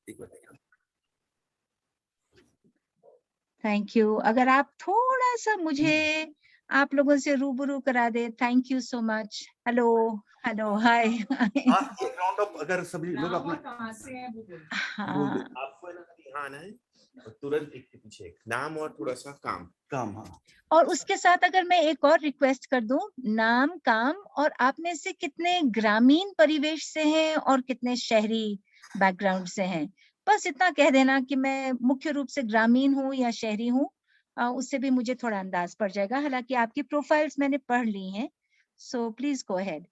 एक minute. Thank you. अगर आप थोड़ा सा मुझे आप लोगों से रूबरू करा दे। Thank you so much. Hello hello hi. एक राउंड ऑफ अगर सभी लोग अपना कहाँ से हैं वो बोलो। हाँ आपको ना यहाँ आना है और तुरंत एक के पीछे एक नाम और थोड़ा सा काम। हाँ। और उसके साथ अगर मैं एक और रिक्वेस्ट कर दूं, नाम, काम और आप में से कितने ग्रामीण परिवेश से हैं और कितने शहरी बैकग्राउंड से हैं। बस इतना कह देना कि मैं मुख्य रूप से ग्रामीण हूँ या शहरी हूँ, उससे भी मुझे थोड़ा अंदाज पड़ जाएगा। हालांकि आपकी प्रोफाइल्स मैंने पढ़ ली हैं, सो प्लीज गो अहेड।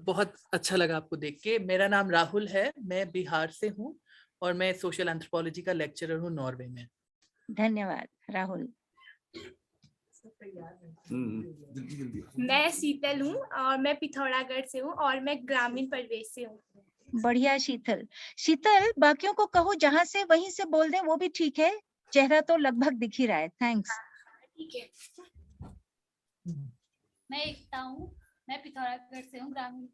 बहुत अच्छा लगा आपको देख के। मेरा नाम राहुल है, मैं बिहार से हूँ और मैं सोशल एंथ्रोपोलॉजी का लेक्चरर हूँ नॉर्वे में। धन्यवाद राहुल। मैं शीतल हूँ और मैं पिथौरागढ़ से हूँ और मैं ग्रामीण परिवेश से हूँ। बढ़िया शीतल। शीतल बाकियों को कहो जहां से वहीं से बोल दें, वो भी ठीक है। चेहरा तो लगभग दिख ही रहा है। थैंक्स। ठीक है। मैं एकता हूँ, मैं पिथौरागढ़ से हूँ, ग्रामीण।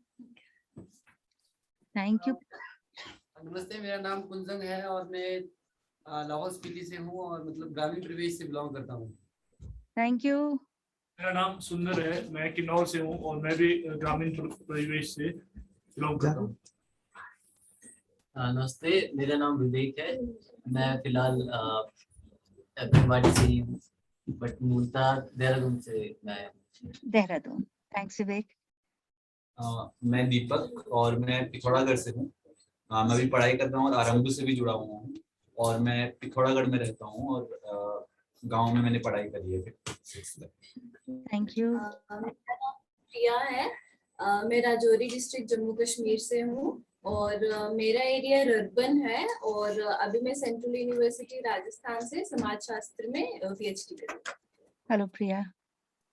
Thank you. नमस्ते, मेरा नाम कुंजन है और मैं लाहौल स्पीति से हूँ और मतलब ग्रामीण परिवेश से बिलोंग करता हूँ। Thank you. मेरा नाम सुंदर है, मैं किन्नौर से हूँ और मैं भी ग्रामीण परिवेश से बिलोंग करता हूँ। नमस्ते, मेरा नाम विवेक है, मैं फिलहाल भिवाड़ी से ही हूँ, बट मूलतः देहरादून से मैं। देहरादून। थैंक्स विवेक। मैं दीपक और मैं पिथौरागढ़ से हूँ। मैं भी पढ़ाई कर रहा हूँ और आरंभ से भी जुड़ा हुआ हूँ और मैं पिथौरागढ़ में रहता हूँ और गांव में मैंने पढ़ाई करी है। Thank you. मेरा नाम प्रिया है, मैं राजौरी डिस्ट्रिक्ट जम्मू कश्मीर से हूँ और मेरा एरिया रर्बन है और अभी मैं सेंट्रल यूनिवर्सिटी राजस्थान से समाजशास्त्र में पीएचडी कर रही हूँ। हेलो प्रिया।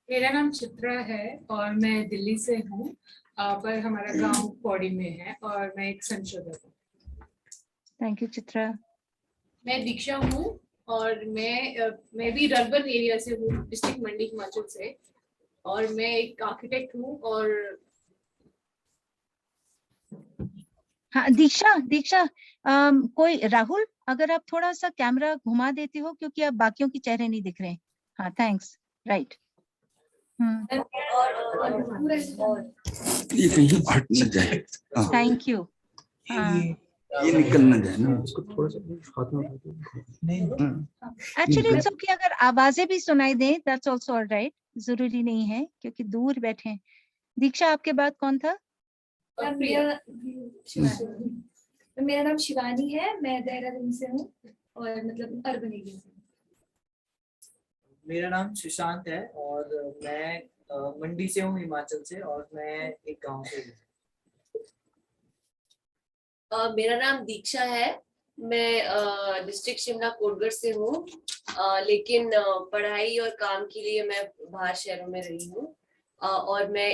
मेरा नाम चित्रा है और मैं दिल्ली से हूँ, पर हमारा गांव पौड़ी में है और मैं एक संशोधक हूँ। Thank you Chitra. मैं दीक्षा हूँ और मैं भी रर्बन एरिया से हूँ, डिस्ट्रिक्ट मंडी हिमाचल से, और मैं एक आर्किटेक्ट हूँ। और हाँ दीक्षा कोई राहुल अगर आप थोड़ा सा कैमरा घुमा देती हो, क्योंकि अब बाकियों के चेहरे नहीं दिख रहे। हाँ थैंक्स। राइट। ये कहीं हट न जाए। Thank you. ये निकल न जाए ना, उसको थोड़ा सा हाथ में उठा के। एक्चुअली इट्स ओके, अगर आवाजें भी सुनाई दें दैट्स आल्सो ऑलराइट, जरूरी नहीं है क्योंकि दूर बैठे हैं। दीक्षा आपके बाद कौन था? मेरा नाम शिवानी है, मैं देहरादून से हूँ और मतलब अर्बन एरिया से। मेरा नाम सुशांत है और मैं मंडी से हूँ, हिमाचल से, और मैं एक गांव से हूँ। मेरा नाम दीक्षा है, मैं डिस्ट्रिक्ट शिमला कोटगढ़ से हूँ, लेकिन पढ़ाई और काम के लिए मैं बाहर शहरों में रही हूँ और मैं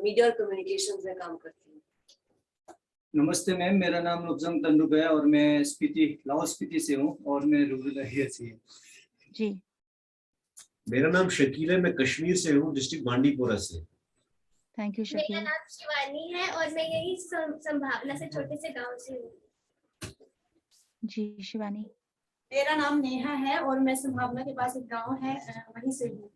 मीडिया और कम्युनिकेशन में काम करती हूँ। नमस्ते मैम, मेरा नाम नुब्जंग तंडुक है और मैं लाहौल स्पीति से हूँ और मैं रूरल एरिया से हूँ। जी। मेरा नाम शकील है, मैं कश्मीर से हूँ, डिस्ट्रिक्ट बांडीपोरा से। Thank you Shakeel. मेरा नाम शिवानी है और मैं यही संभावना से छोटे से गांव से हूँ। जी शिवानी। मेरा नाम नेहा है और मैं संभावना के पास एक गांव है वहीं से हूँ।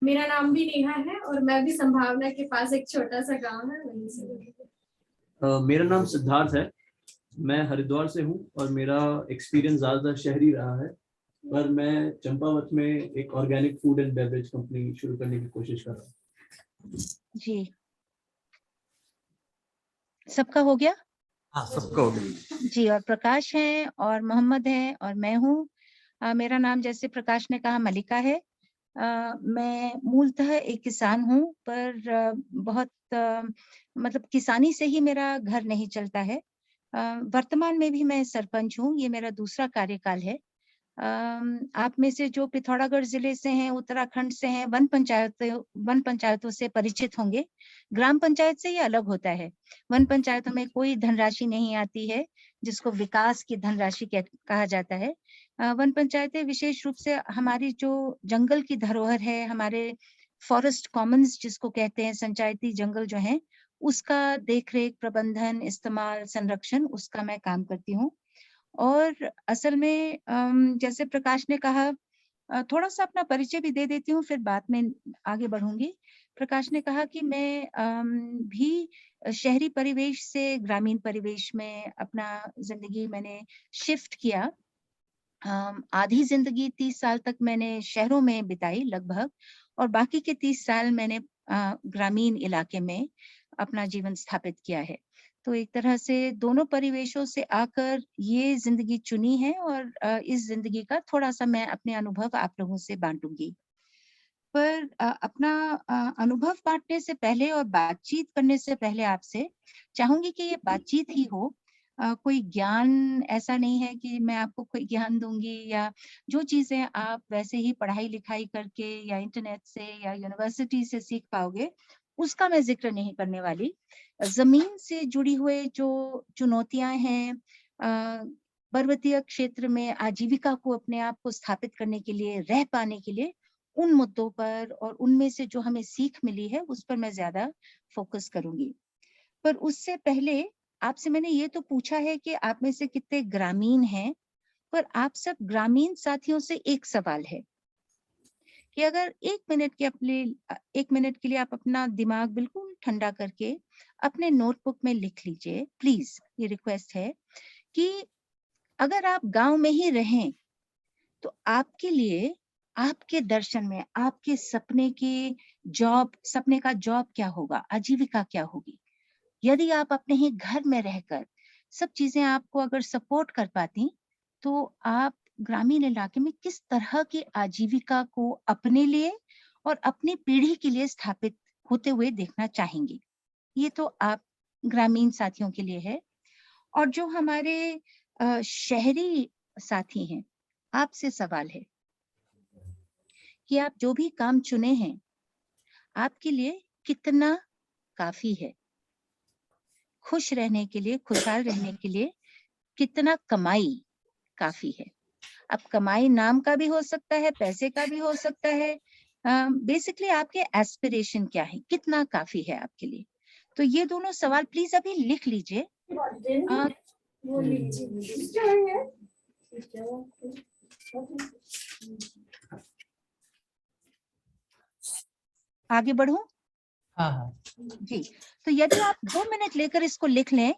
मेरा नाम भी नेहा है और मैं भी संभावना के पास एक छोटा सा गांव है वहीं से हूँ। मेरा नाम सिद्धार्थ है, मैं हरिद्वार से हूँ और मेरा एक्सपीरियंस ज़्यादातर शहरी रहा है, पर मैं चंपावत में एक organic food and beverage company शुरू करने की कोशिश कर रहा हूँ। जी सबका हो गया? हाँ सबका हो गया जी। और प्रकाश है और मोहम्मद है और मैं हूँ। मेरा नाम जैसे प्रकाश ने कहा मलिका है। मैं मूलतः एक किसान हूँ, पर बहुत मतलब किसानी से ही मेरा घर नहीं चलता है। वर्तमान में भी मैं सरपंच हूँ, ये मेरा दूसरा कार्यकाल है। आप में से जो पिथौरागढ़ जिले से हैं, उत्तराखंड से हैं, वन पंचायतों से परिचित होंगे। ग्राम पंचायत से ये अलग होता है। वन पंचायतों में कोई धनराशि नहीं आती है, जिसको विकास की धनराशि कहा जाता है। वन पंचायतें विशेष रूप से हमारी जो जंगल की धरोहर है, हमारे फॉरेस्ट कॉमन्स जिसको कहते हैं, संचायती जंगल जो हैं, उसका देखरेख, प्रबंधन, इस्तेमाल, संरक्षण, उसका मैं काम करती हूँ। और असल में जैसे प्रकाश ने कहा, थोड़ा सा अपना परिचय भी दे देती हूँ, फिर बाद में आगे बढ़ूंगी। प्रकाश ने कहा कि मैं भी शहरी परिवेश से ग्रामीण परिवेश में अपना जिंदगी मैंने शिफ्ट किया। आधी जिंदगी 30 साल तक मैंने शहरों में बिताई लगभग, और बाकी के 30 साल मैंने ग्रामीण इलाके में अपना जीवन स्थापित किया है। तो एक तरह से दोनों परिवेशों से आकर ये जिंदगी चुनी है, और इस जिंदगी का थोड़ा सा मैं अपने अनुभव आप लोगों से बांटूंगी। पर अपना अनुभव बांटने से पहले और बातचीत करने से पहले आपसे चाहूंगी कि ये बातचीत ही हो, कोई ज्ञान ऐसा नहीं है कि मैं आपको कोई ज्ञान दूंगी, या जो चीजें आप वैसे ही पढ़ाई लिखाई करके या इंटरनेट से या यूनिवर्सिटी से सीख पाओगे, उसका मैं जिक्र नहीं करने वाली। जमीन से जुड़ी हुए जो चुनौतियां हैं, पर्वतीय क्षेत्र में आजीविका को, अपने आप को स्थापित करने के लिए, रह पाने के लिए, उन मुद्दों पर और उनमें से जो हमें सीख मिली है उस पर मैं ज्यादा फोकस करूंगी। पर उससे पहले आपसे मैंने ये तो पूछा है कि आप में से कितने ग्रामीण हैं, पर आप सब ग्रामीण साथियों से एक सवाल है कि अगर 1 मिनट के लिए आप अपना दिमाग बिल्कुल ठंडा करके अपने नोटबुक में लिख लीजिए, प्लीज, ये रिक्वेस्ट है कि अगर आप गांव में ही रहें तो आपके लिए, आपके दर्शन में, आपके सपने का जॉब क्या होगा, आजीविका क्या होगी। यदि आप अपने ही घर में रहकर सब चीजें आपको अगर सपोर्ट कर पाती, तो आप ग्रामीण इलाके में किस तरह की आजीविका को अपने लिए और अपनी पीढ़ी के लिए स्थापित होते हुए देखना चाहेंगी। ये तो आप ग्रामीण साथियों के लिए है। और जो हमारे शहरी साथी हैं, आपसे सवाल है कि आप जो भी काम चुने हैं, आपके लिए कितना काफी है। खुश रहने के लिए, खुशहाल रहने के लिए कितना कमाई काफी है। अब कमाई नाम का भी हो सकता है, पैसे का भी हो सकता है। बेसिकली आपके एस्पिरेशन क्या है, कितना काफी है आपके लिए। तो ये दोनों सवाल प्लीज अभी लिख लीजिए। आगे बढ़ूं? हाँ जी। तो यदि आप 2 मिनट लेकर इसको लिख लें,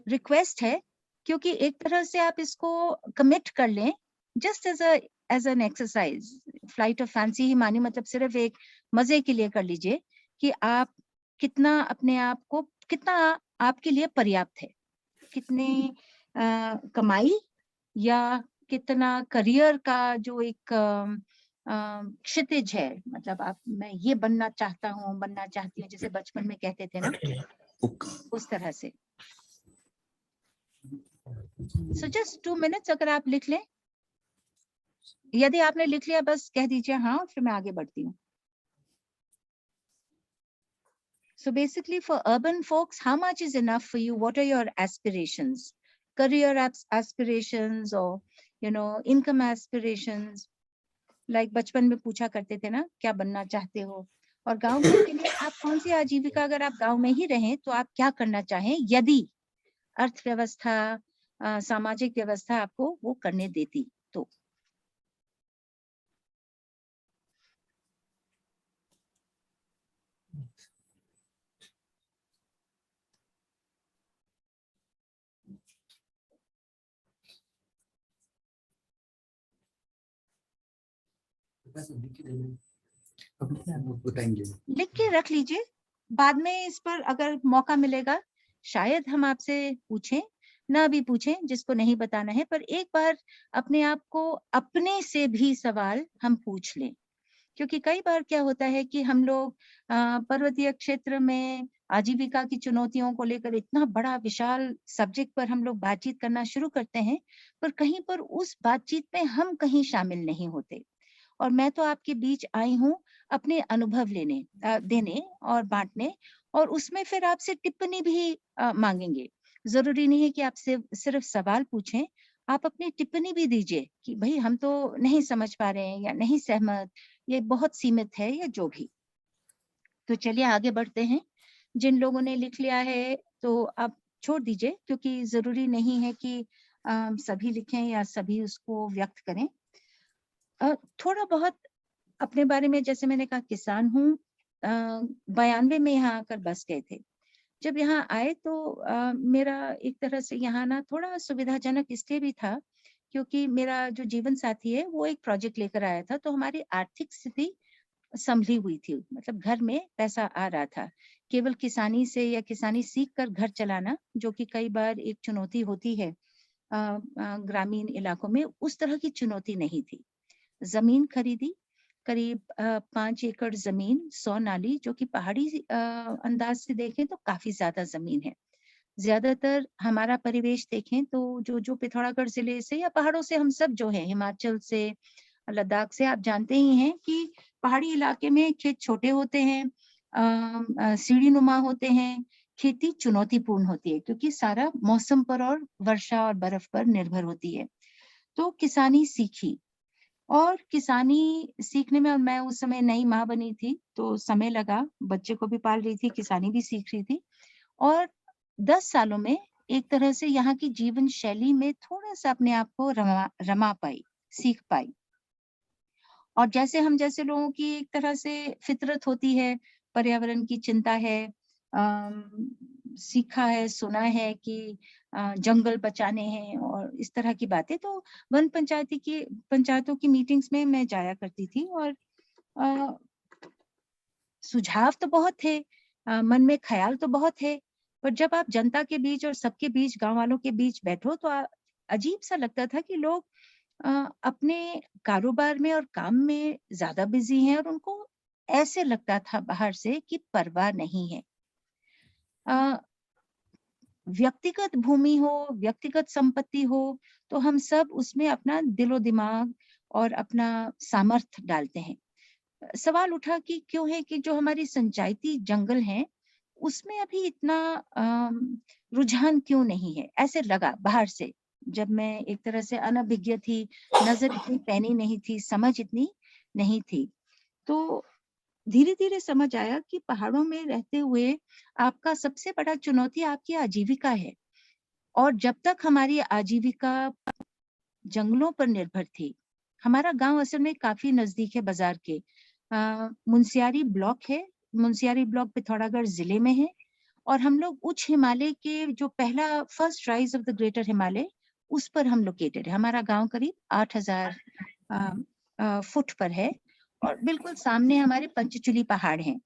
रिक्वेस्ट है, क्योंकि एक तरह से आप इसको कमिट कर लें, just as an exercise, flight of fancy ही मानी, मतलब सिर्फ एक मजे के लिए कर लीजिए कि आप कितना अपने आप को, कितना आपके लिए पर्याप्त है, कितनी कमाई या कितना करियर का जो एक क्षितिज है, मतलब आप, मैं ये बनना चाहता हूँ, बनना चाहती हूँ, जैसे बचपन में कहते थे ना, उस तरह से। So just 2 minutes अगर आप लिख लें, यदि आपने लिख लिया बस कह दीजिए हाँ, फिर मैं आगे बढ़ती हूँ। So basically for urban folks, how much is enough for you? What are your aspirations? Career aspirations or, income aspirations? Like बचपन में पूछा करते थे ना, क्या बनना चाहते हो? और गांव के लिए आप कौन सी आजीविका, अगर आप गांव में ही रहें तो आप क्या करना चाहें, यदि अर्थव्यवस्था, सामाजिक व्यवस्था आपको वो करने देती तो। बताएंगे, लिख के रख लीजिए, बाद में इस पर अगर मौका मिलेगा शायद हम आपसे पूछें, ना भी पूछें, जिसको नहीं बताना है, पर एक बार अपने आप को अपने से भी सवाल हम पूछ लें। क्योंकि कई बार क्या होता है कि हम लोग पर्वतीय क्षेत्र में आजीविका की चुनौतियों को लेकर इतना बड़ा विशाल सब्जेक्ट पर हम लोग बातचीत करना शुरू करते हैं, पर कहीं पर उस बातचीत में हम कहीं शामिल नहीं होते। और मैं तो आपके बीच आई हूँ अपने अनुभव देने और बांटने, और उसमें फिर आपसे टिप्पणी भी मांगेंगे। जरूरी नहीं है कि आप सिर्फ सवाल पूछें, आप अपनी टिप्पणी भी दीजिए कि भाई हम तो नहीं समझ पा रहे हैं, या नहीं सहमत, ये बहुत सीमित है, या जो भी। तो चलिए आगे बढ़ते हैं। जिन लोगों ने लिख लिया है तो आप छोड़ दीजिए, क्योंकि जरूरी नहीं है कि सभी लिखें या सभी उसको व्यक्त करें। थोड़ा बहुत अपने बारे में, जैसे मैंने कहा किसान हूँ, 92 में यहाँ आकर बस गए थे। जब यहाँ आए तो मेरा एक तरह से यहाँ ना थोड़ा सुविधाजनक इसलिए भी था क्योंकि मेरा जो जीवन साथी है वो एक प्रोजेक्ट लेकर आया था, तो हमारी आर्थिक स्थिति संभली हुई थी, मतलब घर में पैसा आ रहा था। केवल किसानी से या किसानी सीख कर घर चलाना, जो कि कई बार एक चुनौती होती है ग्रामीण इलाकों में, उस तरह की चुनौती नहीं थी। जमीन खरीदी, करीब 5 एकड़ जमीन, 100 नाली, जो कि पहाड़ी अंदाज से देखें तो काफी ज्यादा जमीन है। ज्यादातर हमारा परिवेश देखें तो जो पिथौरागढ़ जिले से या पहाड़ों से हम सब जो है, हिमाचल से, लद्दाख से, आप जानते ही हैं कि पहाड़ी इलाके में खेत छोटे होते हैं, सीढ़ी नुमा होते हैं, खेती चुनौतीपूर्ण होती है क्योंकि सारा मौसम पर और वर्षा और बर्फ पर निर्भर होती है। तो किसानी सीखी, और किसानी सीखने में, और मैं उस समय नई माँ बनी थी तो समय लगा, बच्चे को भी पाल रही थी, किसानी भी सीख रही थी, और 10 सालों में एक तरह से यहाँ की जीवन शैली में थोड़ा सा अपने आप को रमा पाई, सीख पाई। और जैसे लोगों की एक तरह से फितरत होती है, पर्यावरण की चिंता है, सीखा है, सुना है कि जंगल बचाने हैं और इस तरह की बातें, तो वन पंचायतों की मीटिंग्स में मैं जाया करती थी, और सुझाव तो बहुत थे, मन में ख्याल तो बहुत है, पर जब आप जनता के बीच और सबके बीच, गांव वालों के बीच बैठो तो अजीब सा लगता था कि लोग अपने कारोबार में और काम में ज्यादा बिजी हैं, और उनको ऐसे लगता था बाहर से कि परवाह नहीं है। व्यक्तिगत भूमि हो, व्यक्तिगत संपत्ति हो, तो हम सब उसमें अपना दिलो दिमाग और अपना सामर्थ्य डालते हैं। सवाल उठा कि क्यों है कि जो हमारी सिंचाईती जंगल हैं उसमें अभी इतना रुझान क्यों नहीं है, ऐसे लगा बाहर से, जब मैं एक तरह से अनभिज्ञ थी, नजर इतनी पैनी नहीं थी, समझ इतनी नहीं थी। तो धीरे धीरे समझ आया कि पहाड़ों में रहते हुए आपका सबसे बड़ा चुनौती आपकी आजीविका है, और जब तक हमारी आजीविका जंगलों पर निर्भर थी, हमारा गांव असल में काफी नजदीक है बाजार के, मुनस्यारी ब्लॉक है, मुनस्यारी ब्लॉक पिथौरागढ़ जिले में है, और हम लोग उच्च हिमालय के जो पहला first rise of the greater Himalaya, उस पर हम लोकेटेड है। हमारा गांव करीब 8000 फुट पर है, और बिल्कुल सामने हमारे पंचचूली पहाड़ हैं।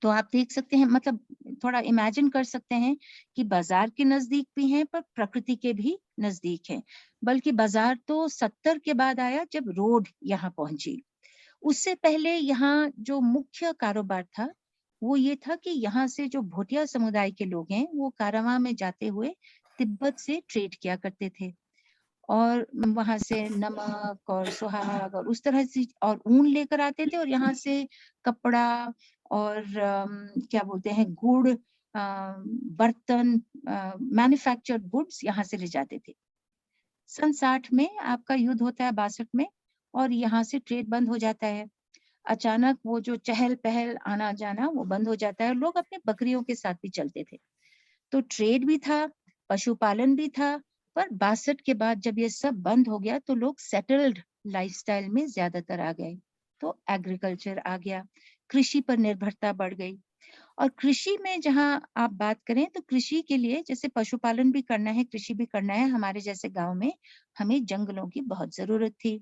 तो आप देख सकते हैं, मतलब थोड़ा इमेजिन कर सकते हैं कि बाजार के नजदीक भी हैं पर प्रकृति के भी नजदीक हैं। बल्कि बाजार तो 70 के बाद आया जब रोड यहाँ पहुंची। उससे पहले यहाँ जो मुख्य कारोबार था वो ये था कि यहाँ से जो भोटिया समुदाय के लोग हैं वो कारावां में जाते हुए तिब्बत से ट्रेड किया करते थे, और वहां से नमक और सुहाग और उस तरह से और ऊन लेकर आते थे, और यहाँ से कपड़ा और क्या बोलते हैं, गुड़, बर्तन, मैन्युफैक्चर्ड गुड्स यहाँ से ले जाते थे। सन 60 में आपका युद्ध होता है, 62 में, और यहाँ से ट्रेड बंद हो जाता है। अचानक वो जो चहल पहल, आना जाना, वो बंद हो जाता है। लोग अपने बकरियों के साथ भी चलते थे, तो ट्रेड भी था, पशुपालन भी था। पर 62 के बाद जब ये सब बंद हो गया तो लोग सेटल्ड लाइफस्टाइल में ज्यादातर आ गए, तो एग्रीकल्चर आ गया, कृषि पर निर्भरता बढ़ गई। और कृषि में जहां आप बात करें तो कृषि के लिए, जैसे पशुपालन भी करना है, कृषि भी करना है, हमारे जैसे गांव में हमें जंगलों की बहुत जरूरत थी।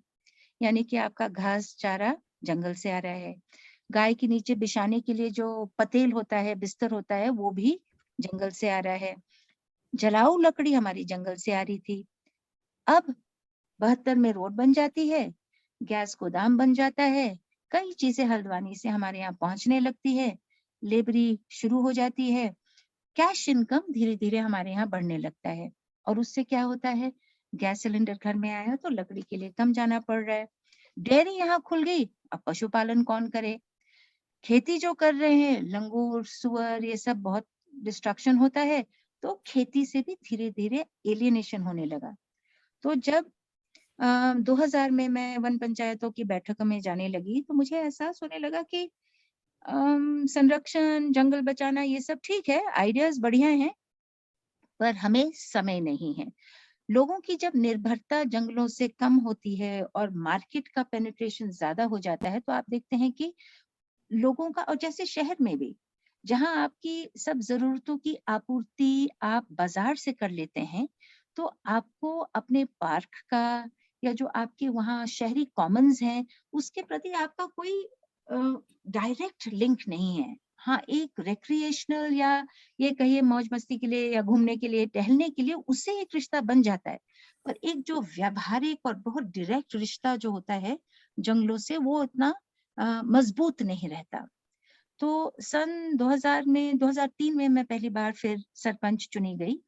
यानी कि आपका घास चारा जंगल से आ रहा है, गाय के नीचे बिछाने के लिए जो पतेल होता है, बिस्तर होता है, वो भी जंगल से आ रहा है, जलाऊ लकड़ी हमारी जंगल से आ रही थी। अब 72 में रोड बन जाती है, गैस गोदाम बन जाता है, कई चीजें हल्द्वानी से हमारे यहाँ पहुंचने लगती है, लेबरी शुरू हो जाती है, कैश इनकम धीरे धीरे हमारे यहाँ बढ़ने लगता है। और उससे क्या होता है, गैस सिलेंडर घर में आया तो लकड़ी के लिए कम जाना पड़ रहा है, डेयरी यहाँ खुल गई, अब पशुपालन कौन करे, खेती जो कर रहे हैं, लंगूर सुअर, ये सब बहुत डिस्ट्रक्शन होता है, तो खेती से भी धीरे धीरे एलियनेशन होने लगा। तो जब 2000 में मैं वन पंचायतों की बैठकों में जाने लगी तो मुझे एहसास होने लगा कि संरक्षण, जंगल बचाना ये सब ठीक है, आइडियाज बढ़िया हैं, पर हमें समय नहीं है। लोगों की जब निर्भरता जंगलों से कम होती है और मार्केट का पेनिट्रेशन ज्यादा हो जाता है, तो आप देखते हैं कि लोगों का, और जैसे शहर में भी, जहां आपकी सब जरूरतों की आपूर्ति आप बाजार से कर लेते हैं, तो आपको अपने पार्क का या जो आपके वहाँ शहरी कॉमन्स हैं उसके प्रति आपका कोई डायरेक्ट लिंक नहीं है। हाँ, एक रिक्रिएशनल या ये कहिए मौज मस्ती के लिए या घूमने के लिए, टहलने के लिए, उससे एक रिश्ता बन जाता है, पर एक जो व्यावहारिक और बहुत डायरेक्ट रिश्ता जो होता है जंगलों से, वो इतना मजबूत नहीं रहता। तो सन 2003 में मैं पहली बार फिर सरपंच चुनी गई।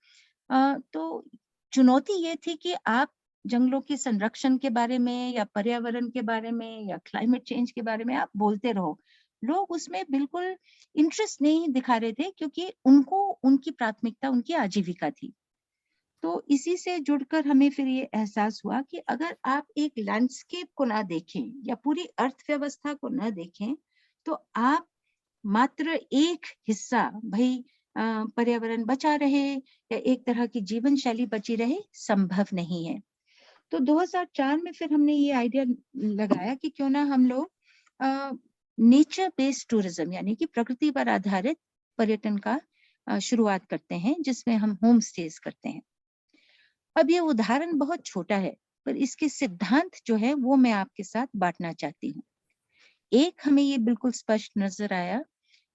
तो चुनौती ये थी कि आप जंगलों के संरक्षण के बारे में या पर्यावरण के बारे में या क्लाइमेट चेंज के बारे में आप बोलते रहो, लोग उसमें बिल्कुल इंटरेस्ट नहीं दिखा रहे थे, क्योंकि उनको उनकी प्राथमिकता उनकी आजीविका थी। तो इसी से जुड़कर हमें फिर ये एहसास हुआ कि अगर आप एक लैंडस्केप को ना देखें या पूरी अर्थव्यवस्था को ना देखें, तो आप मात्र एक हिस्सा, भाई पर्यावरण बचा रहे या एक तरह की जीवन शैली बची रहे, संभव नहीं है। तो 2004 में फिर हमने ये आइडिया लगाया कि क्यों ना हम लोग नेचर बेस्ड टूरिज्म यानी कि प्रकृति पर आधारित पर्यटन का शुरुआत करते हैं, जिसमें हम होम स्टेज करते हैं। अब ये उदाहरण बहुत छोटा है, पर इसके सिद्धांत जो है वो मैं आपके साथ बांटना चाहती हूँ। एक, हमें ये बिल्कुल स्पष्ट नजर आया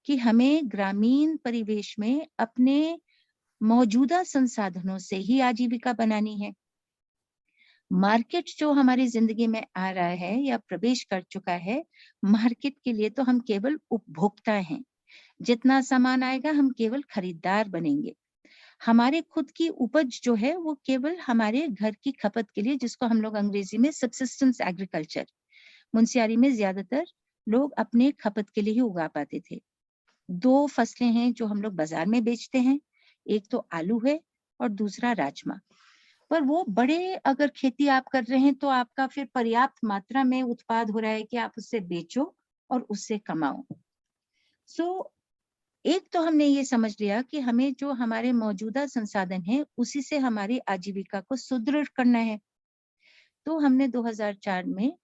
कि हमें ग्रामीण परिवेश में अपने मौजूदा संसाधनों से ही आजीविका बनानी है। मार्केट जो हमारी जिंदगी में आ रहा है या प्रवेश कर चुका है, मार्केट के लिए तो हम केवल उपभोक्ता हैं। जितना सामान आएगा हम केवल खरीदार बनेंगे। हमारे खुद की उपज जो है वो केवल हमारे घर की खपत के लिए, जिसको हम लोग अंग्रेजी में सब्सिस्टेंस एग्रीकल्चर, मुंशियारी में ज्यादातर लोग अपने खपत के लिए ही उगा पाते थे। 2 फसलें हैं जो हम लोग बाजार में बेचते हैं, एक तो आलू है और दूसरा राजमा। पर वो बड़े अगर खेती आप कर रहे हैं तो आपका फिर पर्याप्त मात्रा में उत्पाद हो रहा है कि आप उससे बेचो और उससे कमाओ। एक तो हमने ये समझ लिया कि हमें जो हमारे मौजूदा संसाधन है उसी से हमारी आजीविका को सुदृढ़ करना है। तो हमने 2004 में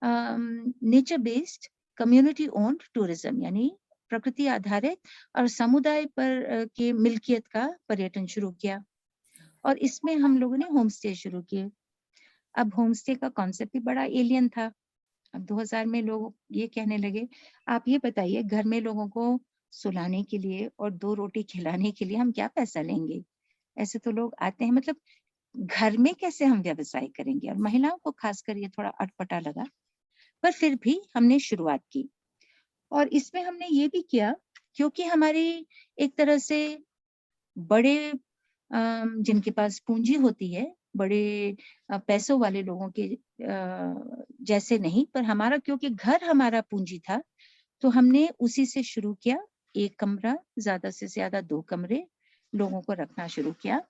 nature based community owned tourism यानी प्रकृति आधारित और समुदाय पर के मिल्कियत का पर्यटन शुरू किया, और इसमें हम लोगों ने होम स्टे शुरू किए। अब होम स्टे का कॉन्सेप्ट भी बड़ा एलियन था। अब 2000 में लोग ये कहने लगे, आप ये बताइए घर में लोगों को सुलाने के लिए और 2 रोटी खिलाने के लिए हम क्या पैसा लेंगे? ऐसे तो लोग आते हैं, मतलब घर में कैसे हम व्यवसाय करेंगे? और महिलाओं को खासकर ये थोड़ा अटपटा लगा, पर फिर भी हमने शुरुआत की। और इसमें हमने ये भी किया क्योंकि हमारी एक तरह से बड़े जिनके पास पूंजी होती है, बड़े पैसों वाले लोगों के जैसे नहीं, पर हमारा क्योंकि घर हमारा पूंजी था, तो हमने उसी से शुरू किया। 1 कमरा, ज्यादा से ज्यादा 2 कमरे लोगों को रखना शुरू किया,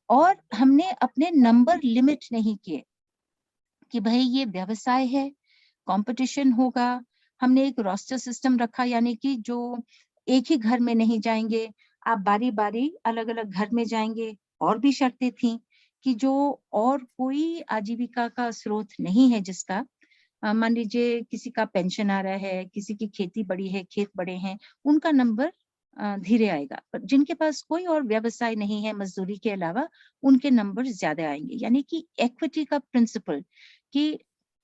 और हमने अपने नंबर लिमिट नहीं किए कि भाई ये व्यवसाय है, कंपटीशन होगा। हमने एक रोस्टर सिस्टम रखा, यानी कि जो एक ही घर में नहीं जाएंगे, आप बारी बारी अलग अलग घर में जाएंगे। और भी शर्तें थी कि जो और कोई आजीविका का स्रोत नहीं है जिसका, मान लीजिए किसी का पेंशन आ रहा है, किसी की खेती बड़ी है, खेत बड़े हैं, उनका नंबर धीरे आएगा, पर जिनके पास कोई और व्यवसाय नहीं है मजदूरी के अलावा, उनके नंबर ज्यादा आएंगे। यानी कि इक्विटी का प्रिंसिपल कि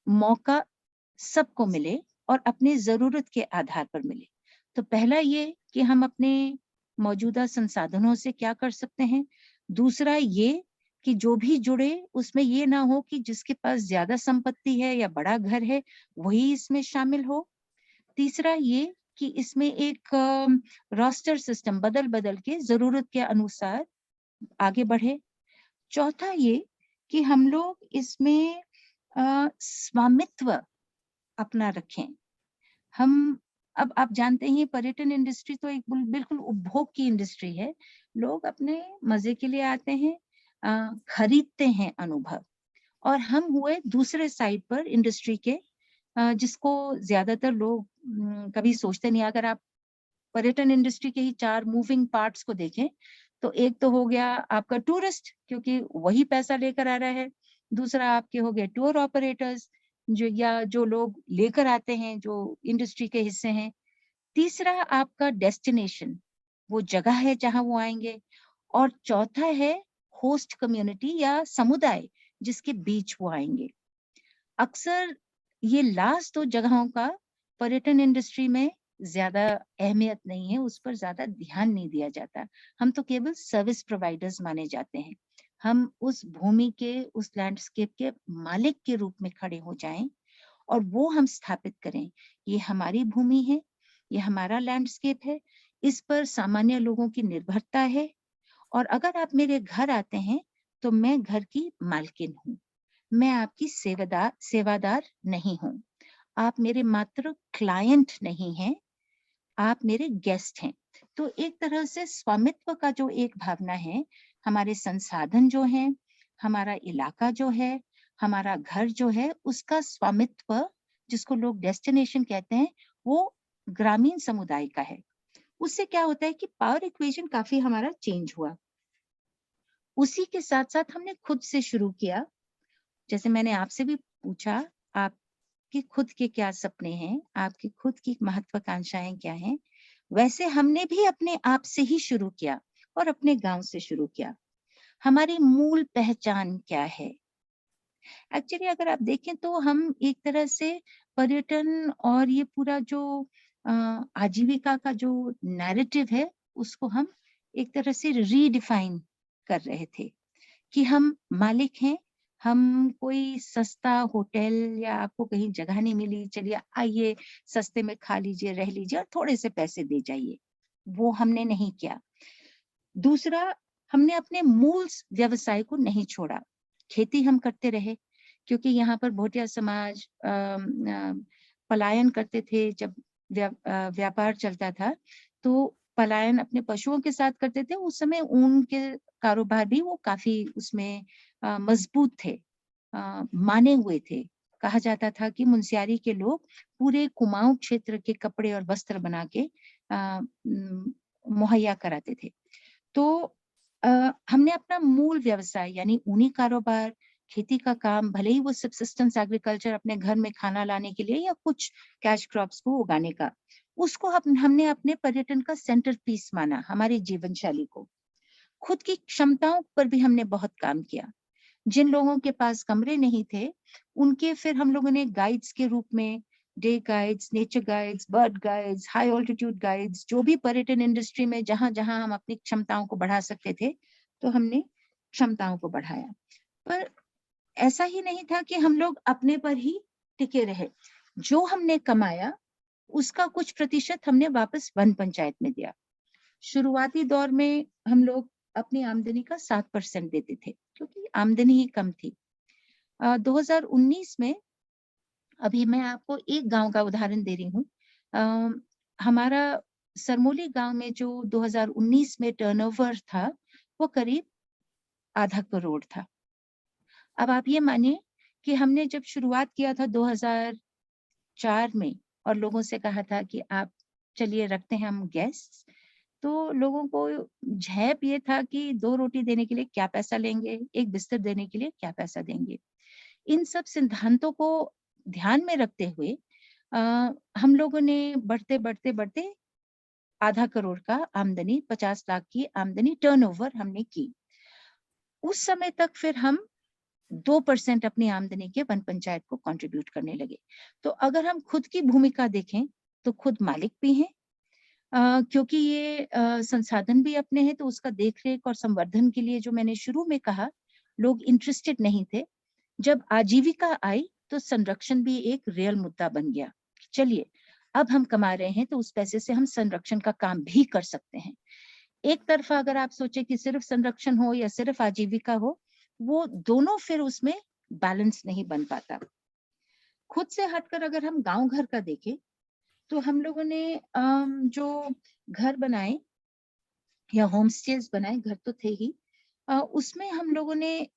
मौका सबको मिले और अपने जरूरत के आधार पर मिले। तो पहला ये कि हम अपने मौजूदा संसाधनों से क्या कर सकते हैं। दूसरा ये कि जो भी जुड़े उसमें ये ना हो कि जिसके पास ज्यादा संपत्ति है या बड़ा घर है वही इसमें शामिल हो। तीसरा ये कि इसमें एक रोस्टर सिस्टम बदल बदल के जरूरत के अनुसार आगे बढ़े। चौथा ये कि हम लोग इसमें स्वामित्व अपना रखें। हम अब आप जानते हैं पर्यटन इंडस्ट्री तो एक बिल्कुल उपभोग की इंडस्ट्री है। लोग अपने मजे के लिए आते हैं, खरीदते हैं अनुभव, और हम हुए दूसरे साइड पर इंडस्ट्री के जिसको ज्यादातर लोग कभी सोचते नहीं। अगर आप पर्यटन इंडस्ट्री के ही 4 मूविंग पार्ट्स को देखें तो एक तो हो गया आपका टूरिस्ट, क्योंकि वही पैसा लेकर आ रहा है। दूसरा आपके हो गए टूर ऑपरेटर्स, जो लोग लेकर आते हैं, जो इंडस्ट्री के हिस्से हैं। तीसरा आपका डेस्टिनेशन, वो जगह है जहां वो आएंगे। और चौथा है होस्ट कम्युनिटी या समुदाय जिसके बीच वो आएंगे। अक्सर ये लास्ट 2 जगहों का पर्यटन इंडस्ट्री में ज्यादा अहमियत नहीं है, उस पर ज्यादा ध्यान नहीं दिया जाता। हम तो केवल सर्विस प्रोवाइडर्स माने जाते हैं। हम उस भूमि के, उस लैंडस्केप के मालिक के रूप में खड़े हो जाएं और वो हम स्थापित करें, ये हमारी भूमि है, ये हमारा लैंडस्केप है, इस पर सामान्य लोगों की निर्भरता है। और अगर आप मेरे घर आते हैं तो मैं घर की मालकिन हूँ, मैं आपकी सेवादार नहीं हूँ। आप मेरे मात्र क्लाइंट नहीं हैं, आप मेरे गेस्ट हैं। तो एक तरह से स्वामित्व का जो एक भावना है, हमारे संसाधन जो हैं, हमारा इलाका जो है, हमारा घर जो है, उसका स्वामित्व, जिसको लोग डेस्टिनेशन कहते हैं, वो ग्रामीण समुदाय का है। उससे क्या होता है कि पावर इक्वेशन काफी हमारा चेंज हुआ। उसी के साथ साथ हमने खुद से शुरू किया। जैसे मैंने आपसे भी पूछा, आपके खुद के क्या सपने हैं, आपकी खुद की महत्वाकांक्षाएं क्या हैं, वैसे हमने भी अपने आप से ही शुरू किया और अपने गांव से शुरू किया। हमारी मूल पहचान क्या है? एक्चुअली अगर आप देखें तो हम एक तरह से पर्यटन और ये पूरा जो आजीविका का जो नैरेटिव है, उसको हम एक तरह से रीडिफाइन कर रहे थे कि हम मालिक हैं, हम कोई सस्ता होटल या आपको कहीं जगह नहीं मिली, चलिए आइए सस्ते में खा लीजिए, रह लीजिए और थोड़े से पैसे दे जाइए, वो हमने नहीं किया। दूसरा, हमने अपने मूल व्यवसाय को नहीं छोड़ा, खेती हम करते रहे, क्योंकि यहाँ पर भोटिया समाज पलायन करते थे। जब व्यापार चलता था तो पलायन अपने पशुओं के साथ करते थे। उस समय ऊन के कारोबार भी वो काफी उसमें मजबूत थे, माने हुए थे। कहा जाता था कि मुंशियारी के लोग पूरे कुमाऊं क्षेत्र के कपड़े और वस्त्र बना के मुहैया कराते थे। तो हमने अपना मूल व्यवसाय यानी ऊनी कारोबार, खेती का काम, भले ही वो सबसिस्टेंस एग्रीकल्चर, अपने घर में खाना लाने के लिए या कुछ कैश क्रॉप्स को उगाने का, उसको हमने अपने पर्यटन का सेंटर पीस माना, हमारी जीवन शैली को। खुद की क्षमताओं पर भी हमने बहुत काम किया। जिन लोगों के पास कमरे नहीं थे, उनके फिर हम लोगों ने गाइड्स के रूप में day guides, nature guides, bird guides, high altitude guides, जो भी पर्यटन इंडस्ट्री में जहां जहां हम अपनी क्षमताओं को बढ़ा सकते थे, तो हमने क्षमताओं को बढ़ाया। पर ऐसा ही नहीं था कि हम लोग अपने पर ही टिके रहे। जो हमने कमाया उसका कुछ प्रतिशत हमने वापस वन पंचायत में दिया। शुरुआती दौर में हम लोग अपनी आमदनी का 7% देते थे, क्योंकि आमदनी ही कम थी। 2019 में, अभी मैं आपको एक गांव का उदाहरण दे रही हूँ, हमारा सरमोली गांव में जो 2019 में टर्नओवर था, वो करीब आधा करोड़ था। अब आप ये मानिए कि हमने जब शुरुआत किया था 2004 में और लोगों से कहा था कि आप चलिए रखते हैं हम गेस्ट, तो लोगों को झेप ये था कि 2 रोटी देने के लिए क्या पैसा लेंगे, 1 बिस्तर देने के लिए क्या पैसा देंगे। इन सब सिद्धांतों को ध्यान में रखते हुए हम लोगों ने बढ़ते आधा करोड़ का आमदनी, 50 लाख की आमदनी टर्नओवर हमने की। उस समय तक फिर हम 2% अपनी आमदनी के वन पंचायत को कंट्रीब्यूट करने लगे। तो अगर हम खुद की भूमिका देखें तो खुद मालिक भी हैं, क्योंकि ये संसाधन भी अपने हैं, तो उसका देखरेख और संवर्धन के लिए, जो मैंने शुरू में कहा, लोग इंटरेस्टेड नहीं थे। जब आजीविका आई तो संरक्षण भी एक रियल मुद्दा बन गया। चलिए अब हम कमा रहे हैं तो उस पैसे से हम संरक्षण का काम भी कर सकते हैं। एक तरफा अगर आप सोचे कि सिर्फ संरक्षण हो या सिर्फ आजीविका हो, वो दोनों फिर उसमें बैलेंस नहीं बन पाता। खुद से हटकर अगर हम गांव घर का देखें तो हम लोगों ने जो घर बनाए या होम स्टेज बनाए, घर तो थे ही, उसमें हम लोगों ने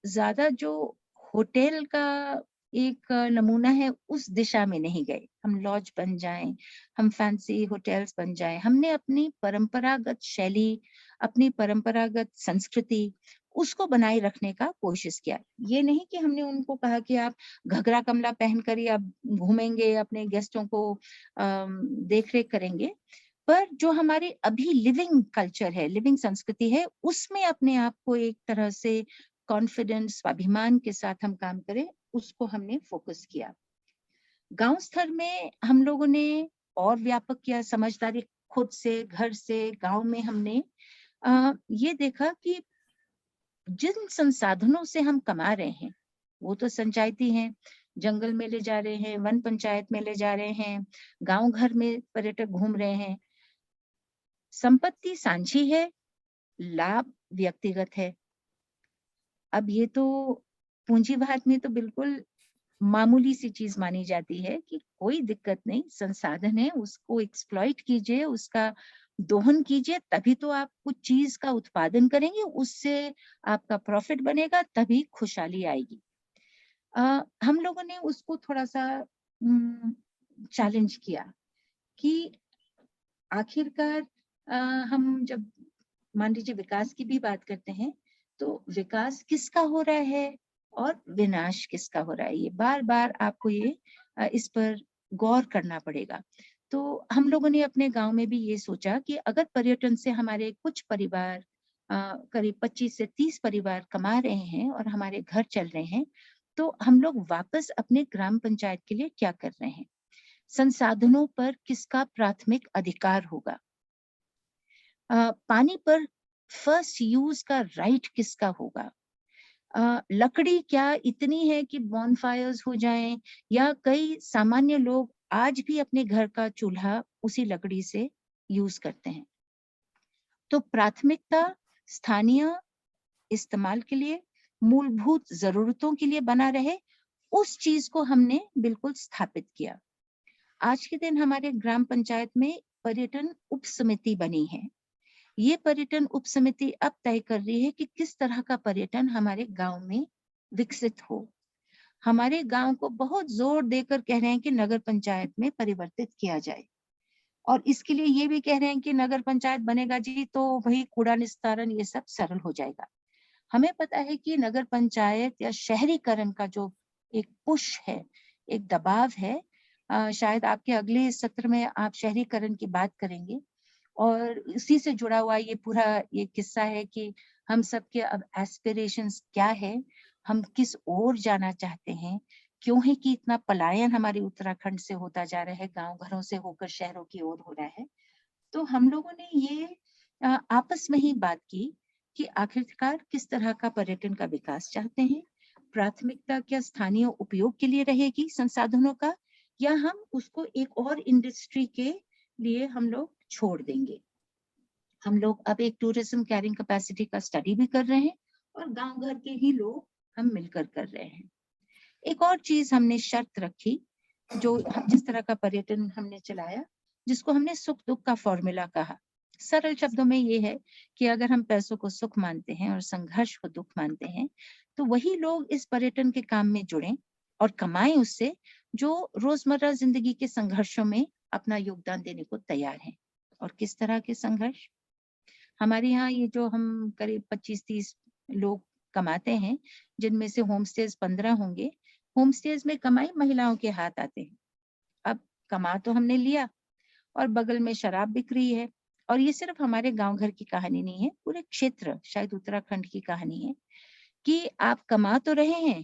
ज्यादा जो होटल का एक नमूना है, उस दिशा में नहीं गए। हम लॉज बन जाएं, हम फैंसी होटल्स बन जाएं, हमने अपनी परंपरागत शैली, अपनी परंपरागत संस्कृति उसको बनाए रखने का कोशिश किया। ये नहीं कि हमने उनको कहा कि आप घघरा कमला पहनकर ही आप घूमेंगे, अपने गेस्टों को देख रेख करेंगे, पर जो हमारी अभी लिविंग कल्चर है, लिविंग संस्कृति है, उसमें अपने आप को एक तरह से कॉन्फिडेंस, स्वाभिमान के साथ हम काम करें, उसको हमने फोकस किया। गांव स्तर में हम लोगों ने और व्यापक किया, समझदारी खुद से, घर से, गांव में हमने ये देखा कि जिन संसाधनों से हम कमा रहे हैं वो तो संचायती हैं, जंगल में ले जा रहे हैं, वन पंचायत में ले जा रहे हैं, गांव घर में पर्यटक घूम रहे हैं। संपत्ति सांझी है, लाभ व्यक्तिगत है। अब ये तो पूंजीवाद में तो बिल्कुल मामूली सी चीज मानी जाती है कि कोई दिक्कत नहीं, संसाधन है, उसको एक्सप्लॉइट कीजिए, उसका दोहन कीजिए, तभी तो आप कुछ चीज का उत्पादन करेंगे, उससे आपका प्रॉफिट बनेगा, तभी खुशहाली आएगी। हम लोगों ने उसको थोड़ा सा चैलेंज किया कि आखिरकार हम जब मान लीजिए विकास की भी बात करते हैं, तो विकास किसका हो रहा है और विनाश किसका हो रहा है, ये बार बार आपको ये इस पर गौर करना पड़ेगा। तो हम लोगों ने अपने गांव में भी ये सोचा कि अगर पर्यटन से हमारे कुछ परिवार, करीब 25 से 30 परिवार कमा रहे हैं और हमारे घर चल रहे हैं, तो हम लोग वापस अपने ग्राम पंचायत के लिए क्या कर रहे हैं, संसाधनों पर किसका प्राथमिक अधिकार होगा, पानी पर फर्स्ट यूज का राइट किसका होगा, लकड़ी क्या इतनी है कि बॉनफायर्स हो जाएं, या कई सामान्य लोग आज भी अपने घर का चूल्हा उसी लकड़ी से यूज करते हैं। तो प्राथमिकता स्थानीय इस्तेमाल के लिए, मूलभूत जरूरतों के लिए बना रहे, उस चीज को हमने बिल्कुल स्थापित किया। आज के दिन हमारे ग्राम पंचायत में पर्यटन उप समिति बनी है। ये पर्यटन उप समिति अब तय कर रही है कि किस तरह का पर्यटन हमारे गांव में विकसित हो। हमारे गांव को बहुत जोर देकर कह रहे हैं कि नगर पंचायत में परिवर्तित किया जाए, और इसके लिए ये भी कह रहे हैं कि नगर पंचायत बनेगा जी तो वही कूड़ा निस्तारण ये सब सरल हो जाएगा। हमें पता है कि नगर पंचायत या शहरीकरण का जो एक पुश है, एक दबाव है, शायद आपके अगले सत्र में आप शहरीकरण की बात करेंगे, और इसी से जुड़ा हुआ ये पूरा ये किस्सा है कि हम सबके अब एस्पिरेशंस क्या है, हम किस ओर जाना चाहते हैं, क्यों है कि इतना पलायन हमारे उत्तराखंड से होता जा रहा है, गांव घरों से होकर शहरों की ओर हो रहा है। तो हम लोगों ने ये आपस में ही बात की कि आखिरकार किस तरह का पर्यटन का विकास चाहते हैं, प्राथमिकता क्या स्थानीय उपयोग के लिए रहेगी संसाधनों का, या हम उसको एक और इंडस्ट्री के लिए हम लोग छोड़ देंगे। हम लोग अब एक टूरिज्म कैरिंग कैपेसिटी का स्टडी भी कर रहे हैं, और गांव घर के ही लोग हम मिलकर कर रहे हैं। एक और चीज हमने शर्त रखी, जो जिस तरह का पर्यटन हमने चलाया, जिसको हमने सुख दुख का फॉर्मूला कहा। सरल शब्दों में ये है कि अगर हम पैसों को सुख मानते हैं और संघर्ष को दुख मानते हैं, तो वही लोग इस पर्यटन के काम में जुड़ें और कमाएं उससे, जो रोजमर्रा जिंदगी के संघर्षों में अपना योगदान देने को तैयार हैं। और किस तरह के संघर्ष? हमारे यहाँ ये जो हम करीब 25-30 लोग कमाते हैं, जिनमें से होम स्टेज 15 होंगे, होम स्टेज में कमाई महिलाओं के हाथ आते हैं। अब कमा तो हमने लिया और बगल में शराब बिक रही है, और ये सिर्फ हमारे गांव घर की कहानी नहीं है, पूरे क्षेत्र, शायद उत्तराखंड की कहानी है कि आप कमा तो रहे हैं,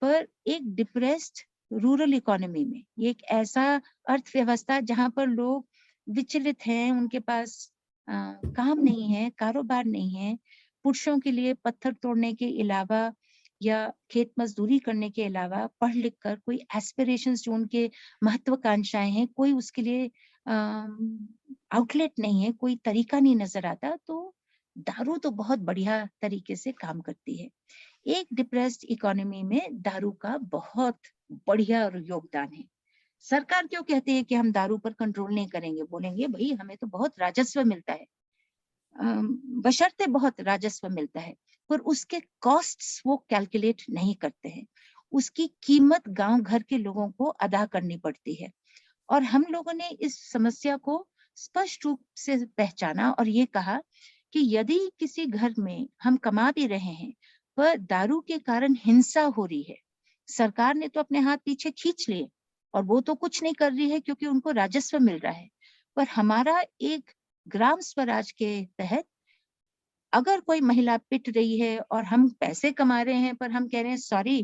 पर एक डिप्रेस्ड रूरल इकोनॉमी में, ये एक ऐसा अर्थव्यवस्था जहां पर लोग विचलित हैं, उनके पास काम नहीं है, कारोबार नहीं है, पुरुषों के लिए पत्थर तोड़ने के अलावा या खेत मजदूरी करने के अलावा पढ़ लिख कर कोई एस्पिरेशंस जो उनके महत्वाकांक्षाएं हैं, कोई उसके लिए आउटलेट नहीं है, कोई तरीका नहीं नजर आता। तो दारू तो बहुत बढ़िया तरीके से काम करती है। एक डिप्रेस्ड इकोनॉमी में दारू का बहुत बढ़िया योगदान है। सरकार क्यों कहती है कि हम दारू पर कंट्रोल नहीं करेंगे? बोलेंगे भाई हमें तो बहुत राजस्व मिलता है, बशर्ते बहुत राजस्व मिलता है, पर उसके कॉस्ट्स वो कैलकुलेट नहीं करते हैं। उसकी कीमत गांव घर के लोगों को अदा करनी पड़ती है। और हम लोगों ने इस समस्या को स्पष्ट रूप से पहचाना और ये कहा कि यदि किसी घर में हम कमा भी रहे हैं पर दारू के कारण हिंसा हो रही है, सरकार ने तो अपने हाथ पीछे खींच लिए और वो तो कुछ नहीं कर रही है क्योंकि उनको राजस्व मिल रहा है, पर हमारा एक ग्राम स्वराज के तहत अगर कोई महिला पिट रही है और हम पैसे कमा रहे हैं पर हम कह रहे हैं सॉरी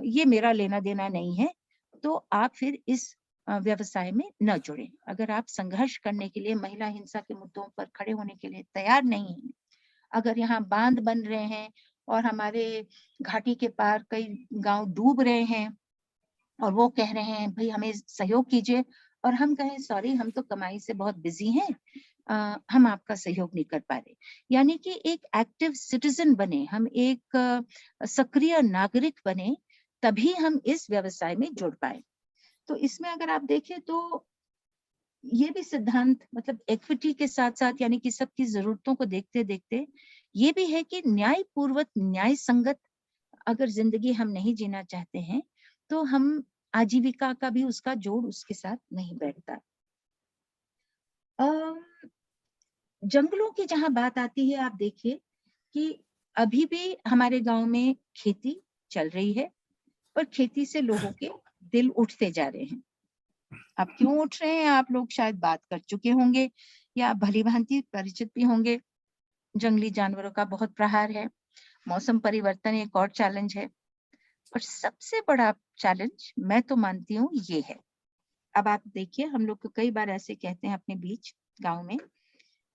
ये मेरा लेना देना नहीं है, तो आप फिर इस व्यवसाय में न जुड़े। अगर आप संघर्ष करने के लिए, महिला हिंसा के मुद्दों पर खड़े होने के लिए तैयार नहीं हैं, अगर यहाँ बांध बन रहे हैं और हमारे घाटी के पार कई गांव डूब रहे हैं और वो कह रहे हैं भाई हमें सहयोग कीजिए, और हम कहें सॉरी हम तो कमाई से बहुत बिजी हैं, हम आपका सहयोग नहीं कर पा रहे, यानी कि एक एक्टिव सिटीजन बने, हम एक सक्रिय नागरिक बने, तभी हम इस व्यवसाय में जुड़ पाए। तो इसमें अगर आप देखें तो ये भी सिद्धांत मतलब इक्विटी के साथ साथ यानी कि सबकी जरूरतों को देखते देखते ये भी है कि न्यायपूर्वक, न्याय संगत अगर जिंदगी हम नहीं जीना चाहते हैं तो हम आजीविका का भी उसका जोड़ उसके साथ नहीं बैठता। जंगलों की जहां बात आती है, आप देखिए कि अभी भी हमारे गांव में खेती चल रही है, पर खेती से लोगों के दिल उठते जा रहे हैं। अब क्यों उठ रहे हैं आप लोग शायद बात कर चुके होंगे या भली भांति परिचित भी होंगे। जंगली जानवरों का बहुत प्रहार है, मौसम परिवर्तन एक और चैलेंज है, और सबसे बड़ा चैलेंज मैं तो मानती हूँ ये है। अब आप देखिए, हम लोग को कई बार ऐसे कहते हैं अपने बीच गांव में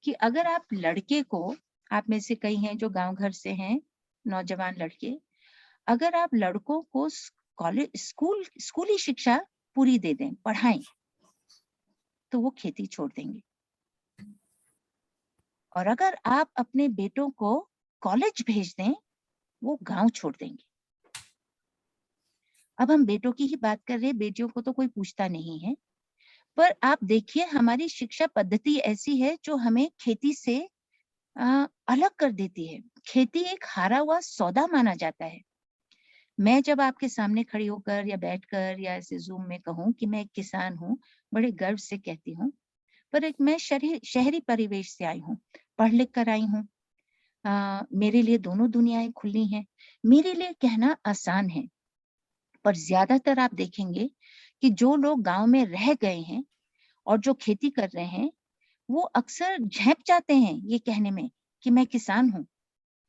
कि अगर आप लड़के को, आप में से कई हैं जो गांव घर से हैं, नौजवान लड़के, अगर आप लड़कों को कॉलेज स्कूली शिक्षा पूरी दे दें, पढ़ाएं, तो वो खेती छोड़ देंगे, और अगर आप अपने बेटों को कॉलेज भेज दें, वो गांव छोड़ देंगे। अब हम बेटों की ही बात कर रहे हैं, बेटियों को तो कोई पूछता नहीं है, पर आप देखिए हमारी शिक्षा पद्धति ऐसी है जो हमें खेती से अलग कर देती है। खेती एक हारा हुआ सौदा माना जाता है। मैं जब आपके सामने खड़ी होकर या बैठकर या ऐसे जूम में कहूँ कि मैं एक किसान हूँ, बड़े गर्व से कहती हूँ, पर एक मैं शहरी परिवेश से आई हूँ, पढ़ लिख कर आई हूँ। मेरे लिए दोनों दुनियाएं खुली हैं। मेरे लिए कहना आसान है, पर ज्यादातर आप देखेंगे कि जो लोग गांव में रह गए हैं और जो खेती कर रहे हैं, वो अक्सर झेप जाते हैं ये कहने में कि मैं किसान हूँ।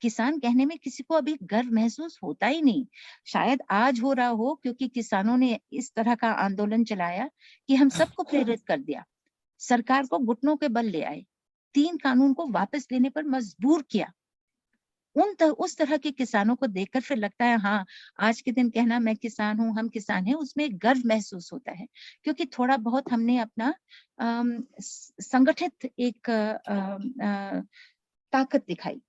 किसान कहने में किसी को अभी गर्व महसूस होता ही नहीं। शायद आज हो रहा हो क्योंकि किसानों ने इस तरह का आंदोलन चलाया कि हम सबको प्रेरित कर दिया, सरकार को घुटनों के बल ले आए, 3 कानून को वापस लेने पर मजबूर किया। उस तरह के किसानों को देखकर फिर लगता है हाँ, आज के दिन कहना मैं किसान हूँ, हम किसान हैं, उसमें एक गर्व महसूस होता है, क्योंकि थोड़ा बहुत हमने अपना संगठित एक ताकत दिखाई।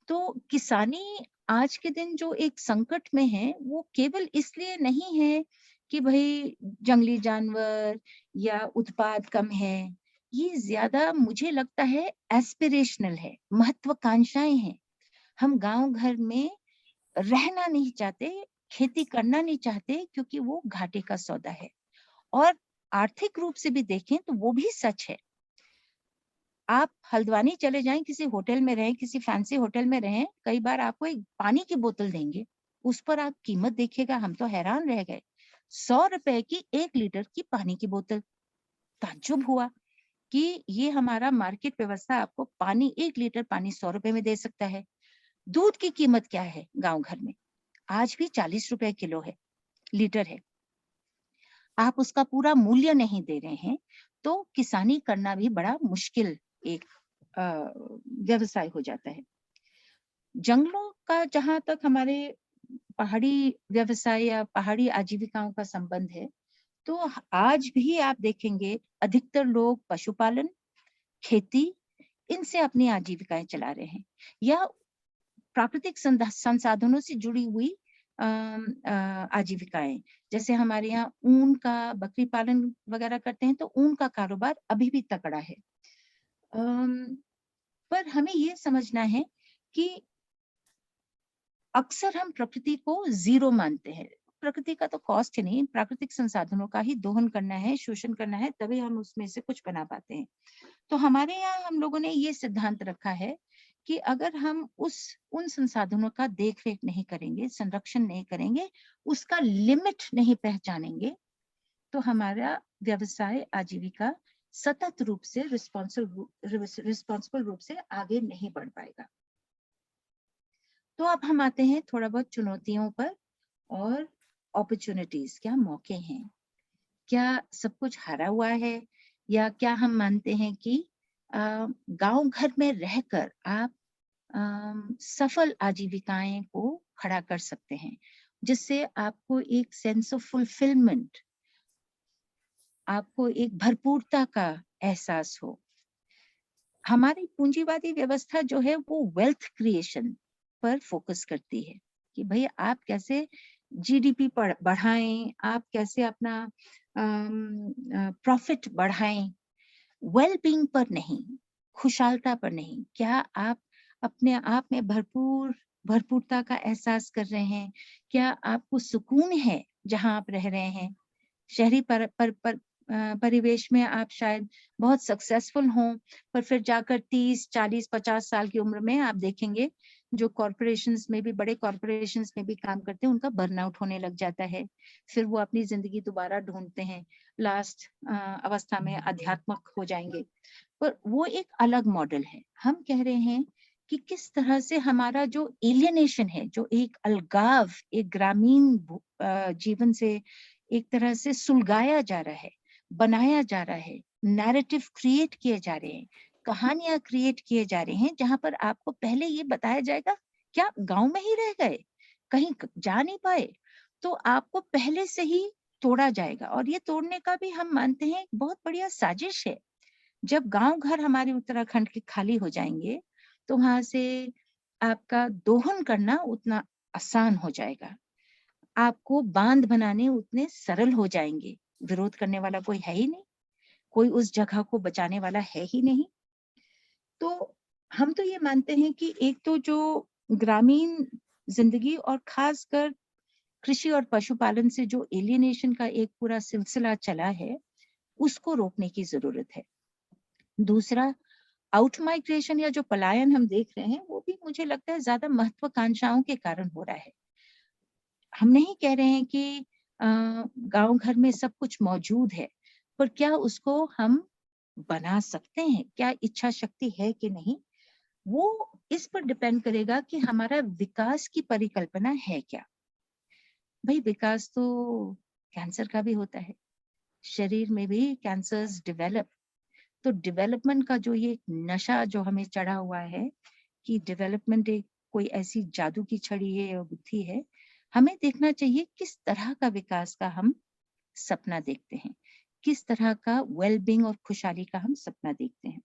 तो किसानी आज के दिन जो एक संकट में है, वो केवल इसलिए नहीं है कि भाई जंगली जानवर या उत्पाद कम है, ये ज्यादा मुझे लगता है एस्पिरेशनल है, महत्वाकांक्षाएं हैं। हम गांव घर में रहना नहीं चाहते, खेती करना नहीं चाहते, क्योंकि वो घाटे का सौदा है। और आर्थिक रूप से भी देखें तो वो भी सच है। आप हल्द्वानी चले जाएं, किसी होटल में रहें, किसी फैंसी होटल में रहें, कई बार आपको एक पानी की बोतल देंगे, उस पर आप कीमत देखिएगा, हम तो हैरान रह गए, 100 रुपए की 1 लीटर की पानी की बोतल। ताज्जुब हुआ कि ये हमारा मार्केट व्यवस्था आपको पानी 1 लीटर पानी 100 रुपए में दे सकता है। दूध की कीमत क्या है गांव घर में? आज भी 40 रुपए किलो है, लीटर है। आप उसका पूरा मूल्य नहीं दे रहे हैं, तो किसानी करना भी बड़ा मुश्किल एक व्यवसाय हो जाता है। जंगलों का जहां तक हमारे पहाड़ी व्यवसाय या पहाड़ी आजीविकाओं का संबंध है, तो आज भी आप देखेंगे अधिकतर लोग पशुपालन, खेती, इनसे अपनी आजीविकाएं चला रहे हैं, या प्राकृतिक संसाधनों से जुड़ी हुई आजीविकाएं। जैसे हमारे यहाँ ऊन का, बकरी पालन वगैरह करते हैं, तो ऊन का कारोबार अभी भी तगड़ा है। पर हमें ये समझना है कि अक्सर हम प्रकृति को जीरो मानते हैं, प्रकृति का तो कॉस्ट ही नहीं, प्राकृतिक संसाधनों का ही दोहन करना है, शोषण करना है, तभी हम उसमें से कुछ बना पाते हैं। तो हमारे यहाँ हम लोगों ने ये सिद्धांत रखा है कि अगर हम उन संसाधनों का देख रेख नहीं करेंगे, संरक्षण नहीं करेंगे, उसका लिमिट नहीं पहचानेंगे, तो हमारा व्यवसाय आजीविका सतत रूप से रिस्पॉन्सिबल रूप से आगे नहीं बढ़ पाएगा। तो अब हम आते हैं थोड़ा बहुत चुनौतियों पर और अपॉर्चुनिटीज, क्या मौके हैं, क्या सब कुछ हारा हुआ है, या क्या हम मानते हैं कि गांव घर में रहकर आप सफल आजीविकाएं को खड़ा कर सकते हैं, जिससे आपको एक सेंस ऑफ फुलफिलमेंट, आपको एक भरपूरता का एहसास हो। हमारी पूंजीवादी व्यवस्था जो है वो वेल्थ क्रिएशन पर फोकस करती है कि भाई आप कैसे जीडीपी बढ़ाएं, आप कैसे अपना प्रॉफिट बढ़ाएं, वेलबींग पर नहीं, खुशहालता पर नहीं। क्या आप अपने आप में भरपूरता का एहसास कर रहे हैं? क्या आपको सुकून है जहां आप रह रहे हैं? शहरी परिवेश में आप शायद बहुत सक्सेसफुल हों, पर फिर जाकर 30, 40, 50 साल की उम्र में आप देखेंगे जो कॉर्पोरेशंस में भी, बड़े कॉर्पोरेशंस में भी काम करते हैं, उनका बर्नआउट होने लग जाता है। फिर वो अपनी जिंदगी दोबारा ढूंढते हैं, लास्ट अवस्था में अध्यात्मक हो जाएंगे। पर वो एक अलग मॉडल है। हम कह रहे हैं कि किस तरह से हमारा जो एलियनेशन है, जो एक अलगाव, एक ग्रामीण जीवन से एक तरह से सुलगाया जा रहा है, बनाया जा रहा है, नैरेटिव क्रिएट किए जा रहे हैं, कहानियां क्रिएट किए जा रहे हैं, जहां पर आपको पहले ये बताया जाएगा क्या गांव में ही रह गए, कहीं जा नहीं पाए, तो आपको पहले से ही तोड़ा जाएगा। और ये तोड़ने का भी हम मानते हैं बहुत बढ़िया साजिश है। जब गांव घर हमारे उत्तराखंड के खाली हो जाएंगे तो वहां से आपका दोहन करना उतना आसान हो जाएगा, आपको बांध बनाने उतने सरल हो जाएंगे। विरोध करने वाला कोई है ही नहीं, कोई उस जगह को बचाने वाला है ही नहीं। तो हम तो ये मानते हैं कि एक तो जो ग्रामीण जिंदगी और खासकर कृषि और पशुपालन से जो एलियनेशन का एक पूरा सिलसिला चला है, उसको रोकने की जरूरत है। दूसरा, आउट माइग्रेशन या जो पलायन हम देख रहे हैं, वो भी मुझे लगता है ज्यादा महत्वाकांक्षाओं के कारण हो रहा है। हम नहीं कह रहे हैं कि गांव घर में सब कुछ मौजूद है, पर क्या उसको हम बना सकते हैं, क्या इच्छा शक्ति है कि नहीं, वो इस पर डिपेंड करेगा कि हमारा विकास की परिकल्पना है क्या। भाई विकास तो कैंसर का भी होता है, शरीर में भी कैंसर्स डेवलप। तो डेवलपमेंट का जो ये नशा जो हमें चढ़ा हुआ है कि डेवलपमेंट एक कोई ऐसी जादू की छड़ी है या बुद्धि है, हमें देखना चाहिए किस तरह का विकास का हम सपना देखते हैं, किस तरह का वेलबींग और खुशहाली का हम सपना देखते हैं।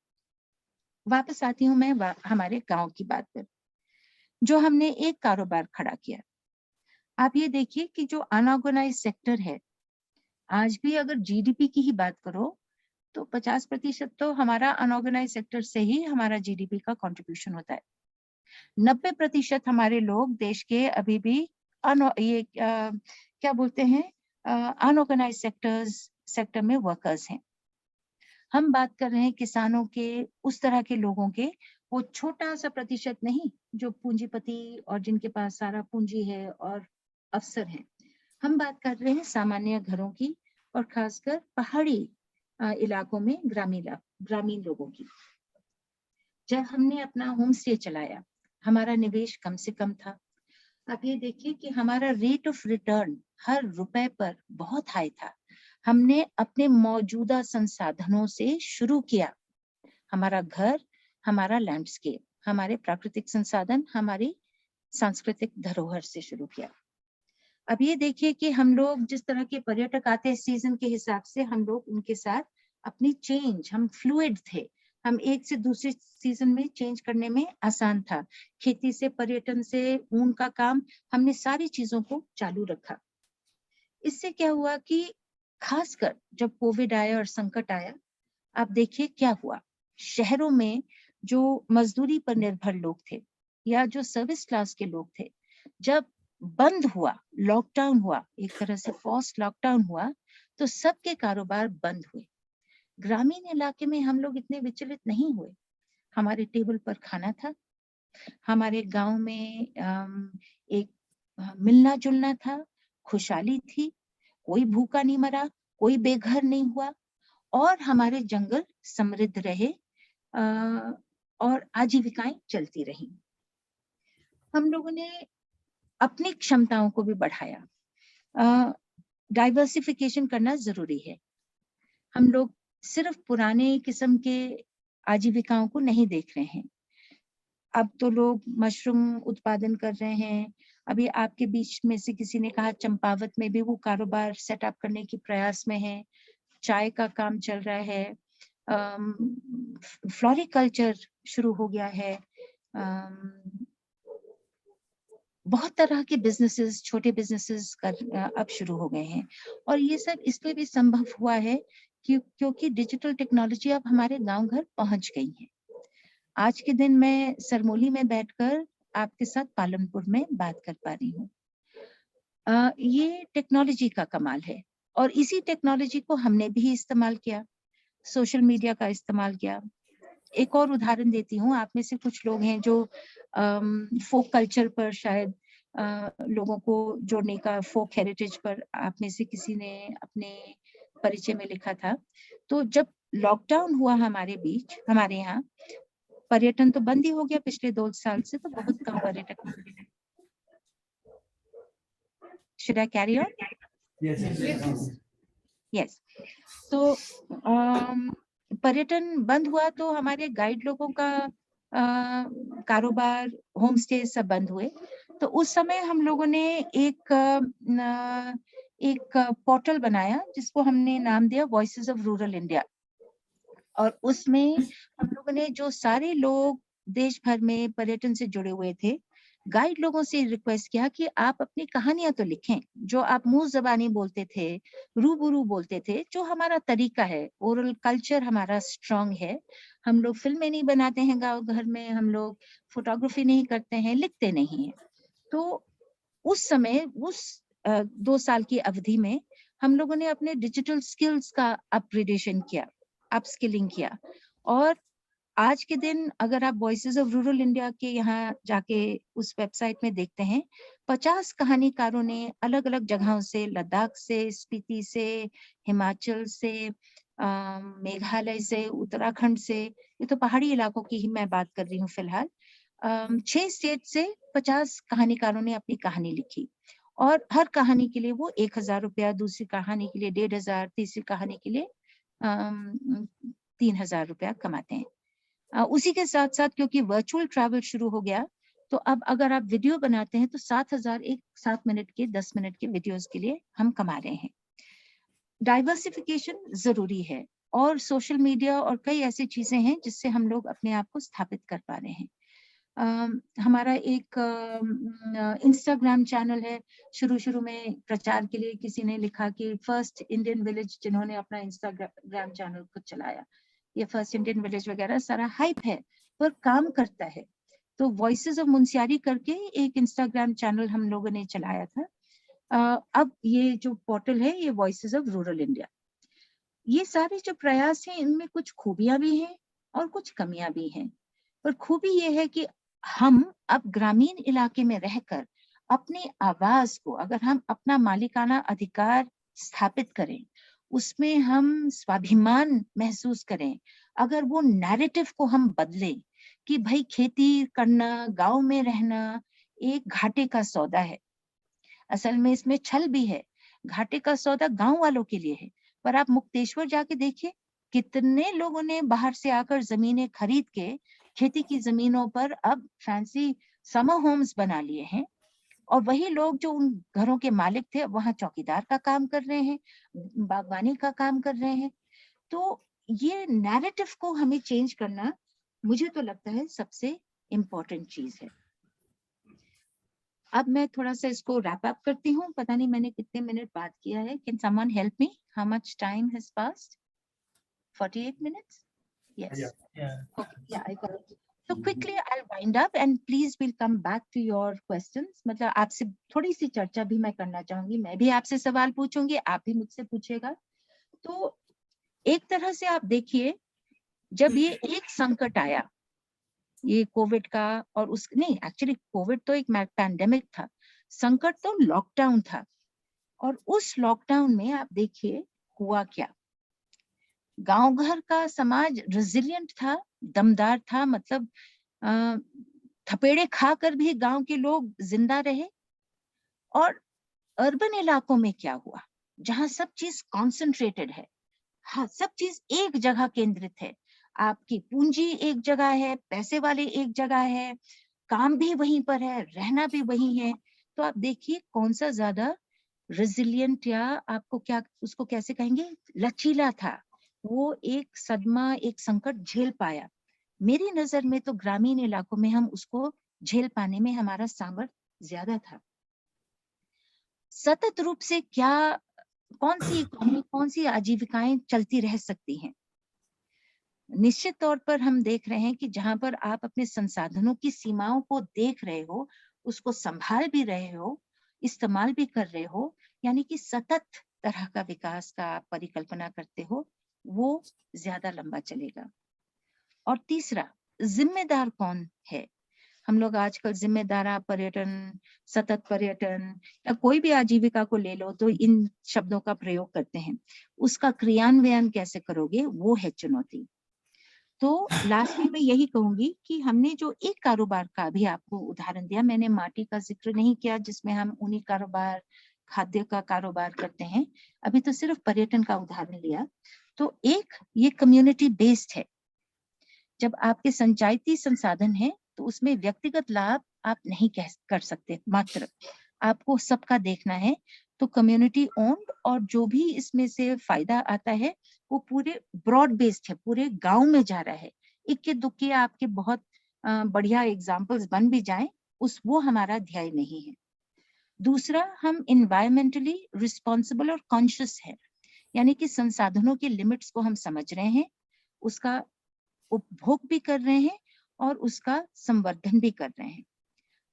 वापस आती हूँ मैं हमारे गांव की बात पर, जो हमने एक कारोबार खड़ा किया। आप ये देखिए कि जो अनऑर्गेनाइज सेक्टर है, आज भी अगर जीडीपी की ही बात करो तो 50% तो हमारा अनऑर्गेनाइज सेक्टर से ही हमारा जीडीपी का कंट्रीब्यूशन होता है। 90% हमारे लोग देश के अभी भी क्या बोलते हैं, अनऑर्गेनाइज सेक्टर में वर्कर्स हैं। हम बात कर रहे हैं किसानों के, उस तरह के लोगों के, वो छोटा सा प्रतिशत नहीं जो पूंजीपति और जिनके पास सारा पूंजी है और अवसर है। हम बात कर रहे हैं सामान्य घरों की और खासकर पहाड़ी इलाकों में ग्रामीण लोगों की। जब हमने अपना होम स्टे चलाया, हमारा निवेश कम से कम था। अब ये देखिए कि हमारा रेट ऑफ रिटर्न हर रुपए पर बहुत हाई था। हमने अपने मौजूदा संसाधनों से शुरू किया, हमारा घर, हमारा लैंडस्केप, हमारे प्राकृतिक संसाधन, हमारी सांस्कृतिक धरोहर से शुरू किया। अब ये देखिए कि हम लोग जिस तरह के पर्यटक आते हैं सीजन के हिसाब से, हम लोग उनके साथ अपनी चेंज, हम फ्लूइड थे, हम एक से दूसरे सीजन में चेंज करने में आसान था। खेती से, पर्यटन से, ऊन का काम, हमने सारी चीजों को चालू रखा। इससे क्या हुआ कि खासकर जब कोविड आया और संकट आया, आप देखिए क्या हुआ। शहरों में जो मजदूरी पर निर्भर लोग थे या जो सर्विस क्लास के लोग थे, जब बंद हुआ, लॉकडाउन हुआ, एक तरह से फोर्स्ड लॉकडाउन हुआ, तो सबके कारोबार बंद हुए। ग्रामीण इलाके में हम लोग इतने विचलित नहीं हुए। हमारे टेबल पर खाना था, हमारे गांव में एक मिलना जुलना था, खुशहाली थी, कोई भूखा नहीं मरा, कोई बेघर नहीं हुआ, और हमारे जंगल समृद्ध रहे और आजीविकाएं चलती रही। हम लोगों ने अपनी क्षमताओं को भी बढ़ाया। डाइवर्सिफिकेशन करना जरूरी है। हम लोग सिर्फ पुराने किस्म के आजीविकाओं को नहीं देख रहे हैं। अब तो लोग मशरूम उत्पादन कर रहे हैं। अभी आपके बीच में से किसी ने कहा चंपावत में भी वो कारोबार सेटअप करने की प्रयास में है। चाय का काम चल रहा है, फ्लोरिकल्चर शुरू हो गया है, बहुत तरह के बिजनेसेस, छोटे बिजनेसेस अब शुरू हो गए हैं। और ये सब इसलिए भी संभव हुआ है क्योंकि डिजिटल टेक्नोलॉजी अब हमारे गांव घर पहुंच गई है। आज के दिन मैं सरमोली में बैठकर आपके साथ पालनपुर में बात कर पा रही हूँ। ये टेक्नोलॉजी का कमाल है, और इसी टेक्नोलॉजी को हमने भी इस्तेमाल किया, सोशल मीडिया का इस्तेमाल किया। एक और उदाहरण देती हूँ, आप में से कुछ लोग हैं जो फोक कल्चर पर शायद लोगों को जोड़ने का, फोक हेरिटेज पर आप में से किसी ने अपने परिचय में लिखा था। तो जब लॉकडाउन हुआ हमारे बीच, हमारे यहाँ पर्यटन तो बंद ही हो गया पिछले 2 साल से, तो बहुत कम पर्यटक। Should I carry on? Yes. तो पर्यटन बंद हुआ तो हमारे गाइड लोगों का कारोबार, होम स्टे सब बंद हुए। तो उस समय हम लोगों ने एक पोर्टल बनाया जिसको हमने नाम दिया वॉइसेस ऑफ रूरल इंडिया। और उसमें हम लोगों ने जो सारे लोग देश भर में पर्यटन से जुड़े हुए थे, गाइड लोगों से रिक्वेस्ट किया कि आप अपनी कहानियां तो लिखें, जो आप मुंह जबानी बोलते थे, रूबरू बोलते थे, जो हमारा तरीका है, ओरल कल्चर हमारा स्ट्रांग है। हम लोग फिल्में नहीं बनाते हैं गांव घर में, हम लोग फोटोग्राफी नहीं करते हैं, लिखते नहीं हैं। तो उस समय, उस 2 साल की अवधि में हम लोगों ने अपने डिजिटल स्किल्स का अपग्रेडेशन किया, अपस्किलिंग किया। और आज के दिन अगर आप वॉइसेस ऑफ रूरल इंडिया के यहाँ जाके उस वेबसाइट में देखते हैं, 50 कहानीकारों ने अलग अलग जगहों से, लद्दाख से, स्पीति से, हिमाचल से, मेघालय से, उत्तराखंड से, ये तो पहाड़ी इलाकों की ही मैं बात कर रही हूँ फिलहाल, 6 स्टेट से 50 कहानीकारों ने अपनी कहानी लिखी। और हर कहानी के लिए वो 1000 रुपया, दूसरी कहानी के लिए 1500, तीसरी कहानी के लिए 3000 रुपया कमाते हैं। उसी के साथ साथ क्योंकि वर्चुअल ट्रैवल शुरू हो गया, तो अब अगर आप वीडियो बनाते हैं तो 7000 एक 7 मिनट के, 10 मिनट के वीडियोस के लिए हम कमा रहे हैं। डाइवर्सिफिकेशन जरूरी है, और सोशल मीडिया और कई ऐसी चीजें हैं जिससे हम लोग अपने आप को स्थापित कर पा रहे हैं। हमारा एक इंस्टाग्राम चैनल है। शुरू में प्रचार के लिए किसी ने लिखा कि फर्स्ट इंडियन विलेज, जिन्होंने अपना इंस्टाग्राम चैनल खुद चलाया, ये फर्स्ट इंडियन विलेज वगैरह सारा हाइप है पर काम करता है। तो वॉइसेस ऑफ मुंशियारी करके एक इंस्टाग्राम चैनल हम लोगों ने चलाया था। अब ये जो पोर्टल है, ये वॉइसेस ऑफ रूरल इंडिया। ये सारे जो प्रयास हैं, इनमें कुछ खूबियां भी हैं और कुछ कमियां भी हैं। पर खूबी ये है कि हम अब ग्रामीण इलाके में रहकर अपनी आवाज को, अगर हम अपना मालिकाना अधिकार स्थापित करें, उसमें हम स्वाभिमान महसूस करें, अगर वो नैरेटिव को हम बदलें कि भाई खेती करना, गांव में रहना एक घाटे का सौदा है। असल में इसमें छल भी है। घाटे का सौदा गांव वालों के लिए है, पर आप मुक्तेश्वर जाके देखिए, कितने लोगों ने बाहर से आकर जमीनें खरीद के खेती की जमीनों पर अब फैंसी समर होम्स बना लिए हैं। और वही लोग जो उन घरों के मालिक थे, वहां चौकीदार का काम कर रहे हैं, बागवानी का काम कर रहे हैं। तो ये नैरेटिव को हमें चेंज करना, मुझे तो लगता है सबसे इम्पोर्टेंट चीज है। अब मैं थोड़ा सा इसको रैप अप करती हूँ। पता नहीं मैंने कितने मिनट बात किया है। Can someone help me? How much time has passed? 48 minutes? Yes. Yeah. Okay. Yeah, I got it. तो quickly I wind up and please will come back to your questions. मतलब आपसे थोड़ी सी चर्चा भी मैं करना चाहूंगी, मैं भी आपसे सवाल पूछूंगी, आप भी मुझसे पूछेगा। तो एक तरह से आप देखिए, जब ये एक संकट आया, ये कोविड का, और उस नहीं, एक्चुअली कोविड तो एक पैंडेमिक था, संकट तो लॉकडाउन था। और उस लॉकडाउन में आप देखिए हुआ क्या, गांव घर का समाज रेजिलिएंट था, दमदार था। मतलब थपेड़े खाकर भी गांव के लोग जिंदा रहे। और अर्बन इलाकों में क्या हुआ, जहां सब चीज कॉन्सेंट्रेटेड है, हाँ, सब चीज एक जगह केंद्रित है, आपकी पूंजी एक जगह है, पैसे वाले एक जगह है, काम भी वहीं पर है, रहना भी वहीं है। तो आप देखिए कौन सा ज्यादा रेजिलिएंट, या आपको क्या उसको कैसे कहेंगे, लचीला था। वो एक सदमा, एक संकट झेल पाया। मेरी नजर में तो ग्रामीण इलाकों में हम उसको झेल पाने में हमारा सामर्थ्य ज्यादा था। सतत रूप से क्या, कौन सी इकोनॉमी, कौन सी आजीविकाएं चलती रह सकती हैं? निश्चित तौर पर हम देख रहे हैं कि जहां पर आप अपने संसाधनों की सीमाओं को देख रहे हो, उसको संभाल भी रहे हो, इस्तेमाल भी कर रहे हो, यानी कि सतत तरह का विकास का आप परिकल्पना करते हो, वो ज्यादा लंबा चलेगा। और तीसरा, जिम्मेदार कौन है? हम लोग आजकल जिम्मेदार पर्यटन, सतत पर्यटन, या कोई भी आजीविका को ले लो तो इन शब्दों का प्रयोग करते हैं। उसका क्रियान्वयन कैसे करोगे, वो है चुनौती। तो लास्ट में मैं यही कहूंगी कि हमने जो एक कारोबार का भी आपको उदाहरण दिया, मैंने माटी का जिक्र नहीं किया जिसमें हम ऊनी कारोबार, खाद्य का कारोबार करते हैं, अभी तो सिर्फ पर्यटन का उदाहरण लिया। तो एक ये कम्युनिटी बेस्ड है। जब आपके संचायती संसाधन है तो उसमें व्यक्तिगत लाभ आप नहीं कर सकते, मात्र आपको सबका देखना है। तो कम्युनिटी ओन्ड, और जो भी इसमें से फायदा आता है वो पूरे ब्रॉड बेस्ड है, पूरे गांव में जा रहा है। इक्के दुक्के आपके बहुत बढ़िया एग्जाम्पल्स बन भी जाएं, वो हमारा ध्यान नहीं है। दूसरा, हम इन्वायरमेंटली रिस्पॉन्सिबल और कॉन्शियस है, यानी कि संसाधनों के लिमिट्स को हम समझ रहे हैं, उसका उपभोग भी कर रहे हैं और उसका संवर्धन भी कर रहे हैं।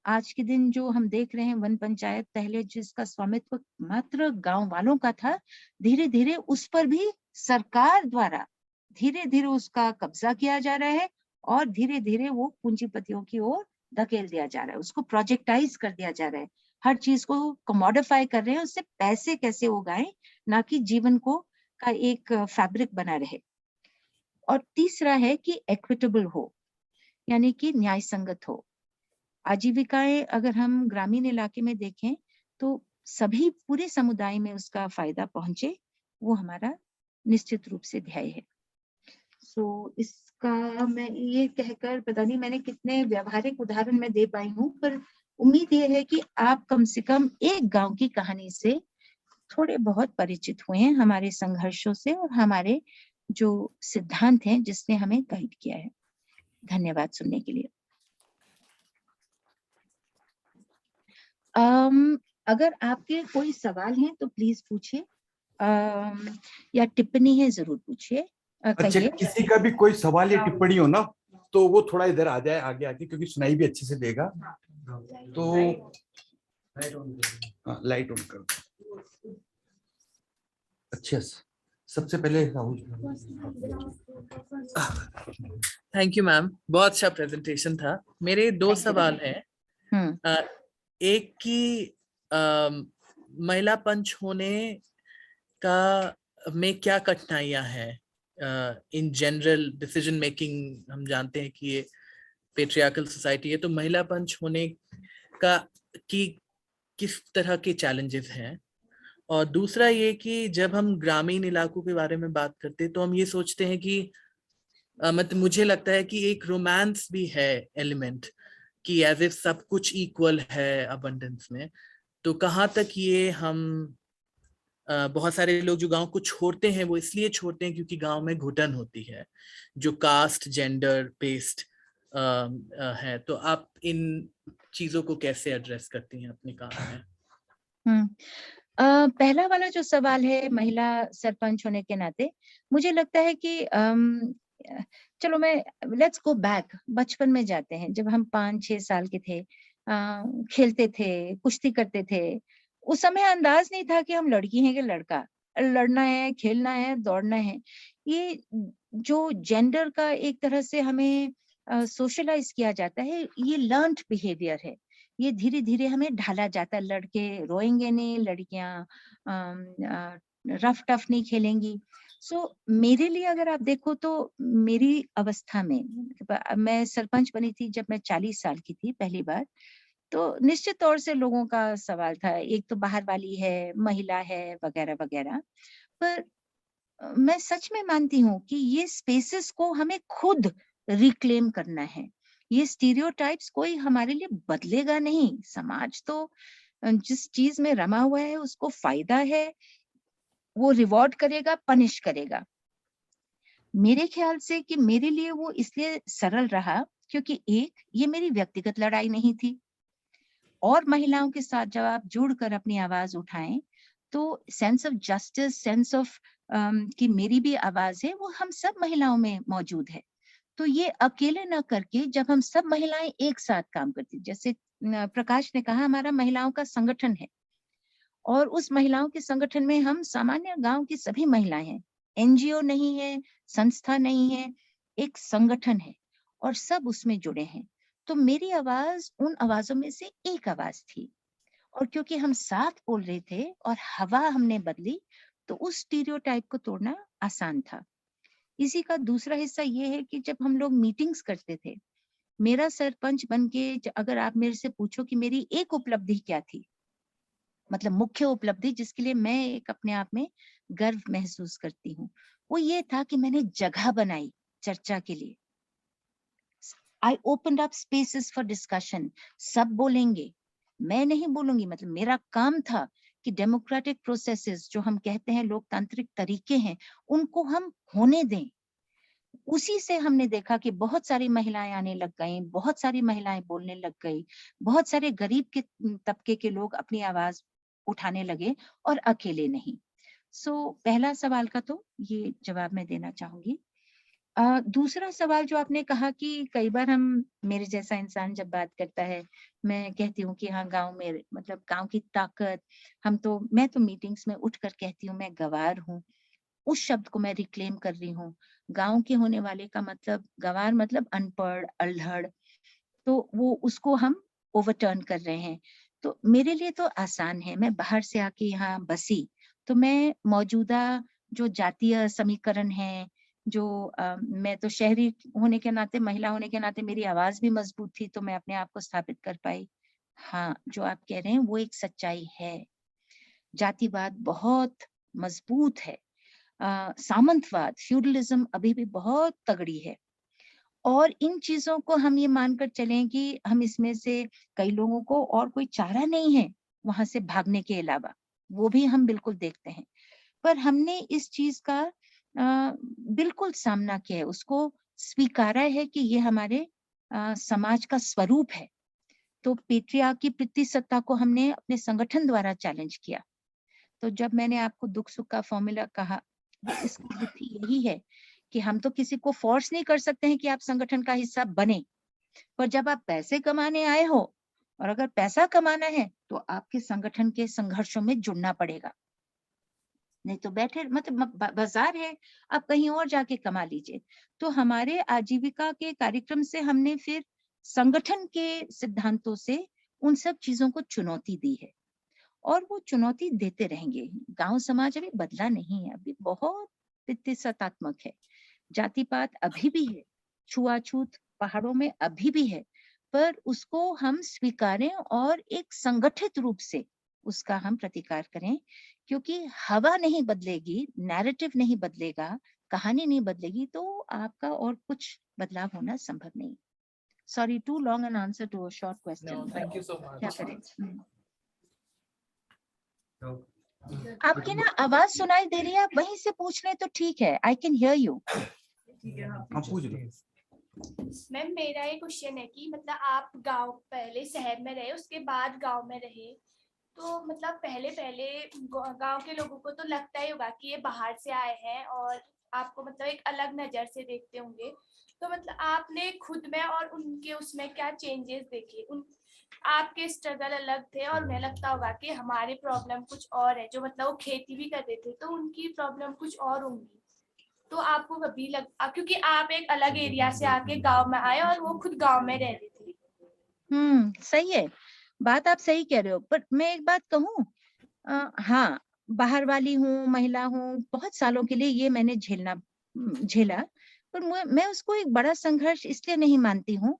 आज के दिन जो हम देख रहे हैं, वन पंचायत पहले जिसका स्वामित्व मात्र गांव वालों का था, धीरे धीरे उस पर भी सरकार द्वारा धीरे धीरे उसका कब्जा किया जा रहा है, और धीरे धीरे वो पूंजीपतियों की ओर धकेल दिया जा रहा है, उसको प्रोजेक्टाइज कर दिया जा रहा है, हर चीज को कमोडिफाई कर रहे हैं, उससे पैसे कैसे उगाएं, ना कि जीवन को का एक फैब्रिक बना रहे। और तीसरा है कि इक्विटेबल हो, यानी कि न्याय संगत हो। आजीविकाएं अगर हम ग्रामीण इलाके में देखें तो सभी पूरे समुदाय में उसका फायदा पहुंचे, वो हमारा निश्चित रूप से ध्येय है। सो इसका मैं ये कहकर, पता नहीं मैंने कितने व्यवहारिक उदाहरण में दे पाई हूँ, पर उम्मीद ये है कि आप कम से कम एक गांव की कहानी से थोड़े बहुत परिचित हुए हैं, हमारे संघर्षों से और हमारे जो सिद्धांत हैं जिसने हमें गाइड किया है। धन्यवाद सुनने के लिए। अगर आपके कोई सवाल हैं तो प्लीज पूछिए, या टिप्पणी है जरूर पूछिए। अच्छा, किसी का भी कोई सवाल या टिप्पणी हो ना तो वो थोड़ा इधर आ जाए आगे आके, क्योंकि सुनाई भी अच्छे से देगा। तो लाइट ऑन कर। अच्छा, सबसे पहले राहुल। थैंक यू मैम, बहुत अच्छा प्रेजेंटेशन था। मेरे दो सवाल हैं। एक की महिला पंच होने का में क्या कठिनाइयां हैं इन जनरल डिसीजन मेकिंग? हम जानते हैं कि ये पेट्रियार्कल सोसाइटी है, तो महिला पंच होने का की किस तरह के चैलेंजेस हैं? और दूसरा ये कि जब हम ग्रामीण इलाकों के बारे में बात करते हैं तो हम ये सोचते हैं कि मतलब मुझे लगता है कि एक रोमांस भी है एलिमेंट, कि एज इफ सब कुछ इक्वल है अबंडेंस में। तो कहाँ तक ये हम बहुत सारे लोग जो गांव को छोड़ते हैं वो इसलिए छोड़ते हैं क्योंकि गांव में घुटन होती है जो कास्ट जेंडर बेस्ड है। तो आप इन चीजों को कैसे एड्रेस करती हैं अपने काम में? पहला वाला जो सवाल है महिला सरपंच होने के नाते, मुझे लगता है कि चलो मैं लेट्स गो बैक, बचपन में जाते हैं, जब हम 5-6 साल के थे, खेलते थे, कुश्ती करते थे। उस समय अंदाज नहीं था कि हम लड़की हैं कि लड़का, लड़ना है, खेलना है, दौड़ना है। ये जो जेंडर का एक तरह से हमें सोशलाइज किया जाता है, ये लर्न्ड बिहेवियर है। ये धीरे धीरे हमें ढाला जाता है, लड़के रोएंगे नहीं, लड़कियां रफ टफ नहीं खेलेंगी। मेरे लिए अगर आप देखो तो मेरी अवस्था में, मैं सरपंच बनी थी जब मैं 40 साल की थी पहली बार, तो निश्चित तौर से लोगों का सवाल था, एक तो बाहर वाली है, महिला है, वगैरह वगैरह। पर मैं सच में मानती हूँ कि ये स्पेसेस को हमें खुद रिक्लेम करना है। ये स्टीरियोटाइप्स कोई हमारे लिए बदलेगा नहीं। समाज तो जिस चीज में रमा हुआ है उसको फायदा है, वो रिवॉर्ड करेगा, पनिश करेगा। मेरे ख्याल से कि मेरे लिए वो इसलिए सरल रहा क्योंकि एक, ये मेरी व्यक्तिगत लड़ाई नहीं थी, और महिलाओं के साथ जब आप जुड़कर अपनी आवाज उठाएं तो sense of justice, sense of कि मेरी भी आवाज है, वो हम सब महिलाओं में मौजूद है। तो ये अकेले न करके जब हम सब महिलाएं एक साथ काम करती, जैसे प्रकाश ने कहा, हमारा महिलाओं का संगठन है, और उस महिलाओं के संगठन में हम सामान्य गांव की सभी महिलाएं हैं। एनजीओ नहीं है, संस्था नहीं है, एक संगठन है, और सब उसमें जुड़े हैं। तो मेरी आवाज उन आवाजों में से एक आवाज थी, और क्योंकि हम साथ बोल रहे थे और हवा हमने बदली, तो उस स्टीरियोटाइप को तोड़ना आसान था। इसी का दूसरा हिस्सा ये है कि जब हम लोग मीटिंग्स करते थे, मेरा सरपंच बनके अगर आप मेरे से पूछो कि मेरी एक उपलब्धि क्या थी, मतलब मुख्य उपलब्धि जिसके लिए मैं एक अपने आप में गर्व महसूस करती हूँ, वो ये था कि मैंने जगह बनाई चर्चा के लिए। I opened up spaces for discussion. सब बोलेंगे, मैं नहीं बोलूंगी। मतलब मेरा काम था कि डेमोक्रेटिक प्रोसेसेस जो हम कहते हैं, लोकतांत्रिक तरीके हैं, उनको हम होने दें। उसी से हमने देखा कि बहुत सारी महिलाएं आने लग गई, बहुत सारी महिलाएं बोलने लग गई, बहुत सारे गरीब के तबके के लोग अपनी आवाज उठाने लगे, और अकेले नहीं। पहला सवाल का तो ये जवाब मैं देना चाहूंगी। दूसरा सवाल जो आपने कहा कि कई बार हम, मेरे जैसा इंसान जब बात करता है, मैं कहती हूँ कि हाँ, गांव में, मतलब गांव की ताकत, मैं तो मीटिंग्स में उठकर कहती हूँ मैं गवार हूँ। उस शब्द को मैं रिक्लेम कर रही हूँ। गांव के होने वाले का मतलब, गवार मतलब अनपढ़, अल्हड़, तो वो उसको हम ओवरटर्न कर रहे हैं। तो मेरे लिए तो आसान है, मैं बाहर से आके यहाँ बसी, तो मैं मौजूदा जो जातीय समीकरण है, मैं तो शहरी होने के नाते, महिला होने के नाते मेरी आवाज भी मजबूत थी, तो मैं अपने आप को स्थापित कर पाई। हाँ, जो आप कह रहे हैं वो एक सच्चाई है। जातिवाद बहुत मजबूत है, सामंतवाद, फ्यूडलिज्म अभी भी बहुत तगड़ी है, और इन चीजों को हम ये मानकर चलें कि हम इसमें से कई लोगों को और कोई चारा नहीं है वहां से भागने के अलावा, वो भी हम बिल्कुल देखते हैं। पर हमने इस चीज का बिल्कुल सामना किया है, उसको स्वीकारा है कि ये हमारे समाज का स्वरूप है। तो पेट्रियार्की, पितृसत्ता को हमने अपने संगठन द्वारा चैलेंज किया। तो जब मैंने आपको दुख सुख का फॉर्मूला कहा, इसकी गुत्थी यही है कि हम तो किसी को फोर्स नहीं कर सकते हैं कि आप संगठन का हिस्सा बने, पर जब आप पैसे कमाने आए हो, और अगर पैसा कमाना है, तो आपके संगठन के संघर्षों में जुड़ना पड़ेगा। नहीं तो बैठे, मतलब बाजार है, आप कहीं और जाके कमा लीजिए। तो हमारे आजीविका के कार्यक्रम से हमने फिर संगठन के सिद्धांतों से उन सब चीजों को चुनौती दी है, और वो चुनौती देते रहेंगे। गांव समाज अभी बदला नहीं है, अभी बहुत पितृसत्तात्मक है, जातिपात अभी भी है, छुआछूत पहाड़ों में अभी भी है, पर उसको हम स्वीकारें और एक संगठित रूप से उसका हम प्रतिकार करें, क्योंकि हवा नहीं बदलेगी, नैरेटिव नहीं बदलेगा, कहानी नहीं बदलेगी, तो आपका और कुछ बदलाव होना संभव नहीं। Sorry, too long an answer to a short question. Thank you so much. क्या करें? आपकी ना आवाज सुनाई दे रही है, आप वहीं से पूछ रहे तो ठीक है, आई कैन हियर यू। हम पूछ लो। मैम, मेरा ये क्वेश्चन है कि मतलब आप गांव, पहले शहर में रहे, उसके बाद गांव में रहे, तो मतलब पहले गांव के लोगों को तो लगता ही होगा कि ये बाहर से आए हैं और आपको मतलब एक अलग नजर से देखते होंगे, तो मतलब आपने खुद में और उनके उसमें क्या चेंजेस देखे? उन आपके स्ट्रगल अलग थे और उन्हें लगता होगा कि हमारे प्रॉब्लम कुछ और है, जो मतलब वो खेती भी करते थे तो उनकी प्रॉब्लम कुछ और होंगी। तो आपको कभी क्योंकि आप एक अलग एरिया से आके गांव में आए और वो खुद गांव में रह रही थी। सही है, बात आप सही कह रहे हो, पर मैं एक बात कहूँ, हाँ, बाहर वाली हूँ, महिला हूँ, बहुत सालों के लिए ये मैंने झेला, पर मैं उसको एक बड़ा संघर्ष इसलिए नहीं मानती हूँ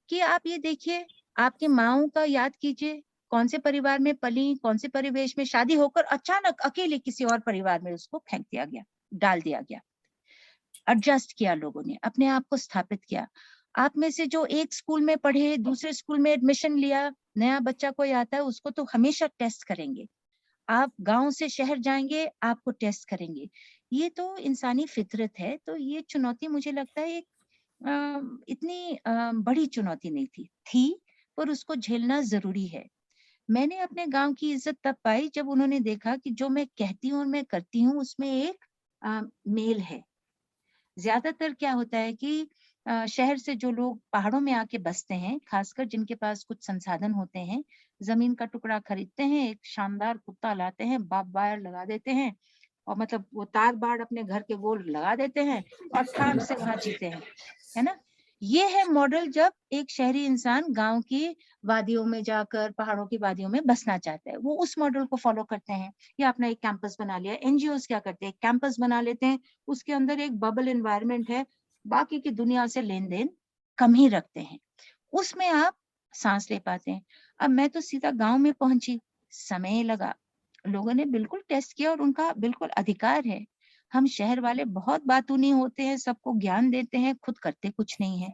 कि आप ये देखिए, आपकी माँओं का याद कीजिए, कौन से परिवार में पली, कौन से परिवेश में शादी होकर अचानक अकेले किसी और परिवार में उसको फेंक दिया गया, डाल दिया गया। एडजस्ट किया लोगों ने, अपने आप को स्थापित किया। आप में से जो एक स्कूल में पढ़े, दूसरे स्कूल में एडमिशन लिया, नया बच्चा कोई आता है, उसको तो हमेशा टेस्ट करेंगे। आप गांव से शहर जाएंगे, आपको टेस्ट करेंगे। ये तो इंसानी फितरत है। तो ये चुनौती मुझे लगता है एक इतनी बड़ी चुनौती नहीं थी, पर उसको झेलना जरूरी है। मैंने अपने गांव की इज्जत तब पाई जब उन्होंने देखा कि जो मैं कहती हूँ और मैं करती हूँ उसमें एक मेल है। ज्यादातर क्या होता है कि शहर से जो लोग पहाड़ों में आके बसते हैं, खासकर जिनके पास कुछ संसाधन होते हैं, जमीन का टुकड़ा खरीदते हैं, एक शानदार कुत्ता लाते हैं, बाप वायर लगा देते हैं और मतलब वो तार बाड़ अपने घर के गोल लगा देते हैं और ठाठ से वहां जीते हैं, है ना। ये है मॉडल जब एक शहरी इंसान गांव की वादियों में जाकर, पहाड़ों की वादियों में बसना चाहता है, वो उस मॉडल को फॉलो करते हैं। या अपना एक कैंपस बना लिया। एनजीओस क्या करते हैं, कैंपस बना लेते हैं, उसके अंदर एक बबल एनवायरनमेंट है, बाकी की दुनिया से लेन देन कम ही रखते हैं, उसमें आप सांस ले पाते हैं। अब मैं तो सीधा गांव में पहुंची, समय लगा, लोगों ने बिल्कुल टेस्ट किया और उनका बिल्कुल अधिकार है। हम शहर वाले बहुत बातूनी होते हैं, सबको ज्ञान देते हैं, खुद करते कुछ नहीं है।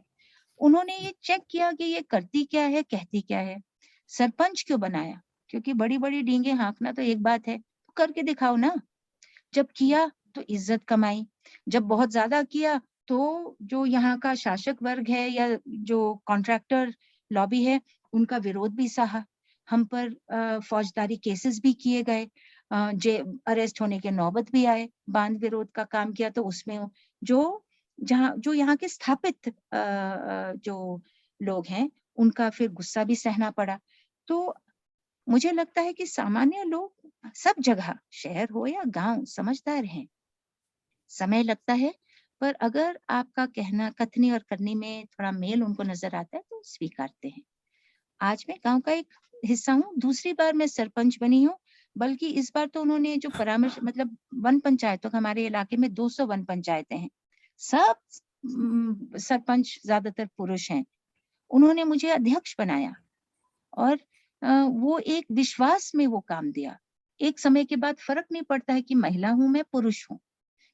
उन्होंने ये चेक किया कि ये करती क्या है, कहती क्या है। सरपंच क्यों बनाया? क्योंकि बड़ी बड़ी डींगे हाँकना तो एक बात है, तो करके दिखाओ ना। जब किया तो इज्जत कमाई, जब बहुत ज्यादा किया तो जो यहाँ का शासक वर्ग है या जो कॉन्ट्रैक्टर लॉबी है, उनका विरोध भी सहा। हम पर फौजदारी केसेस भी किए गए, जे अरेस्ट होने के नौबत भी आए। बांध विरोध का काम किया तो उसमें जो यहाँ के स्थापित जो लोग हैं, उनका फिर गुस्सा भी सहना पड़ा। तो मुझे लगता है कि सामान्य लोग सब जगह, शहर हो या गांव, समझदार हैं। समय लगता है, पर अगर आपका कहना, कथनी और करनी में थोड़ा मेल उनको नजर आता है तो स्वीकारते हैं। आज मैं गांव का एक हिस्सा हूँ, दूसरी बार मैं सरपंच बनी हूँ, बल्कि इस बार तो उन्होंने जो परामर्श, मतलब वन पंचायतों, हमारे इलाके में 200 वन पंचायतें हैं, सब सरपंच ज्यादातर पुरुष हैं। उन्होंने मुझे अध्यक्ष बनाया और वो एक विश्वास में वो काम दिया। एक समय के बाद फर्क नहीं पड़ता है कि महिला हूं मैं, पुरुष हूं,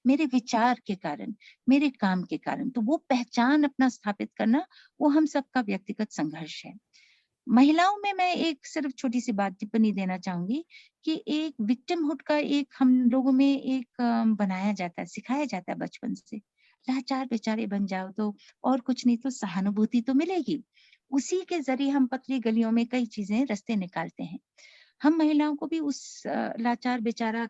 मेरे विचार के कारण, मेरे काम के कारण, तो वो पहचान अपना स्थापित करना, वो हम सबका व्यक्तिगत संघर्ष है। महिलाओं में मैं एक सिर्फ छोटी सी बात टिप्पणी देना चाहूंगी कि एक विक्टिमहुड का एक हम लोगों में एक बनाया जाता है, सिखाया जाता है बचपन से, लाचार बेचारे बन जाओ तो और कुछ नहीं तो सहानुभूति तो मिलेगी। उसी के जरिए हम पतली गलियों में कई चीजें, रास्ते निकालते हैं। हम महिलाओं को भी उस लाचार बेचारा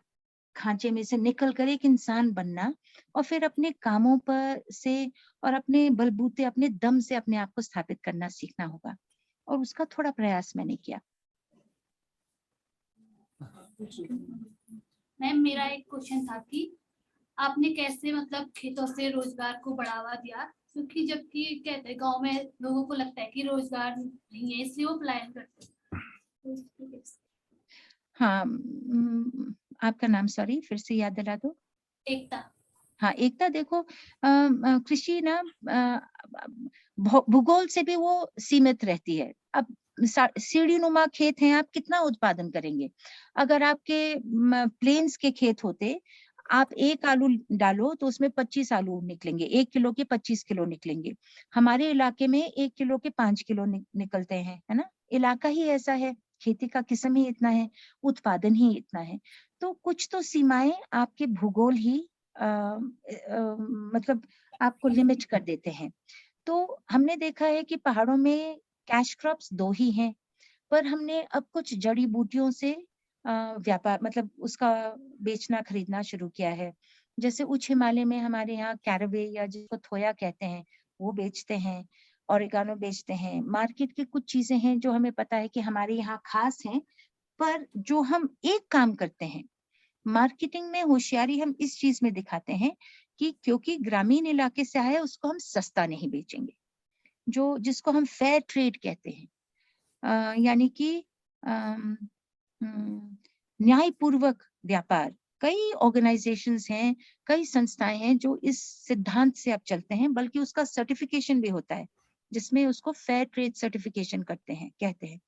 खांचे में से निकल कर एक इंसान बनना और फिर अपने कामों पर से और अपने बलबूते, अपने दम से अपने आप को स्थापित करना सीखना होगा, और उसका थोड़ा प्रयास मैंने किया। मैम, मेरा एक क्वेश्चन था कि आपने कैसे मतलब खेतों से रोजगार को बढ़ावा दिया, क्योंकि जबकि कहते हैं गांव में लोगों को लगता है कि रोजगार नहीं है, इसलिए वो पलायन करते हैं। हाँ, आपका नाम सॉरी फिर से याद दिला दो। एकता। हाँ, एकता, देखो कृषि ना भूगोल से भी वो सीमित रहती है। अब सीढ़ी नुमा खेत हैं, आप कितना उत्पादन करेंगे? अगर आपके प्लेन्स के खेत होते, आप एक आलू डालो तो उसमें 25 आलू निकलेंगे, 1 किलो के 25 किलो निकलेंगे। हमारे इलाके में 1 किलो के 5 किलो निकलते हैं, है ना। इलाका ही ऐसा है, खेती का किस्म ही इतना है, उत्पादन ही इतना है। तो कुछ तो सीमाएं आपके भूगोल ही मतलब आपको लिमिट कर देते हैं। तो हमने देखा है कि पहाड़ों में कैश क्रॉप्स 2 ही हैं, पर हमने अब कुछ जड़ी बूटियों से व्यापार, मतलब उसका बेचना खरीदना शुरू किया है। जैसे उच्च हिमालय में हमारे यहाँ कैरवे या जिसको थोया कहते हैं वो बेचते हैं, ओरिगानो बेचते हैं। मार्केट की कुछ चीजें हैं जो हमें पता है कि हमारे यहाँ खास हैं, पर जो हम एक काम करते हैं, मार्केटिंग में होशियारी हम इस चीज में दिखाते हैं कि क्योंकि ग्रामीण इलाके से आया है उसको हम सस्ता नहीं बेचेंगे, जो जिसको हम फेयर ट्रेड कहते हैं, यानी कि न्यायपूर्वक व्यापार। कई ऑर्गेनाइजेशंस हैं, कई संस्थाएं हैं जो इस सिद्धांत से अब चलते हैं, बल्कि उसका सर्टिफिकेशन भी होता है जिसमें उसको फेयर ट्रेड सर्टिफिकेशन कहते हैं।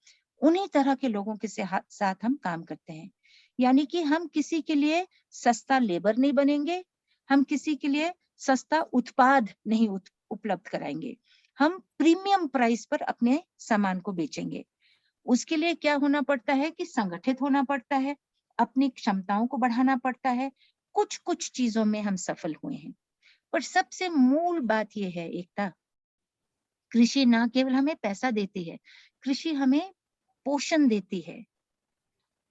उन्हीं तरह के लोगों के साथ हम काम करते हैं, यानी कि हम किसी के लिए सस्ता लेबर नहीं बनेंगे, हम किसी के लिए सस्ता उत्पाद नहीं उपलब्ध कराएंगे, हम प्रीमियम प्राइस पर अपने सामान को बेचेंगे। उसके लिए क्या होना पड़ता है कि संगठित होना पड़ता है, अपनी क्षमताओं को बढ़ाना पड़ता है। कुछ कुछ चीजों में हम सफल हुए हैं, पर सबसे मूल बात यह है एकता, कृषि ना केवल हमें पैसा देती है, कृषि हमें पोषण देती है।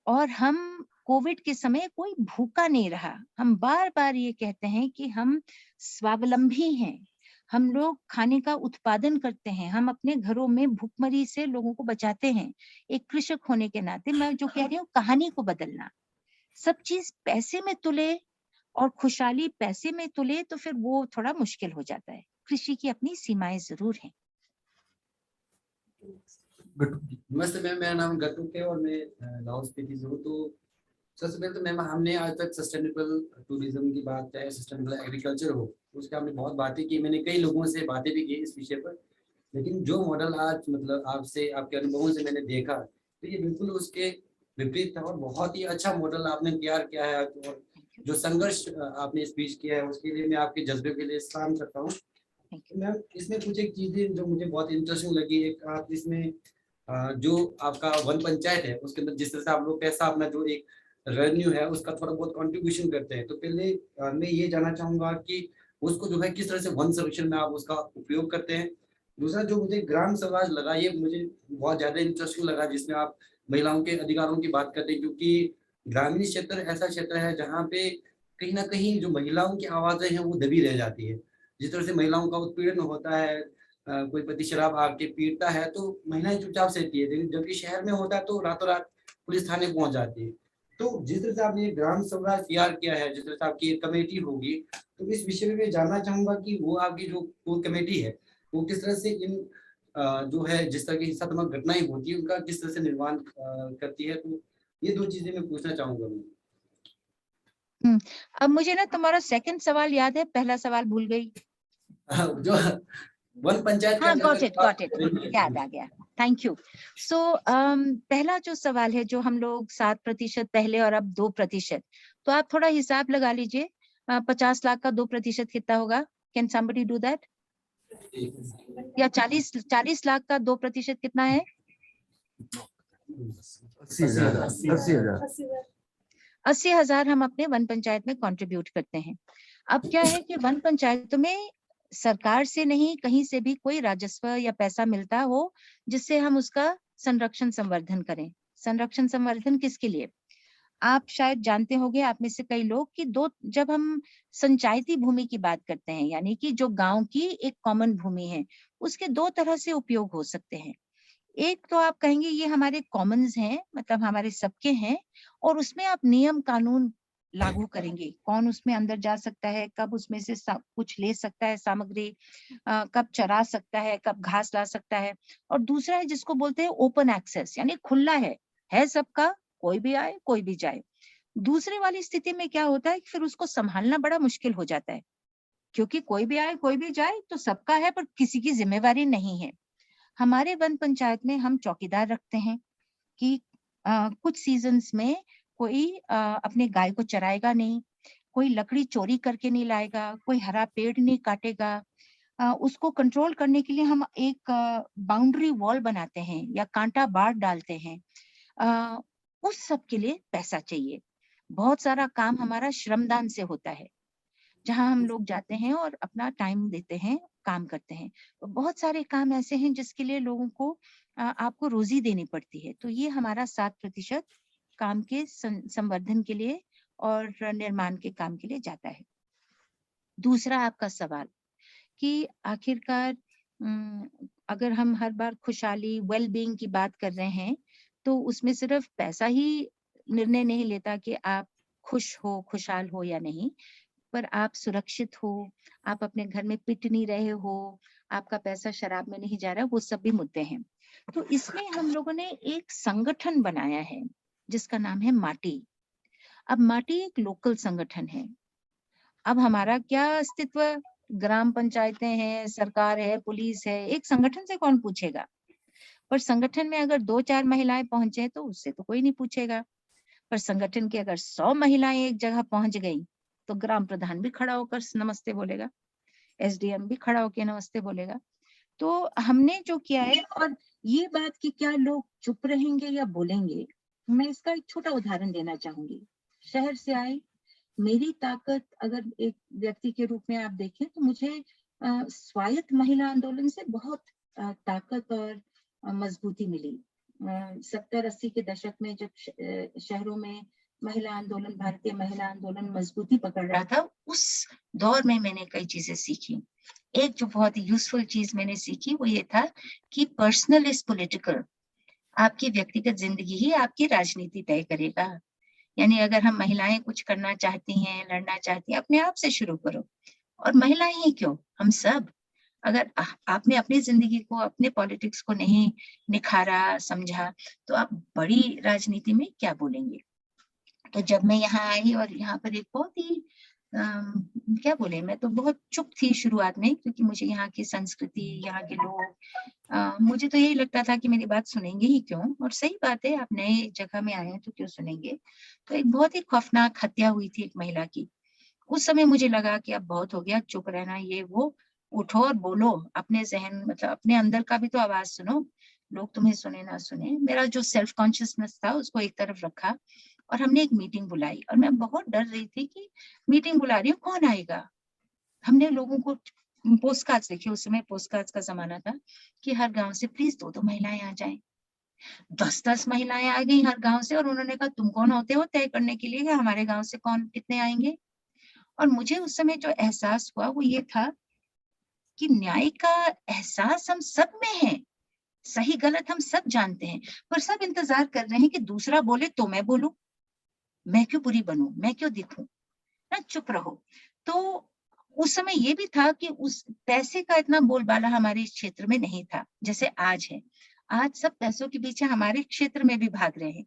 और हम कोविड के समय कोई भूखा नहीं रहा। हम बार बार ये कहते हैं कि हम स्वावलंबी हैं, हम लोग खाने का उत्पादन करते हैं, हम अपने घरों में भूखमरी से लोगों को बचाते हैं। एक कृषक होने के नाते मैं जो कह रही हूँ, कहानी को बदलना, सब चीज पैसे में तुले और खुशहाली पैसे में तुले तो फिर वो थोड़ा मुश्किल हो जाता है। कृषि की अपनी सीमाएं जरूर हैं। नमस्ते मैम, मेरा नाम गटू है और मैं लाहौल स्पीति से हूँ। तो सबसे पहले तो मैम, हमने आज तक सस्टेनेबल टूरिज्म की बात, चाहे सस्टेनेबल एग्रीकल्चर हो, उसके हमने बहुत बातें की। मैंने कई लोगों से बातें भी की इस विषय पर, लेकिन जो मॉडल आज मतलब आपसे, आपके अनुभवों से मैंने देखा, तो ये बिल्कुल उसके विपरीत था और बहुत ही अच्छा मॉडल आपने तैयार किया है। और जो संघर्ष आपने स्पीच किया है उसके लिए मैं आपके जज्बे के लिए सलाम करता हूँ। मैम, इसमें कुछ एक चीजें जो मुझे बहुत इंटरेस्टिंग लगी, एक आप इसमें जो आपका वन पंचायत है उसके अंदर जिस तरह से आप लोग पैसा अपना जो एक रेवेन्यू है उसका थोड़ा बहुत कंट्रीब्यूशन करते हैं, तो पहले मैं ये जानना चाहूंगा कि उसको जो है किस तरह से वन संरक्षण में आप उसका उपयोग करते हैं। दूसरा जो मुझे ग्राम स्वराज लगा, ये मुझे बहुत ज्यादा इंटरेस्टिंग लगा, जिसमें आप महिलाओं के अधिकारों की बात करते हैं, क्योंकि ग्रामीण क्षेत्र ऐसा क्षेत्र है जहाँ पे कहीं ना कहीं जो महिलाओं की आवाजें हैं वो दबी रह जाती है। जिस तरह से महिलाओं का उत्पीड़न होता है, कोई पति शराब आके पीटता है तो महिलाएं चुपचाप सहती है, लेकिन जबकि शहर में होता है तो रातों रात पुलिस थाने पहुंच जाती है। तो जिस तरह से आपने ये ग्राम स्वराज तैयार किया है, जिस तरह से आपकी एक कमेटी होगी, तो इस विषय में मैं जानना चाहूंगा कि वो आपकी जो कोर कमेटी है वो किस तरह से इन जो है जिस तरह की हिंसात्मक घटनाएं होती है उनका किस तरह से निर्माण करती है। तो ये दो चीजें मैं पूछना चाहूंगा मैं। अब मुझे ना तुम्हारा सेकंड सवाल याद है, पहला सवाल भूल गई। जो वन पंचायत, हाँ, गॉट इट, याद आ गया, थैंक यू। सो पहला जो सवाल है, जो हम लोग 7% पहले और अब 2%, तो आप थोड़ा हिसाब लगा लीजिए, 50 लाख का 2% कितना होगा? Can somebody do that? या 40 लाख का 2% कितना है? 80,000 हम अपने वन पंचायत में कंट्रीब्यूट करते हैं। अब क्या है कि वन पंचायतों में सरकार से नहीं, कहीं से भी कोई राजस्व या पैसा मिलता हो जिससे हम उसका संरक्षण संवर्धन करें। संरक्षण संवर्धन किसके लिए? आप शायद जानते होंगे, आप में से कई लोग, कि जब हम संचायती भूमि की बात करते हैं, यानी कि जो गांव की एक कॉमन भूमि है, उसके 2 तरह से उपयोग हो सकते हैं। एक तो आप कहेंगे ये हमारे कॉमन्स हैं, मतलब हमारे सबके हैं, और उसमें आप नियम कानून लागू करेंगे, कौन उसमें अंदर जा सकता है, कब उसमें से कुछ ले सकता है सामग्री, कब चरा सकता है, कब घास ला सकता है। और दूसरा है जिसको बोलते हैं ओपन एक्सेस, यानी खुला है सबका, कोई भी आए कोई भी जाए। दूसरे वाली स्थिति में क्या होता है कि फिर उसको संभालना बड़ा मुश्किल हो जाता है, क्योंकि कोई भी आए कोई भी जाए तो सबका है, पर किसी की जिम्मेवारी नहीं है। हमारे वन पंचायत में हम चौकीदार रखते हैं कि कुछ सीजन्स में कोई अपने गाय को चराएगा नहीं, कोई लकड़ी चोरी करके नहीं लाएगा, कोई हरा पेड़ नहीं काटेगा। उसको कंट्रोल करने के लिए हम एक बाउंड्री वॉल बनाते हैं या कांटा बाड़ डालते हैं। उस सब के लिए पैसा चाहिए। बहुत सारा काम हमारा श्रमदान से होता है, जहां हम लोग जाते हैं और अपना टाइम देते हैं, काम करते हैं। तो बहुत सारे काम ऐसे हैं जिसके लिए लोगों को आपको रोजी देनी पड़ती है। तो ये हमारा 7% काम के संवर्धन के लिए और निर्माण के काम के लिए जाता है। दूसरा आपका सवाल कि आखिरकार अगर हम हर बार खुशहाली वेल बीइंग की बात कर रहे हैं तो उसमें सिर्फ पैसा ही निर्णय नहीं लेता कि आप खुश हो, खुशहाल हो या नहीं, पर आप सुरक्षित हो, आप अपने घर में पिट नहीं रहे हो, आपका पैसा शराब में नहीं जा रहा, वो सब भी मुद्दे हैं। तो इसमें हम लोगों ने एक संगठन बनाया है जिसका नाम है माटी। अब माटी एक लोकल संगठन है। अब हमारा क्या अस्तित्व, ग्राम पंचायतें हैं, सरकार है, पुलिस है, एक संगठन से कौन पूछेगा? पर संगठन में अगर 2-4 महिलाएं पहुंचे तो उससे तो कोई नहीं पूछेगा। पर संगठन की अगर 100 महिलाएं एक जगह पहुंच गई तो ग्राम प्रधान भी खड़ा होकर नमस्ते बोलेगा, एसडीएम भी खड़ा होकर नमस्ते बोलेगा। तो हमने जो किया है, और ये बात कि क्या लोग चुप रहेंगे या बोलेंगे, मैं इसका एक छोटा उदाहरण देना चाहूंगी। शहर से आई, मेरी ताकत अगर एक व्यक्ति के रूप में आप देखें तो मुझे स्वायत्त महिला आंदोलन से बहुत ताकत और मजबूती मिली। 70-80 के दशक में जब शहरों में महिला आंदोलन, भारतीय महिला आंदोलन मजबूती पकड़ रहा था, उस दौर में मैंने कई चीजें सीखी। एक जो बहुत ही यूजफुल चीज मैंने सीखी वो ये था कि पर्सनल इज पॉलिटिकल। आपकी व्यक्तिगत जिंदगी ही आपकी राजनीति तय करेगा। यानी अगर हम महिलाएं कुछ करना चाहती हैं, लड़ना चाहती हैं, अपने आप से शुरू करो। और महिलाएं ही क्यों, हम सब, अगर आपने अपनी जिंदगी को, अपने पॉलिटिक्स को नहीं निखारा, समझा, तो आप बड़ी राजनीति में क्या बोलेंगे? तो जब मैं यहाँ आई और यहाँ पर एक बहुत ही क्या बोले, मैं तो बहुत चुप थी शुरुआत में, क्योंकि मुझे यहाँ की संस्कृति, यहाँ के लोग, मुझे तो यही लगता था कि मेरी बात सुनेंगे ही क्यों। और सही बात है, आप नए जगह में आए हैं तो क्यों सुनेंगे। तो एक बहुत ही खौफनाक हत्या हुई थी एक महिला की। उस समय मुझे लगा कि अब बहुत हो गया, चुप रहना ये वो, उठो और बोलो, अपने जहन, मतलब अपने अंदर का भी तो आवाज सुनो, लोग तुम्हें सुने ना सुने। मेरा जो सेल्फ कॉन्शियसनेस था उसको एक तरफ रखा और हमने एक मीटिंग बुलाई। और मैं बहुत डर रही थी कि मीटिंग बुला रही हूँ, कौन आएगा। हमने लोगों को पोस्ट कार्ड्स लिखे, उस समय पोस्ट कार्ड्स का जमाना था, कि हर गांव से प्लीज 2-2 महिलाएं आ जाएं। 10-10 महिलाएं आ गई हर गांव से, और उन्होंने कहा तुम कौन होते हो तय करने के लिए कि हमारे गांव से कौन कितने आएंगे। और मुझे उस समय जो एहसास हुआ वो ये था कि न्याय का एहसास हम सब में है, सही गलत हम सब जानते हैं, पर सब इंतजार कर रहे हैं कि दूसरा बोले तो मैं बोलूं। मैं क्यों बुरी बनूं, मैं क्यों दिखूं, ना चुप रहो। तो उस समय ये भी था कि उस पैसे का इतना बोलबाला हमारे इस क्षेत्र में नहीं था जैसे आज है। आज सब पैसों के पीछे हमारे क्षेत्र में भी भाग रहे हैं।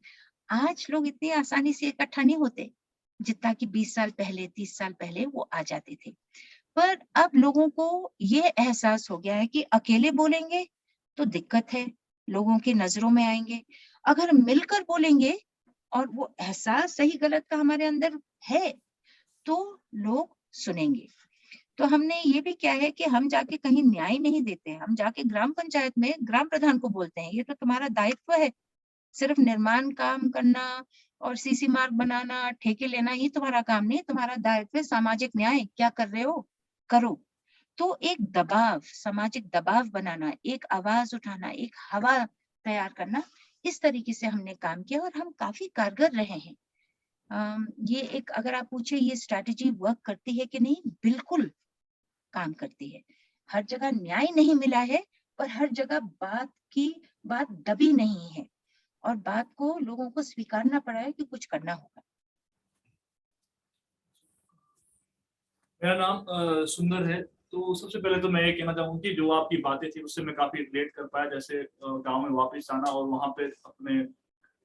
आज लोग इतनी आसानी से इकट्ठा नहीं होते जितना कि 20 साल पहले, 30 साल पहले वो आ जाते थे। पर अब लोगों को ये एहसास हो गया है कि अकेले बोलेंगे तो दिक्कत है, लोगों की नजरों में आएंगे। अगर मिलकर बोलेंगे और वो एहसास सही गलत का हमारे अंदर है तो लोग सुनेंगे। तो हमने ये भी क्या है कि हम जाके कहीं न्याय नहीं देते, हम जाके ग्राम पंचायत में ग्राम प्रधान को बोलते हैं, ये तो तुम्हारा दायित्व है, सिर्फ निर्माण काम करना और सीसी मार्ग बनाना, ठेके लेना ही तुम्हारा काम नहीं, तुम्हारा दायित्व है सामाजिक न्याय। क्या कर रहे हो, करो। तो एक दबाव, सामाजिक दबाव बनाना, एक आवाज उठाना, एक हवा तैयार करना, इस तरीके से हमने काम किया और हम काफी कारगर रहे हैं। ये एक, अगर आप पूछे ये स्ट्रैटेजी वर्क करती है कि नहीं, बिल्कुल काम करती है। हर जगह न्याय नहीं मिला है, पर हर जगह बात दबी नहीं है और बात को लोगों को स्वीकारना पड़ा है कि कुछ करना होगा। मेरा नाम सुंदर है। तो सबसे पहले तो मैं ये कहना चाहूंगा कि जो आपकी बातें थी उससे मैं काफी रिलेट कर पाया, जैसे गांव में वापस आना और वहां पे अपने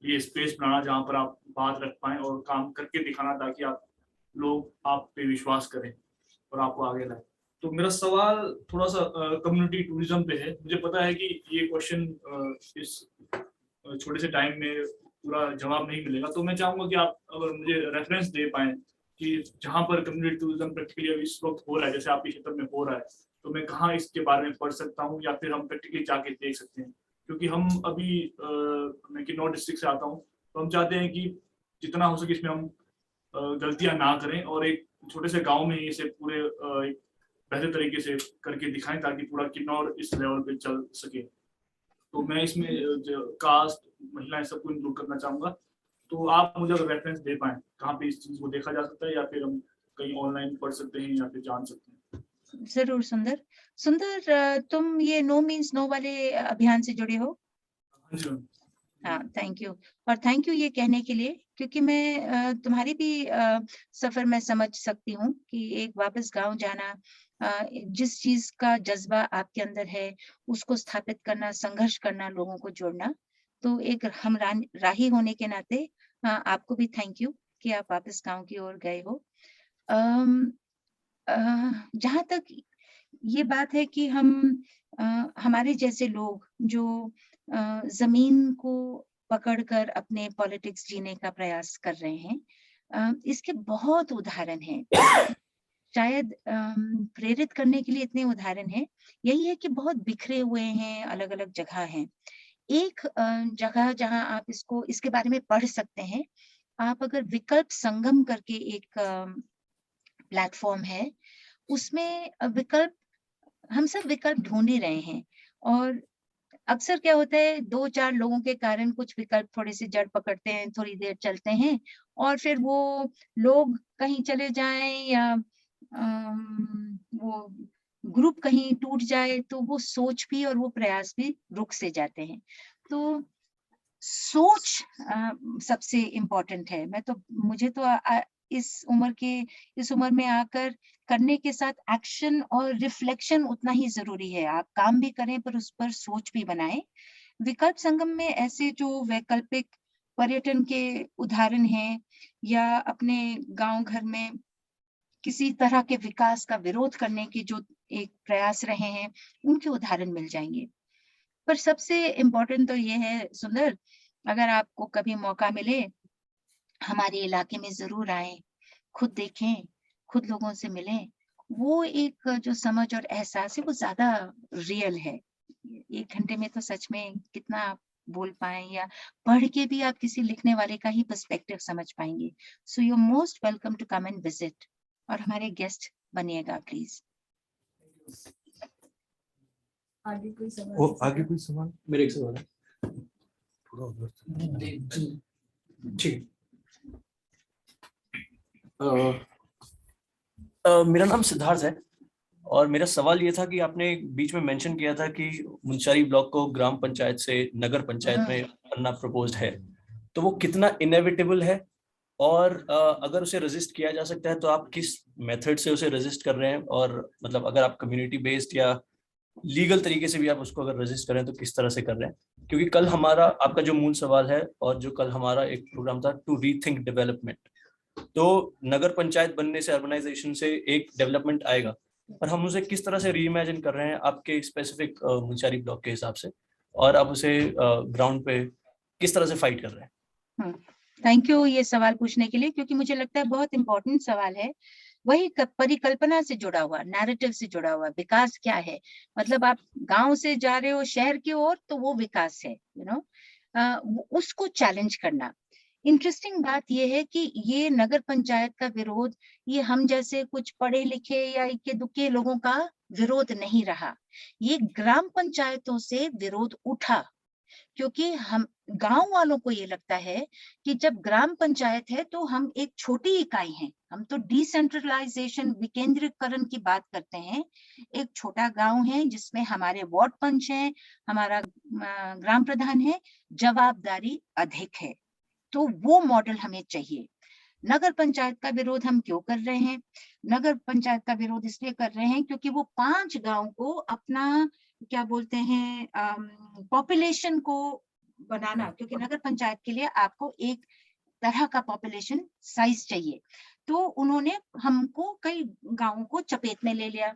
लिए स्पेस बनाना जहां पर आप बात रख पाएं और काम करके दिखाना, ताकि लोग आप पे विश्वास करें और आपको आगे लाए। तो मेरा सवाल थोड़ा सा कम्युनिटी टूरिज्म पे है। मुझे पता है कि ये क्वेश्चन इस छोटे से टाइम में पूरा जवाब नहीं मिलेगा, तो मैं चाहूंगा कि आप अगर मुझे रेफरेंस दे पाएं कि जहाँ पर कम्युनिटी टूरिज्म प्रैक्टिकली अभी इस वक्त हो रहा है, जैसे आपके क्षेत्र में हो रहा है, तो मैं कहाँ इसके बारे में पढ़ सकता हूँ या फिर हम प्रैक्टिकली जाके देख सकते हैं। क्योंकि हम अभी मैं किन्नौर डिस्ट्रिक्ट से आता हूँ, तो हम चाहते हैं कि जितना हो सके इसमें हम गलतियां ना करें और एक छोटे से गाँव में ही इसे पूरे बेहतर तरीके से करके दिखाएं, ताकि पूरा किन्नौर इस लेवल पे चल सके। तो मैं इसमें कास्ट, महिलाएं सबको इंक्लूड करना चाहूंगा। तो आप मुझे अगर रेफरेंस दे पाएं कहाँ पे इस चीज को देखा जा सकता है, या फिर हम कहीं ऑनलाइन पढ़ सकते हैं या फिर जान सकते हैं? जरूर सुंदर। सुंदर, तुम ये नो मीन्स नो वाले अभियान से जुड़े हो? हाँ जी मैम। हाँ, थैंक यू। और थैंक यू ये कहने के लिए, क्योंकि मैं तुम्हारी भी सफर में समझ सकती हूँ कि एक वापस गांव जाना, जिस चीज का जज्बा आपके अंदर है उसको स्थापित करना, संघर्ष करना, लोगों को जोड़ना, तो एक हम राही होने के नाते आपको भी थैंक यू कि आप वापस गांव की ओर गए हो। जहाँ तक ये बात है कि हमारे जैसे लोग जो जमीन को पकड़कर अपने पॉलिटिक्स जीने का प्रयास कर रहे हैं, इसके बहुत उदाहरण हैं। शायद प्रेरित करने के लिए इतने उदाहरण हैं। यही है कि बहुत बिखरे हुए हैं, अलग अलग जगह हैं। एक जगह जहां आप इसके बारे में पढ़ सकते हैं, आप अगर विकल्प संगम करके एक प्लेटफॉर्म है, उसमें विकल्प, हम सब विकल्प ढूंढ ही रहे हैं। और अक्सर क्या होता है, 2-4 लोगों के कारण कुछ विकल्प थोड़े से जड़ पकड़ते हैं, थोड़ी देर चलते हैं और फिर वो लोग कहीं चले जाएं या वो ग्रुप कहीं टूट जाए तो वो सोच भी और वो प्रयास भी रुक से जाते हैं। तो सोच सबसे इम्पोर्टेंट है। मुझे तो इस उम्र में आकर करने के साथ एक्शन और रिफ्लेक्शन उतना ही जरूरी है। आप काम भी करें पर उस पर सोच भी बनाएं। विकल्प संगम में ऐसे जो वैकल्पिक पर्यटन के उदाहरण हैं या अपने गांव घर में किसी तरह के विकास का विरोध करने की जो एक प्रयास रहे हैं, उनके उदाहरण मिल जाएंगे। पर सबसे इम्पोर्टेंट तो ये है सुंदर, अगर आपको कभी मौका मिले हमारे इलाके में जरूर आए, खुद देखें, खुद लोगों से मिलें। वो एक जो समझ और एहसास है वो ज्यादा रियल है। 1 घंटे में तो सच में कितना आप बोल पाए या पढ़ के भी आप किसी लिखने वाले का ही पर्सपेक्टिव समझ पाएंगे। So you most welcome to come and visit और हमारे गेस्ट बनिएगा प्लीज। आगे कोई सवाल? आगे कोई सवाल? मेरे एक सवाल है। थोड़ा उधर ठीक। मेरा नाम सिद्धार्थ है और मेरा सवाल ये था कि आपने बीच में मेंशन किया था कि मुंशियारी ब्लॉक को ग्राम पंचायत से नगर पंचायत में बनना प्रपोज्ड है, तो वो कितना इनएविटेबल है और अगर उसे रेजिस्ट किया जा सकता है तो आप किस मेथड से उसे रेजिस्ट कर रहे हैं, और मतलब अगर आप कम्युनिटी बेस्ड या लीगल तरीके से भी आप उसको अगर रेजिस्ट करें तो किस तरह से कर रहे हैं? क्योंकि कल हमारा, आपका जो मूल सवाल है और जो कल हमारा एक प्रोग्राम था टू रीथिंक डेवलपमेंट, तो नगर पंचायत बनने से, अर्बनाइजेशन से एक डेवलपमेंट आएगा, पर हम उसे किस तरह से रीइमेजिन कर रहे हैं आपके स्पेसिफिक मुंशियारी ब्लॉक के हिसाब से, और आप उसे ग्राउंड पे किस तरह से फाइट कर रहे हैं? थैंक यू ये सवाल पूछने के लिए, क्योंकि मुझे लगता है बहुत इंपॉर्टेंट सवाल है। वही परिकल्पना से जुड़ा हुआ, नैरेटिव से जुड़ा हुआ। विकास क्या है? मतलब आप गांव से जा रहे हो शहर की ओर तो वो विकास है, उसको चैलेंज करना। इंटरेस्टिंग बात यह है कि ये नगर पंचायत का विरोध, ये हम जैसे कुछ पढ़े लिखे या इक्के दुक्के लोगों का विरोध नहीं रहा। ये ग्राम पंचायतों से विरोध उठा, क्योंकि हम गांव वालों को ये लगता है कि जब ग्राम पंचायत है तो हम एक छोटी इकाई हैं। हम तो डिसेंट्रलाइजेशन, विकेंद्रीकरण की बात करते हैं। एक छोटा गांव है जिसमें हमारे वार्ड पंच हैं, हमारा ग्राम प्रधान है, जवाबदारी अधिक है। तो वो मॉडल हमें चाहिए। नगर पंचायत का विरोध हम क्यों कर रहे हैं? नगर पंचायत का विरोध इसलिए कर रहे हैं क्योंकि वो 5 गांव को अपना, क्या बोलते हैं, पॉपुलेशन को बनाना, क्योंकि नगर पंचायत के लिए आपको एक तरह का पॉपुलेशन साइज चाहिए। तो उन्होंने हमको कई गांवों को चपेट में ले लिया।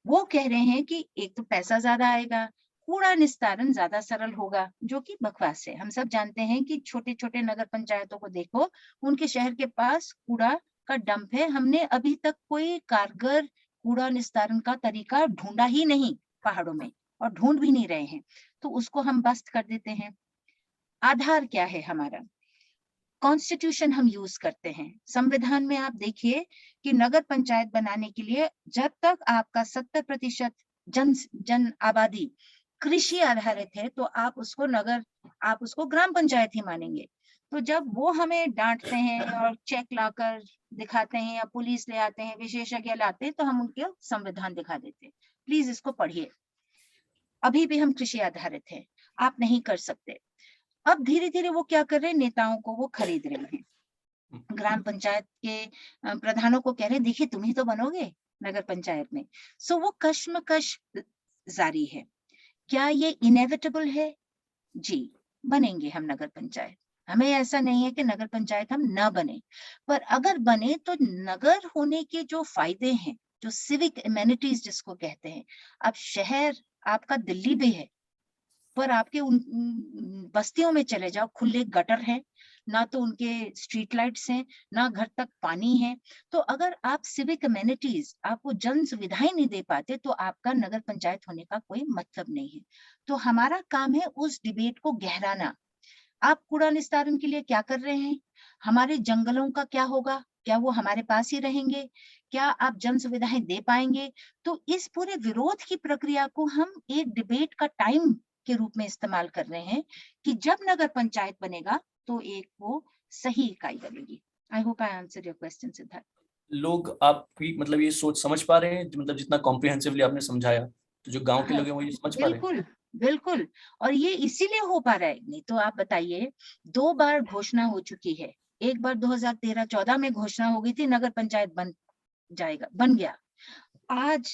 वो कह रहे हैं कि एक तो पैसा ज्यादा आएगा, कूड़ा निस्तारण ज्यादा सरल होगा, जो कि बकवास है। हम सब जानते हैं कि छोटे छोटे नगर पंचायतों को देखो, उनके शहर के पास कूड़ा का डंप है। हमने अभी तक कोई कारगर कूड़ा निस्तारण का तरीका ढूंढा ही नहीं पहाड़ों में, और ढूंढ भी नहीं रहे हैं, तो उसको हम बस्ट कर देते हैं। आधार क्या है हमारा? कॉन्स्टिट्यूशन हम यूज करते हैं। संविधान में आप देखिए कि नगर पंचायत बनाने के लिए जब तक आपका 70% जन आबादी कृषि आधारित है तो आप उसको ग्राम पंचायत ही मानेंगे। तो जब वो हमें डांटते हैं और चेक लाकर दिखाते हैं या पुलिस ले आते हैं, विशेषज्ञ लाते हैं, तो हम उनके संविधान दिखा देते हैं, प्लीज इसको पढ़िए। अभी भी हम कृषि आधारित हैं, आप नहीं कर सकते। अब धीरे धीरे वो क्या कर रहे हैं, नेताओं को वो खरीद रहे हैं, ग्राम पंचायत के प्रधानों को कह रहे हैं देखिए तुम ही तो बनोगे नगर पंचायत में। सो वो कश्मकश जारी है। क्या ये इनेविटेबल है? जी, बनेंगे हम नगर पंचायत, हमें ऐसा नहीं है कि नगर पंचायत हम ना बने, पर अगर बने तो नगर होने के जो फायदे हैं, जो सिविक एमेनिटीज जिसको कहते हैं, अब शहर आपका दिल्ली भी है, पर आपके उन बस्तियों में चले जाओ, खुले गटर हैं, ना तो उनके स्ट्रीट लाइट्स हैं, ना घर तक पानी है। तो अगर आप सिविक एमेनिटीज, आपको जन सुविधाएं नहीं दे पाते, तो आपका नगर पंचायत होने का कोई मतलब नहीं है। तो हमारा काम है उस डिबेट को गहराना। आप कूड़ा निस्तारण के लिए क्या कर रहे हैं? हमारे जंगलों का क्या होगा? क्या वो हमारे पास ही रहेंगे? क्या आप जन सुविधाएं दे पाएंगे? तो इस पूरे विरोध की प्रक्रिया को हम एक डिबेट का टाइम के रूप में इस्तेमाल कर रहे हैं कि जब नगर पंचायत बनेगा तो एक वो सही इकाई बनेगी। I hope I answered your question Siddharth. लोग आपकी मतलब ये सोच समझ पा रहे हैं, मतलब जितना कॉम्प्रिहेंसिवली आपने समझाया, तो जो गांव के लोग हैं वो ये समझ पा रहे हैं? बिल्कुल बिल्कुल, और ये इसीलिए हो पा रहा है। नहीं तो आप बताइए, 2 बार घोषणा हो चुकी है, एक बार 2013-14 में घोषणा हो गई थी नगर पंचायत बन जाएगा, बन गया। आज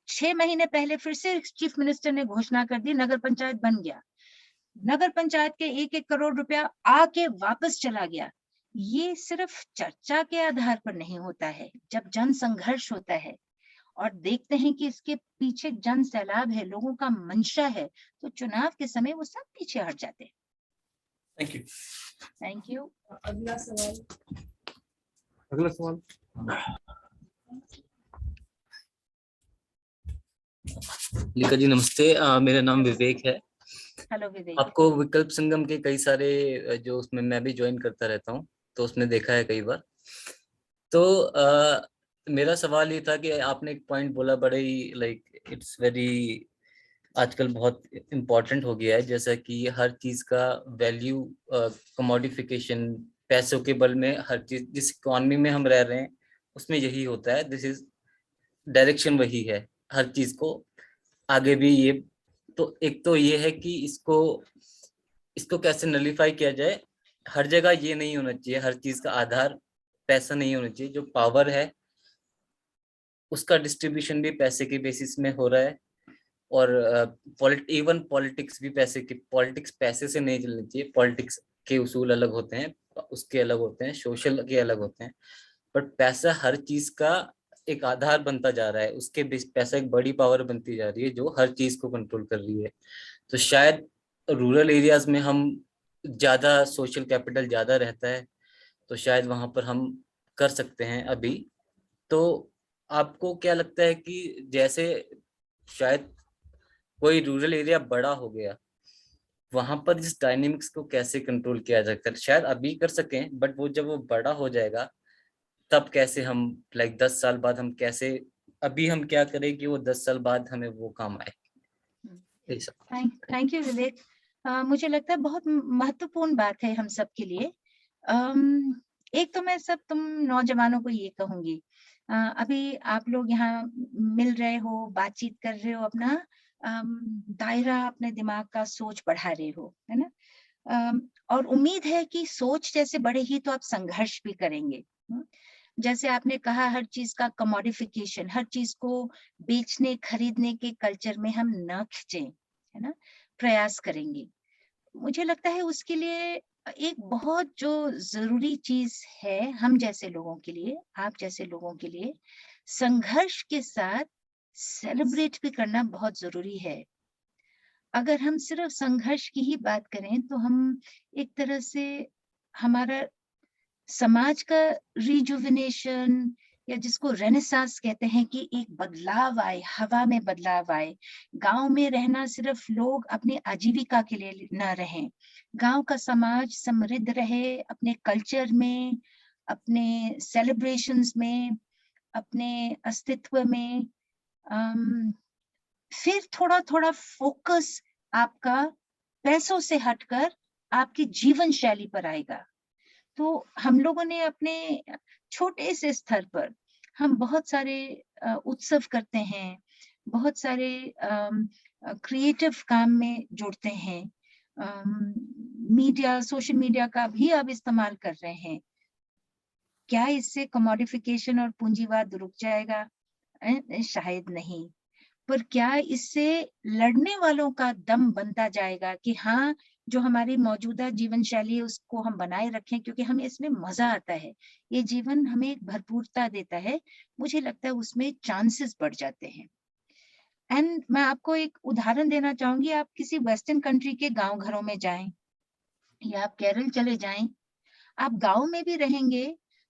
6 महीने पहले फिर से चीफ मिनिस्टर ने घोषणा कर दी, नगर पंचायत बन गया। नगर पंचायत के 1-1 करोड़ रुपया आके वापस चला गया। ये सिर्फ चर्चा के आधार पर नहीं होता है। जब जन संघर्ष होता है और देखते हैं कि इसके पीछे जन सैलाब है, लोगों का मंशा है, तो चुनाव के समय वो सब पीछे हट जाते हैं। Thank you. Thank you. अगला सवाल। अगला सवाल। लिका जी नमस्ते, मेरा नाम विवेक है। हेलो विवेक। आपको विकल्प संगम के कई सारे जो उसमें मैं भी ज्वाइन करता रहता हूँ, तो उसमें देखा है कई बार। तो मेरा सवाल ये था कि आपने एक पॉइंट बोला, बड़े ही लाइक इट्स वेरी आजकल बहुत इम्पोर्टेंट हो गया है, जैसा कि हर चीज का वैल्यू कमोडिफिकेशन, पैसों के बल में हर चीज, जिस इकॉनमी में हम रह रहे हैं उसमें यही होता है। दिस इज डायरेक्शन वही है हर चीज को आगे भी। ये तो एक तो ये है कि इसको कैसे नलिफाई किया जाए। हर जगह ये नहीं होना चाहिए, हर चीज का आधार पैसा नहीं होना चाहिए। जो पावर है उसका डिस्ट्रीब्यूशन भी पैसे के बेसिस में हो रहा है, और इवन पॉलिटिक्स भी पॉलिटिक्स पैसे से नहीं चलनी चाहिए। पॉलिटिक्स के उसूल अलग होते हैं, उसके अलग होते हैं, सोशल के अलग होते हैं, बट पैसा हर चीज का एक आधार बनता जा रहा है। उसके पैसा एक बड़ी पावर बनती जा रही है जो हर चीज को कंट्रोल कर रही है। तो शायद रूरल एरियाज में हम ज्यादा सोशल कैपिटल ज्यादा रहता है, तो शायद वहां पर हम कर सकते हैं अभी। तो आपको क्या लगता है कि जैसे शायद कोई रूरल एरिया बड़ा हो गया, वहां पर इस डायनेमिक्स को कैसे कंट्रोल किया जा सकता है? शायद अभी कर सकें, बट वो जब वो बड़ा हो जाएगा तब कैसे हम लाइक 10 साल बाद हम कैसे, अभी हम क्या करें कि वो 10 साल बाद हमें वो काम आए? थैंक यू विवेक। मुझे लगता है बहुत महत्वपूर्ण बात है हम सब के लिए। एक तो मैं तुम नौजवानों को ये कहूंगी, अभी आप लोग यहाँ मिल रहे हो, बातचीत कर रहे हो, अपना दायरा, अपने दिमाग का सोच बढ़ा रहे हो, है ना? और उम्मीद है कि सोच जैसे बढ़ेगी तो आप संघर्ष भी करेंगे। जैसे आपने कहा, हर चीज का कमोडिफिकेशन, हर चीज को बेचने खरीदने के कल्चर में हम न खिंचें, है ना? प्रयास करेंगे। मुझे लगता है उसके लिए एक बहुत जो जरूरी चीज है हम जैसे लोगों के लिए, आप जैसे लोगों के लिए, संघर्ष के साथ सेलिब्रेट भी करना बहुत जरूरी है। अगर हम सिर्फ संघर्ष की ही बात करें तो हम एक तरह से हमारा समाज का रिजुविनेशन, या जिसको रेनेसांस कहते हैं, कि एक बदलाव आए, हवा में बदलाव आए। गांव में रहना सिर्फ लोग अपनी आजीविका के लिए न रहें, गांव का समाज समृद्ध रहे अपने कल्चर में, अपने सेलिब्रेशंस में, अपने अस्तित्व में। फिर थोड़ा थोड़ा फोकस आपका पैसों से हटकर आपकी जीवन शैली पर आएगा। तो हम लोगों ने अपने छोटे से स्तर पर हम बहुत सारे उत्सव करते हैं, बहुत सारे क्रिएटिव काम में जुड़ते हैं, मीडिया, सोशल मीडिया का भी अब इस्तेमाल कर रहे हैं। क्या इससे कमोडिफिकेशन और पूंजीवाद रुक जाएगा? शायद नहीं। पर क्या इससे लड़ने वालों का दम बनता जाएगा कि हाँ, जो हमारी मौजूदा जीवन शैली है उसको हम बनाए रखें, क्योंकि हमें इसमें मजा आता है, ये जीवन हमें एक भरपूरता देता है, मुझे लगता है उसमें चांसेस बढ़ जाते हैं। एंड मैं आपको एक उदाहरण देना चाहूंगी, आप किसी वेस्टर्न कंट्री के गांव घरों में जाएं या आप केरल चले जाएं, आप गांव में भी रहेंगे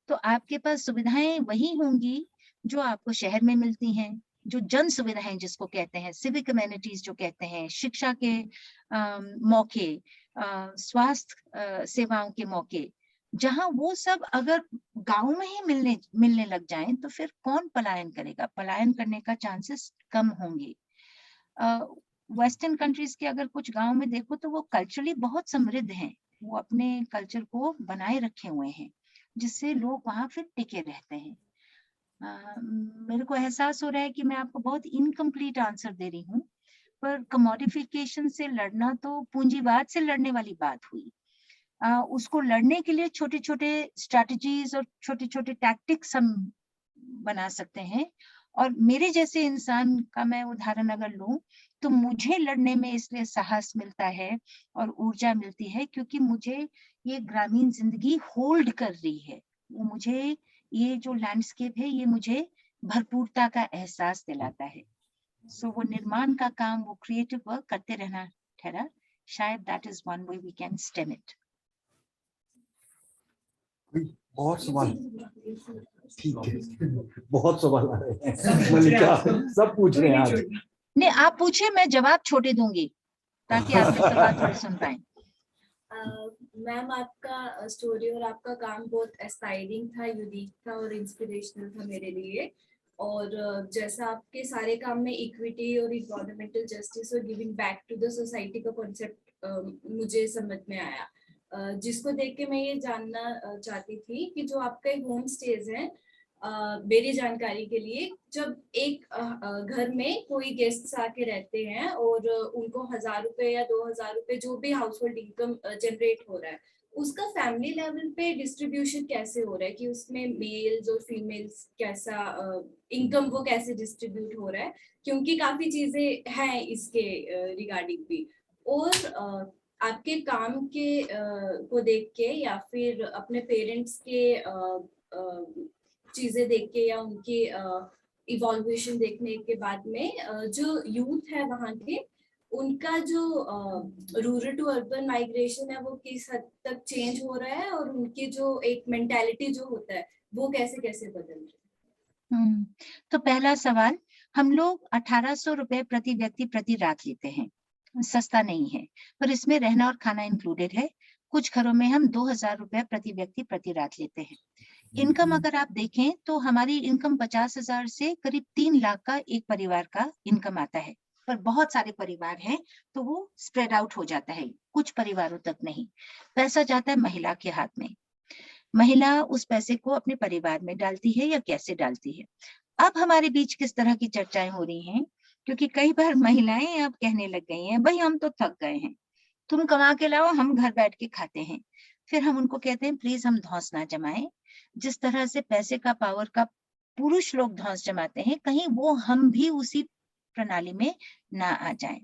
तो आपके पास सुविधाएं वही होंगी जो आपको शहर में मिलती हैं, जो जन सुविधाएं जिसको कहते हैं, सिविक अमेनिटीज जो कहते हैं, शिक्षा के मौके, स्वास्थ्य सेवाओं के मौके, जहां वो सब अगर गांव में ही मिलने लग जाएं तो फिर कौन पलायन करेगा? पलायन करने का चांसेस कम होंगे। वेस्टर्न कंट्रीज के अगर कुछ गांव में देखो तो वो कल्चरली बहुत समृद्ध हैं, वो अपने कल्चर को बनाए रखे हुए हैं, जिससे लोग वहां फिर टिके रहते हैं। मेरे को एहसास हो रहा है कि मैं आपको बहुत इनकम्प्लीट आंसर दे रही हूँ, पर कमोडिफिकेशन से लड़ना तो पूंजीवाद से लड़ने वाली बात हुई। उसको लड़ने के लिए छोटे छोटे स्ट्रैटेजीज और छोटे छोटे टैक्टिक्स हम बना सकते हैं। और मेरे जैसे इंसान का मैं उदाहरण अगर लूं तो मुझे लड़ने में इसलिए साहस मिलता है और ऊर्जा मिलती है क्योंकि मुझे ये ग्रामीण जिंदगी होल्ड कर रही है, वो मुझे ये जो लैंडस्केप है ये मुझे भरपूरता का एहसास दिलाता है। सो वो निर्माण का काम, वो क्रिएटिव वर्क करते रहना ठहरा, शायद that is one way we can stem it. बहुत सवाल, ठीक है, बहुत सवाल आ रहे हैं मलिका, सब पूछ रहे हैं आज। नहीं, आप पूछिए, मैं जवाब छोटे दूंगी ताकि आप सवाल थोड़े सुन पाए। मैम, आपका स्टोरी और आपका काम बहुत एस्पायरिंग था, यूनिक था और इंस्पिरेशनल था मेरे लिए। और जैसा आपके सारे काम में इक्विटी और इन्वायरमेंटल जस्टिस और giving back to the society का कॉन्सेप्ट मुझे समझ में आया, जिसको देख के मैं ये जानना चाहती थी कि जो आपके होम स्टेज हैं, मेरी जानकारी के लिए, जब एक घर में कोई गेस्ट्स आके रहते हैं और उनको 1000 रुपए या 2000 रुपए जो भी हाउस होल्ड इनकम जनरेट हो रहा है, उसका फैमिली लेवल पे डिस्ट्रीब्यूशन कैसे हो रहा है कि उसमें मेल्स और फीमेल्स कैसा इनकम वो कैसे डिस्ट्रीब्यूट हो रहा है, क्योंकि काफी चीजें हैं इसके रिगार्डिंग भी। और आपके काम के को देख के या फिर अपने पेरेंट्स के चीजें देख के या उनकी इवॉल्यूशन देखने के बाद में जो यूथ है वहाँ के, उनका जो रूरल टू अर्बन माइग्रेशन है वो किस हद तक चेंज हो रहा है और उनकी जो एक मेंटालिटी जो होता है वो कैसे कैसे बदल रही है? तो पहला सवाल, हम लोग 1800 रुपए प्रति व्यक्ति प्रति रात लेते हैं, सस्ता नहीं है, पर इसमें रहना और खाना इंक्लूडेड है। कुछ घरों में हम 2000 रुपए प्रति व्यक्ति प्रति रात लेते हैं। इनकम अगर आप देखें तो हमारी इनकम 50,000 से करीब 3 लाख का एक परिवार का इनकम आता है, पर बहुत सारे परिवार हैं तो वो स्प्रेड आउट हो जाता है, कुछ परिवारों तक नहीं। पैसा जाता है महिला के हाथ में, महिला उस पैसे को अपने परिवार में डालती है या कैसे डालती है। अब हमारे बीच किस तरह की चर्चाएं हो रही हैं, क्योंकि कई बार महिलाएं अब कहने लग गई हैं, भाई हम तो थक गए हैं, तुम कमा के लाओ, हम घर बैठ के खाते हैं। फिर हम उनको कहते हैं प्लीज हम धौंस ना जमाएं, जिस तरह से पैसे का पावर का पुरुष लोग धौंस जमाते हैं, कहीं वो हम भी उसी प्रणाली में ना आ जाएं।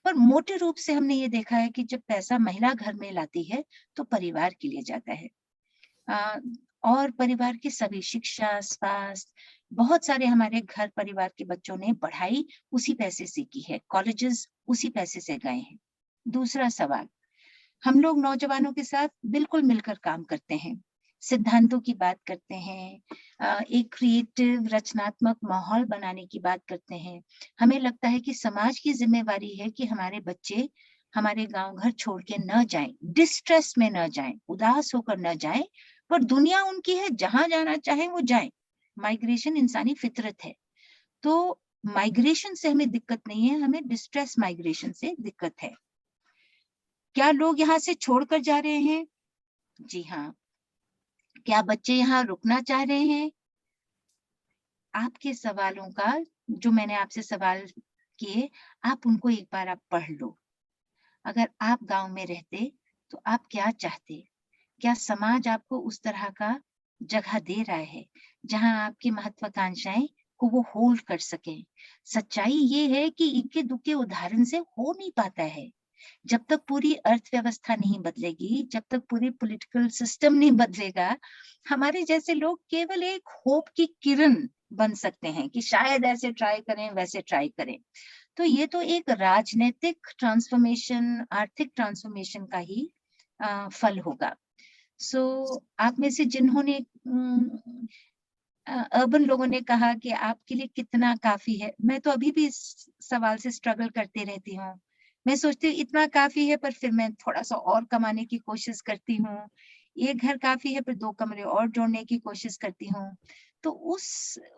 पर मोटे रूप से हमने ये देखा है कि जब पैसा महिला घर में लाती है तो परिवार के लिए जाता है, और परिवार की सभी शिक्षा, स्वास्थ्य, बहुत सारे हमारे घर परिवार के बच्चों ने पढ़ाई उसी पैसे से की है, कॉलेजेस उसी पैसे से गए हैं। दूसरा सवाल, हम लोग नौजवानों के साथ बिल्कुल मिलकर काम करते हैं, सिद्धांतों की बात करते हैं, एक क्रिएटिव रचनात्मक माहौल बनाने की बात करते हैं। हमें लगता है कि समाज की जिम्मेवारी है कि हमारे बच्चे हमारे गांव घर छोड़ के न जाएं, डिस्ट्रेस में न जाएं, उदास होकर न जाएं, पर दुनिया उनकी है, जहां जाना चाहे वो जाएं। माइग्रेशन इंसानी फितरत है, तो माइग्रेशन से हमें दिक्कत नहीं है, हमें डिस्ट्रेस माइग्रेशन से दिक्कत है। क्या लोग यहाँ से छोड़कर जा रहे हैं? जी हाँ। क्या बच्चे यहाँ रुकना चाह रहे हैं? आपके सवालों का, जो मैंने आपसे सवाल किए, आप उनको एक बार आप पढ़ लो। अगर आप गांव में रहते तो आप क्या चाहते? क्या समाज आपको उस तरह का जगह दे रहा है जहां आपकी महत्वाकांक्षाएं को वो होल्ड कर सके? सच्चाई ये है कि इक्के दुक्के उदाहरण से हो नहीं पाता है। जब तक पूरी अर्थव्यवस्था नहीं बदलेगी, जब तक पूरी पॉलिटिकल सिस्टम नहीं बदलेगा, हमारे जैसे लोग केवल एक होप की किरण बन सकते हैं कि शायद ऐसे ट्राई करें, वैसे ट्राई करें। तो ये तो एक राजनीतिक ट्रांसफॉर्मेशन, आर्थिक ट्रांसफॉर्मेशन का ही फल होगा। सो आप में से जिन्होंने अर्बन लोगों ने कहा कि आपके लिए कितना काफी है, मैं तो अभी भी इस सवाल से स्ट्रगल करती रहती हूँ। मैं सोचती हूँ इतना काफी है, पर फिर मैं थोड़ा सा और कमाने की कोशिश करती हूँ। एक घर काफी है, पर 2 कमरे और जोड़ने की कोशिश करती हूँ। तो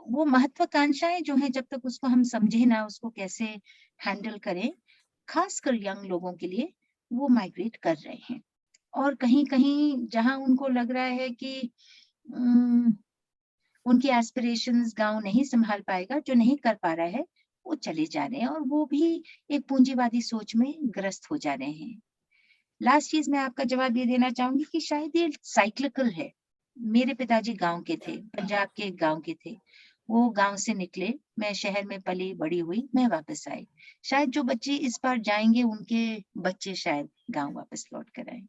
वो महत्वाकांक्षाएं जो हैं, जब तक उसको हम समझे ना, उसको कैसे हैंडल करें, खासकर यंग लोगों के लिए, वो माइग्रेट कर रहे हैं। और कहीं कहीं जहां उनको लग रहा है कि उनकी एस्पिरेशंस गांव नहीं संभाल पाएगा, जो नहीं कर पा रहा है, वो चले जा रहे हैं, और वो भी एक पूंजीवादी सोच में ग्रस्त हो जा रहे हैं। लास्ट चीज मैं आपका जवाब ये देना चाहूंगी कि शायद ये साइक्लिकल है। मेरे पिताजी गांव के थे, पंजाब के एक गांव के थे। वो गांव से निकले, मैं शहर में पली बड़ी हुई, मैं वापस आई। शायद जो बच्चे इस बार जाएंगे, उनके बच्चे शायद गांव वापस लौट कर आए।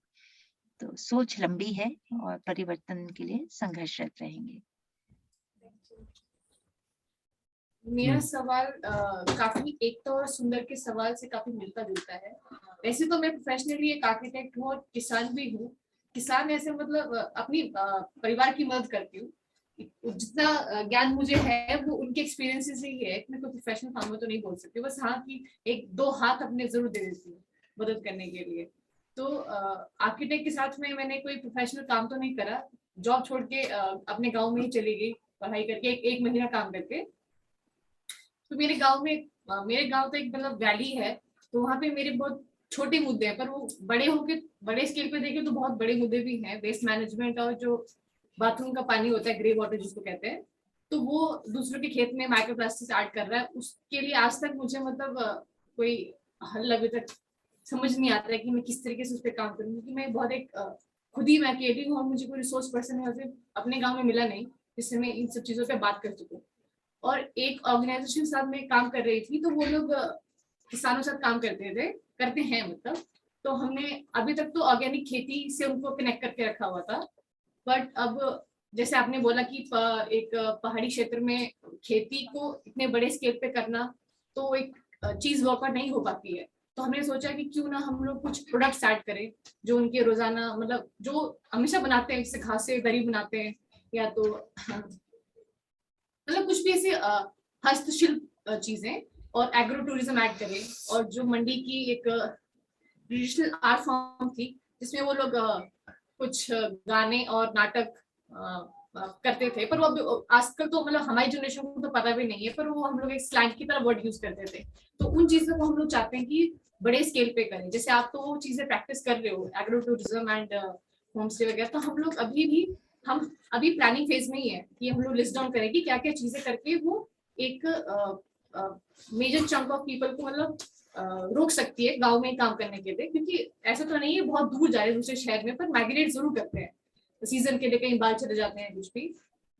तो सोच लंबी है और परिवर्तन के लिए संघर्षरत रहेंगे। मेरा सवाल काफी एक तो सुंदर के सवाल से काफी मिलता जुलता है। वैसे तो मैं प्रोफेशनली एक आर्किटेक्ट हूँ और किसान भी हूँ। किसान ऐसे मतलब अपनी परिवार की मदद करती हूँ। जितना ज्ञान मुझे है वो उनके एक्सपीरियंसेस से ही है। मैं कोई प्रोफेशनल काम में तो नहीं बोल सकती, बस हाँ कि 1-2 हाथ अपने जरूर दे देती हूँ मदद करने के लिए। तो आर्किटेक्ट के साथ में मैंने कोई प्रोफेशनल काम तो नहीं करा। जॉब छोड़ के अपने गाँव में ही चली गई, पढ़ाई करके एक महीना काम करके। तो मेरे गांव तो एक मतलब वैली है, तो वहाँ पे मेरे बहुत छोटे मुद्दे हैं, पर वो बड़े होके बड़े स्केल पे देखें तो बहुत बड़े मुद्दे भी हैं। वेस्ट मैनेजमेंट और जो बाथरूम का पानी होता है, ग्रे वाटर जिसको कहते हैं, तो वो दूसरों के खेत में माइक्रोप्लास्टिक ऐड कर रहा है। उसके लिए आज तक मुझे मतलब कोई हल अभी तक समझ नहीं आता है कि मैं किस तरीके से उस पर काम करूँ, क्योंकि मैं बहुत एक खुद ही मैं अकेली हूँ और मुझे कोई रिसोर्स पर्सन है अपने गाँव में मिला नहीं जिससे मैं इन सब चीजों पर बात कर सकूँ। और एक ऑर्गेनाइजेशन साथ में काम कर रही थी, तो वो लोग किसानों साथ काम करते हैं मतलब। तो हमने अभी तक तो ऑर्गेनिक खेती से उनको कनेक्ट करके रखा हुआ था। बट अब जैसे आपने बोला कि एक पहाड़ी क्षेत्र में खेती को इतने बड़े स्केल पे करना तो एक चीज वर्कआउट नहीं हो पाती है। तो हमने सोचा कि क्यों ना हम लोग कुछ प्रोडक्ट्स ऐड करें जो उनके रोजाना मतलब जो हमेशा बनाते हैं, जैसे घास से दरी बनाते हैं या तो मतलब कुछ भी ऐसे हस्तशिल्प चीजें, और एग्रो टूरिज्म ऐड करें। और जो मंडी की एक ट्रेडिशनल आर्ट फॉर्म थी जिसमें वो लोग कुछ गाने और नाटक करते थे, पर वो आजकल तो मतलब हमारी जनरेशन को तो पता भी नहीं है, पर वो हम लोग एक स्लैंग की तरह वर्ड यूज करते थे। तो उन चीजों को हम लोग चाहते हैं कि बड़े स्केल पे करें। जैसे आप तो वो चीजें प्रैक्टिस कर रहे हो, agro tourism and home stay वगैरह, तो हम लोग अभी प्लानिंग फेज में ही है कि हम लोग लिस्ट डाउन करें कि क्या क्या चीजें करके वो एक मेजर चंक ऑफ पीपल को मतलब रोक सकती है गांव में काम करने के लिए। क्योंकि ऐसा तो नहीं है बहुत दूर जा रहे दूसरे शहर में, पर माइग्रेट जरूर करते हैं सीजन के लिए, कहीं बाहर चले जाते हैं कुछ भी।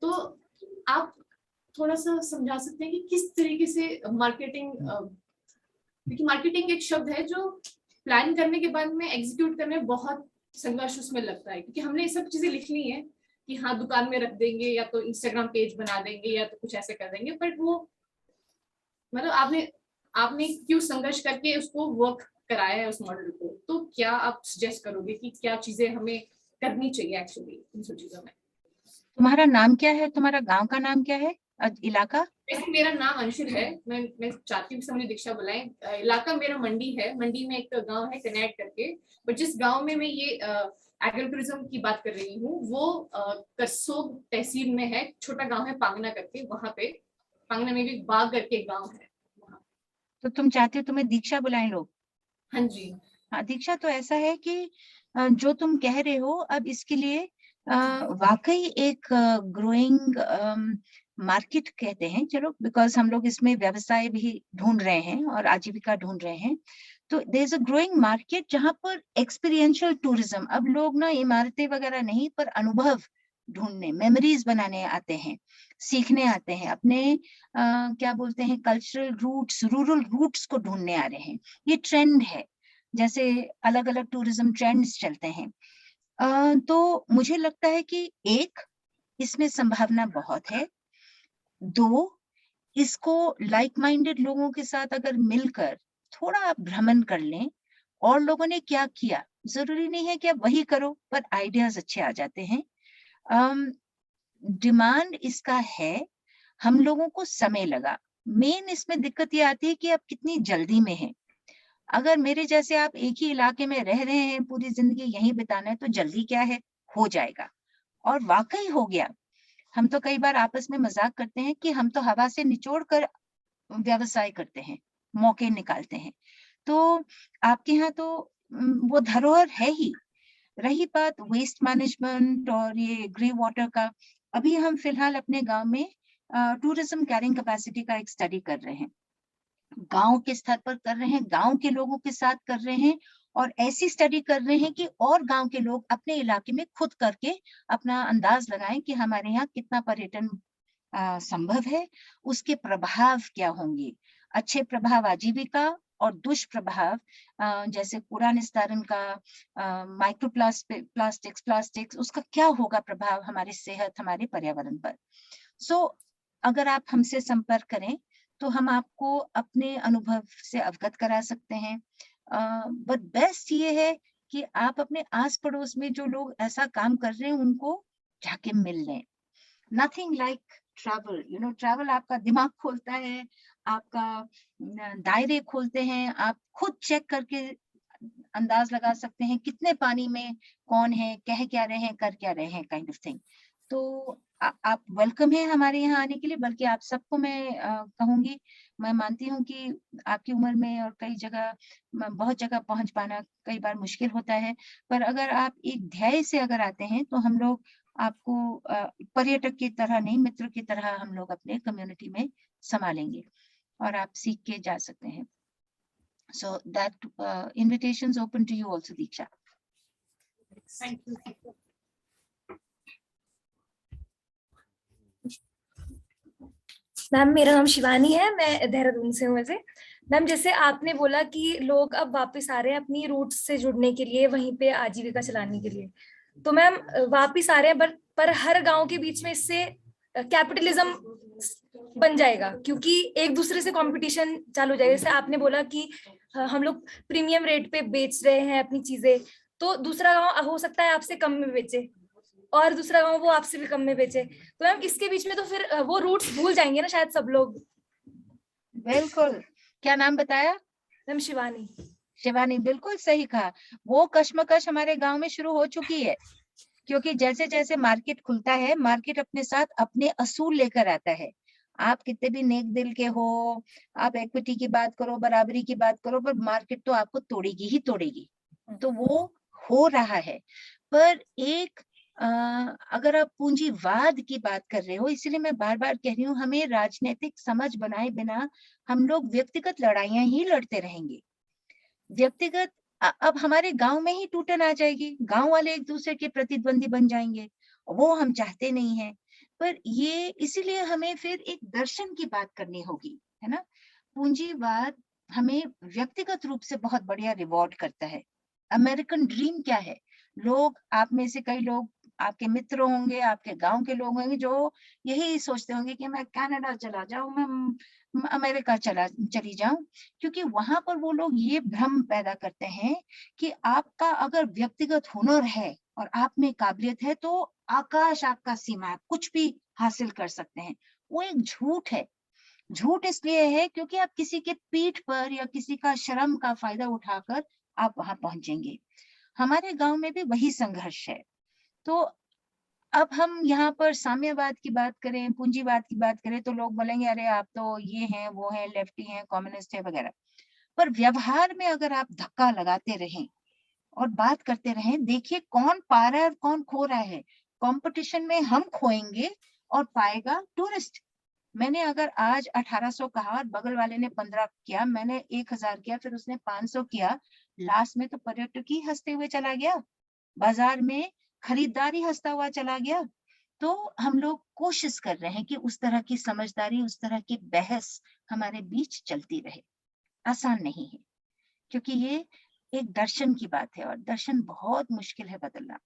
तो आप थोड़ा सा समझा सकते हैं कि किस तरीके से मार्केटिंग, क्योंकि मार्केटिंग एक शब्द है जो प्लान करने के बाद में एग्जीक्यूट करने में बहुत संघर्ष उसमें लगता है। क्योंकि हमने ये सब चीजें लिख ली है कि हाँ दुकान में रख देंगे या तो इंस्टाग्राम पेज बना देंगे या तो कुछ ऐसे कर देंगे, बट वो मतलब आपने क्यों संघर्ष करके उसको वर्क कराया है उस मॉडल को। तो क्या आप सजेस्ट करोगे कि क्या चीजें हमें करनी चाहिए एक्चुअली इन सब चीजों में? तुम्हारा नाम क्या है? तुम्हारा गांव का नाम क्या है? इलाका? वैसे मेरा नाम अंशुल है। मैं चाहती हूँ मुझे दीक्षा बुलाएं। इलाका मेरा मंडी है। मंडी में एक गांव है कनेक्ट करके, बट जिस गांव में मैं ये एग्रो टूरिज्म की बात कर रही हूँ वो करसोग तहसील में है। छोटा गांव है पांगना करके, वहां पे पांगना में भी बाग करके एक गांव है। तो तुम चाहते हो तुम्हें दीक्षा बुलाएं लोग? हाँ जी। हाँ दीक्षा, तो ऐसा है कि जो तुम कह रहे हो, अब इसके लिए वाकई एक ग्रोइंग मार्केट कहते हैं, चलो, बिकॉज हम लोग इसमें व्यवसाय भी ढूंढ रहे हैं और आजीविका ढूंढ रहे हैं। तो there is a growing market जहां पर एक्सपीरियंशियल टूरिज्म, अब लोग ना इमारतें वगैरह नहीं पर अनुभव ढूंढने, मेमोरीज बनाने आते हैं, सीखने आते हैं, अपने क्या बोलते हैं, कल्चरल रूट्स, रूरल रूट्स को ढूंढने आ रहे हैं। ये ट्रेंड है, जैसे अलग अलग टूरिज्म ट्रेंड्स चलते हैं। तो मुझे लगता है कि एक, इसमें संभावना बहुत है। 2, इसको लाइक माइंडेड लोगों के साथ अगर मिलकर थोड़ा आप भ्रमण कर लें, और लोगों ने क्या किया, जरूरी नहीं है कि आप वही करो, पर आइडियाज अच्छे आ जाते हैं। डिमांड इसका है, हम लोगों को समय लगा। मेन इसमें दिक्कत ये आती है कि आप कितनी जल्दी में हैं। अगर मेरे जैसे आप एक ही इलाके में रह रहे हैं, पूरी जिंदगी यहीं बिताना है, तो जल्दी क्या है, हो जाएगा। और वाकई हो गया। हम तो कई बार आपस में मजाक करते हैं कि हम तो हवा से निचोड़ कर व्यवसाय करते हैं, मौके निकालते हैं। तो आपके यहाँ तो वो धरोहर है ही। रही बात वेस्ट मैनेजमेंट और ये ग्रे वाटर का, अभी हम फिलहाल अपने गांव में टूरिज्म कैरिंग कैपेसिटी का एक स्टडी कर रहे हैं, गांव के स्तर पर कर रहे हैं, गांव के लोगों के साथ कर रहे हैं, और ऐसी स्टडी कर रहे हैं कि और गांव के लोग अपने इलाके में खुद करके अपना अंदाज लगाएं कि हमारे यहाँ कितना पर्यटन संभव है, उसके प्रभाव क्या होंगे, अच्छे प्रभाव आजीविका और दुष्प्रभाव जैसे कूड़ा निस्तारण का, प्लास्टिक्स, उसका क्या होगा प्रभाव हमारी सेहत, हमारे पर्यावरण पर। सो अगर आप हमसे संपर्क करें तो हम आपको अपने अनुभव से अवगत करा सकते हैं। बट बेस्ट ये है कि आप अपने आस पड़ोस में जो लोग ऐसा काम कर रहे हैं उनको जाके मिल लें। नथिंग लाइक ट्रैवल, ट्रैवल आपका दिमाग खोलता है, आपका दायरे खोलते हैं, आप खुद चेक करके अंदाज लगा सकते हैं कितने पानी में कौन है, कह क्या रहे हैं, कर क्या रहे हैं, काइंड ऑफ थिंग। तो आप वेलकम है हमारे यहाँ आने के लिए। बल्कि आप सबको मैं कहूंगी, मैं मानती हूँ कि आपकी उम्र में और कई जगह, बहुत जगह पहुंच पाना कई बार मुश्किल होता है, पर अगर आप एक ध्येय से अगर आते हैं तो हम लोग आपको पर्यटक की तरह नहीं, मित्र की तरह हम लोग अपने कम्युनिटी में संभालेंगे और आप सीख के जा सकते हैं। So that invitation is open to you also, Deeksha. Thank you. Ma'am, मेरा नाम शिवानी है, मैं देहरादून से हूँ। वैसे मैम, जैसे आपने बोला कि लोग अब वापस आ रहे हैं अपनी रूट्स से जुड़ने के लिए, वहीं पे आजीविका चलाने के लिए, तो मैम वापस आ रहे हैं, पर हर गांव के बीच में इससे कैपिटलिज्म बन जाएगा, क्योंकि एक दूसरे से कंपटीशन चालू हो जाएगा। जैसे आपने बोला कि हम लोग प्रीमियम रेट पे बेच रहे हैं अपनी चीजें, तो दूसरा गांव हो सकता है आपसे कम में बेचे, और दूसरा गांव वो आपसे भी कम में बेचे, तो मैम इसके बीच में तो फिर वो रूट्स भूल जाएंगे ना शायद सब लोग। बिल्कुल। क्या नाम बताया? मैम शिवानी। शिवानी, बिल्कुल सही कहा। वो कश्मकश हमारे गांव में शुरू हो चुकी है, क्योंकि जैसे जैसे मार्केट खुलता है, मार्केट अपने साथ अपने असूल लेकर आता है। आप कितने भी नेक दिल के हो, आप इक्विटी की बात करो, बराबरी की बात करो, पर मार्केट तो आपको तोड़ेगी ही तोड़ेगी। तो वो हो रहा है। पर एक अगर आप पूंजीवाद की बात कर रहे हो, इसीलिए मैं बार बार कह रही हूँ, हमें राजनीतिक समझ बनाए बिना हम लोग व्यक्तिगत लड़ाइयां ही लड़ते रहेंगे। व्यक्तिगत अब हमारे गांव में ही टूटन आ जाएगी, गांव वाले एक दूसरे के प्रतिद्वंदी बन जाएंगे, वो हम चाहते नहीं है। पर ये इसीलिए हमें फिर एक दर्शन की बात करनी होगी, है ना। पूंजीवाद हमें व्यक्तिगत रूप से बहुत बढ़िया रिवॉर्ड करता है। अमेरिकन ड्रीम क्या है? लोग, आप में से कई लोग, आपके मित्र होंगे, आपके गांव के लोग होंगे जो यही सोचते होंगे कि मैं कनाडा चला जाऊं, मैं अमेरिका चली जाऊं, क्योंकि वहां पर वो लोग ये भ्रम पैदा करते हैं कि आपका अगर व्यक्तिगत हुनर है और आप में काबिलियत है तो आकाश आपका सीमा है, कुछ भी हासिल कर सकते हैं। वो एक झूठ है। झूठ इसलिए है क्योंकि आप किसी के पीठ पर या किसी का श्रम का फायदा उठाकर आप वहां पहुंचेंगे। हमारे गांव में भी वही संघर्ष है। तो अब हम यहाँ पर साम्यवाद की बात करें, पूंजीवाद की बात करें, तो लोग बोलेंगे अरे आप तो ये हैं, वो हैं, लेफ्टी हैं, कम्युनिस्ट है वगैरह। पर व्यवहार में अगर आप धक्का लगाते रहें और बात करते रहें, देखिए कौन पा रहा है और कौन खो रहा है। कंपटीशन में हम खोएंगे और पाएगा टूरिस्ट। मैंने अगर आज 1800 कहा और बगल वाले ने 15 किया, मैंने 1000 किया, फिर उसने 500 किया, लास्ट में तो पर्यटक ही हंसते हुए चला गया, बाजार में खरीदारी हंसता हुआ चला गया। तो हम लोग कोशिश कर रहे हैं कि उस तरह की समझदारी, उस तरह की बहस हमारे बीच चलती रहे। आसान नहीं है, क्योंकि ये एक दर्शन की बात है और दर्शन बहुत मुश्किल है बदलना।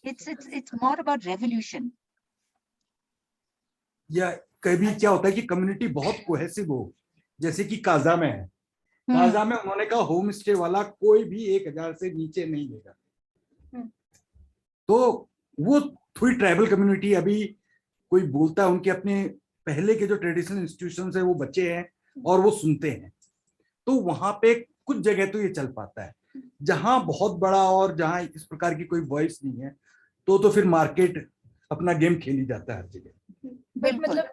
It's more about revolution. या कभी क्या होता है कि कम्युनिटी बहुत कोहेसिव हो, जैसे कि काजा में है। काजा में उन्होंने कहा होम स्टे वाला कोई भी 1000 से नीचे नहीं लेगा। तो वो थोड़ी ट्राइबल कम्युनिटी, अभी कोई बोलता है, उनके अपने पहले के जो ट्रेडिशनल इंस्टीट्यूशंस है वो बचे हैं और वो सुनते हैं। तो वहां पे कुछ जगह तो ये चल पाता है, जहां बहुत बड़ा और जहां इस प्रकार की कोई वॉइस नहीं है, तो फिर मार्केट अपना गेम खेली जाता है हर जगह। बट मतलब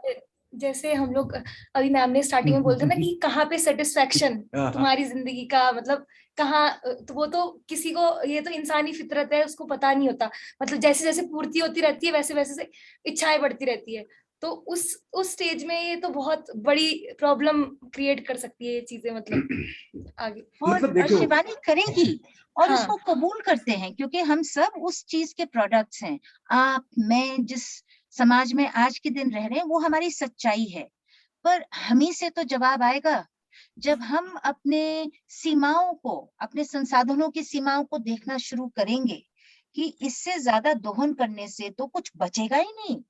जैसे हम लोग अभी मैम ने स्टार्टिंग में बोलते ना कि कहाँ पे सेटिस्फेक्शन तुम्हारी जिंदगी का, मतलब कहाँ, तो वो तो किसी को, ये तो इंसानी फितरत है, उसको पता नहीं होता। मतलब जैसे जैसे पूर्ति होती रहती है वैसे वैसे से इच्छाएं बढ़ती रहती है। तो उस स्टेज में ये तो बहुत बड़ी प्रॉब्लम क्रिएट कर सकती है ये चीजें, मतलब आगे। और शिवानी करेंगी और उसको कबूल करते हैं, क्योंकि हम सब उस चीज के प्रोडक्ट्स हैं। आप, मैं, जिस समाज में आज के दिन रह रहे हैं वो हमारी सच्चाई है। पर हमी से तो जवाब आएगा जब हम अपने सीमाओं को, अपने संसाधनों की सीमाओं को देखना शुरू करेंगे कि इससे ज्यादा दोहन करने से तो कुछ बचेगा ही नहीं।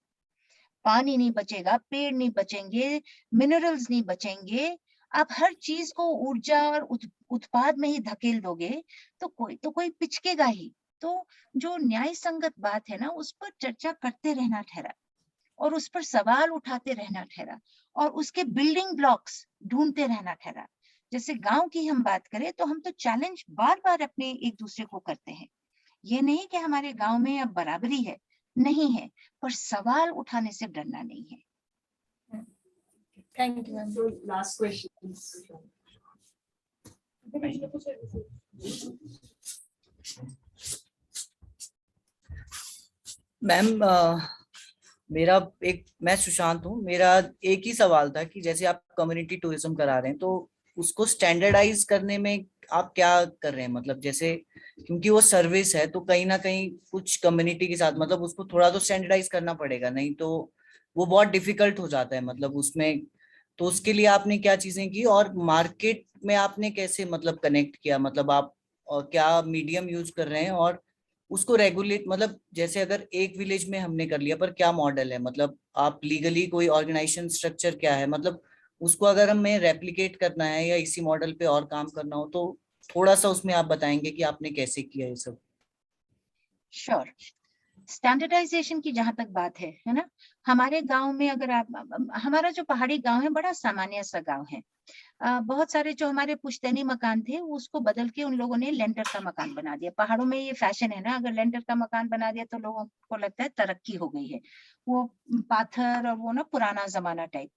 पानी नहीं बचेगा, पेड़ नहीं बचेंगे, मिनरल्स नहीं बचेंगे। आप हर चीज को ऊर्जा और उत्पाद में ही धकेल दोगे तो कोई पिचकेगा ही। तो जो न्याय संगत बात है ना, उस पर चर्चा करते रहना ठहरा और उस पर सवाल उठाते रहना ठहरा और उसके बिल्डिंग ब्लॉक्स ढूंढते रहना ठहरा। जैसे गांव की हम बात करें तो हम तो चैलेंज बार बार अपने एक दूसरे को करते हैं। ये नहीं कि हमारे गांव में अब बराबरी है, नहीं है, पर सवाल उठाने से डरना नहीं है। Thank you ma'am. Last question ma'am, मैं सुशांत हूँ। मेरा एक ही सवाल था कि जैसे आप कम्युनिटी टूरिज्म करा रहे हैं तो उसको स्टैंडर्डाइज करने में आप क्या कर रहे हैं? मतलब जैसे, क्योंकि वो सर्विस है तो कहीं ना कहीं कुछ कम्युनिटी के साथ मतलब उसको थोड़ा तो स्टैंडर्डाइज करना पड़ेगा, नहीं तो वो बहुत डिफिकल्ट हो जाता है मतलब उसमें। तो उसके लिए आपने क्या चीजें की और मार्केट में आपने कैसे मतलब कनेक्ट किया? मतलब आप क्या मीडियम यूज कर रहे हैं और उसको रेगुलेट, मतलब जैसे अगर एक विलेज में हमने कर लिया, पर क्या मॉडल है? मतलब आप लीगली कोई ऑर्गेनाइजेशन स्ट्रक्चर क्या है? मतलब उसको अगर हमें रेप्लिकेट करना है या इसी मॉडल पे और काम करना हो तो थोड़ा सा उसमें आप बताएंगे कि आपने कैसे किया ये सब? श्योर। स्टैंडर्डाइजेशन की जहां तक बात है ना, हमारे गांव में अगर आप, हमारा जो पहाड़ी गांव है बड़ा सामान्य सा गांव है। बहुत सारे जो हमारे पुश्तैनी मकान थे उसको बदल के उन लोगों ने लेंटर का मकान बना दिया। पहाड़ों में ये फैशन है ना, अगर लेंटर का मकान बना दिया तो लोगों को लगता है तरक्की हो गई है। वो पाथर और वो ना पुराना जमाना टाइप,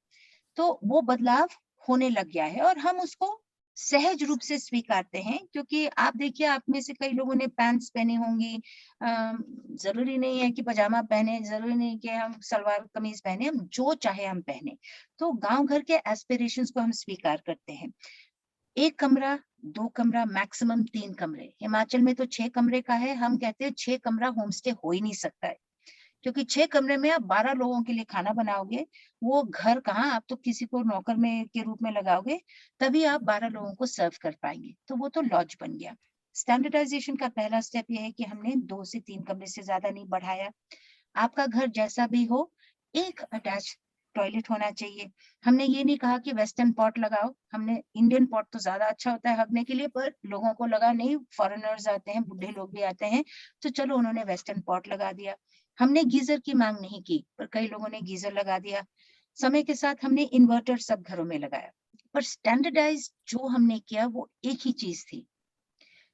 तो वो बदलाव होने लग गया है और हम उसको सहज रूप से स्वीकारते हैं। क्योंकि आप देखिए, आप में से कई लोगों ने पैंट्स पहनी होंगी, जरूरी नहीं है कि पजामा पहने, जरूरी नहीं कि हम सलवार कमीज पहने, हम जो चाहे हम पहने। तो गांव घर के एस्पिरेशंस को हम स्वीकार करते हैं। 1 कमरा, 2 कमरा, मैक्सिमम 3 कमरे। हिमाचल में तो 6 कमरे का है। हम कहते हैं 6 कमरा होम स्टे हो ही नहीं सकता है, क्योंकि 6 कमरे में आप 12 लोगों के लिए खाना बनाओगे। वो घर कहाँ, आप तो किसी को नौकर में के रूप में लगाओगे, तभी आप 12 लोगों को सर्व कर पाएंगे। तो वो तो लॉज बन गया। स्टैंडर्डाइजेशन का पहला स्टेप ये है कि हमने 2 से 3 कमरे से ज्यादा नहीं बढ़ाया। आपका घर जैसा भी हो, एक अटैच टॉयलेट होना चाहिए। हमने ये नहीं कहा कि वेस्टर्न पॉट लगाओ, हमने इंडियन पॉट तो ज्यादा अच्छा होता है हगने के लिए, पर लोगों को लगा नहीं, फॉरेनर्स आते हैं, बुढ़े लोग भी आते हैं, तो चलो उन्होंने वेस्टर्न पॉट लगा दिया। हमने गीजर की मांग नहीं की, पर कई लोगों ने गीजर लगा दिया। समय के साथ हमने इन्वर्टर सब घरों में लगाया। पर स्टैंडर्डाइज जो हमने किया वो एक ही चीज थी,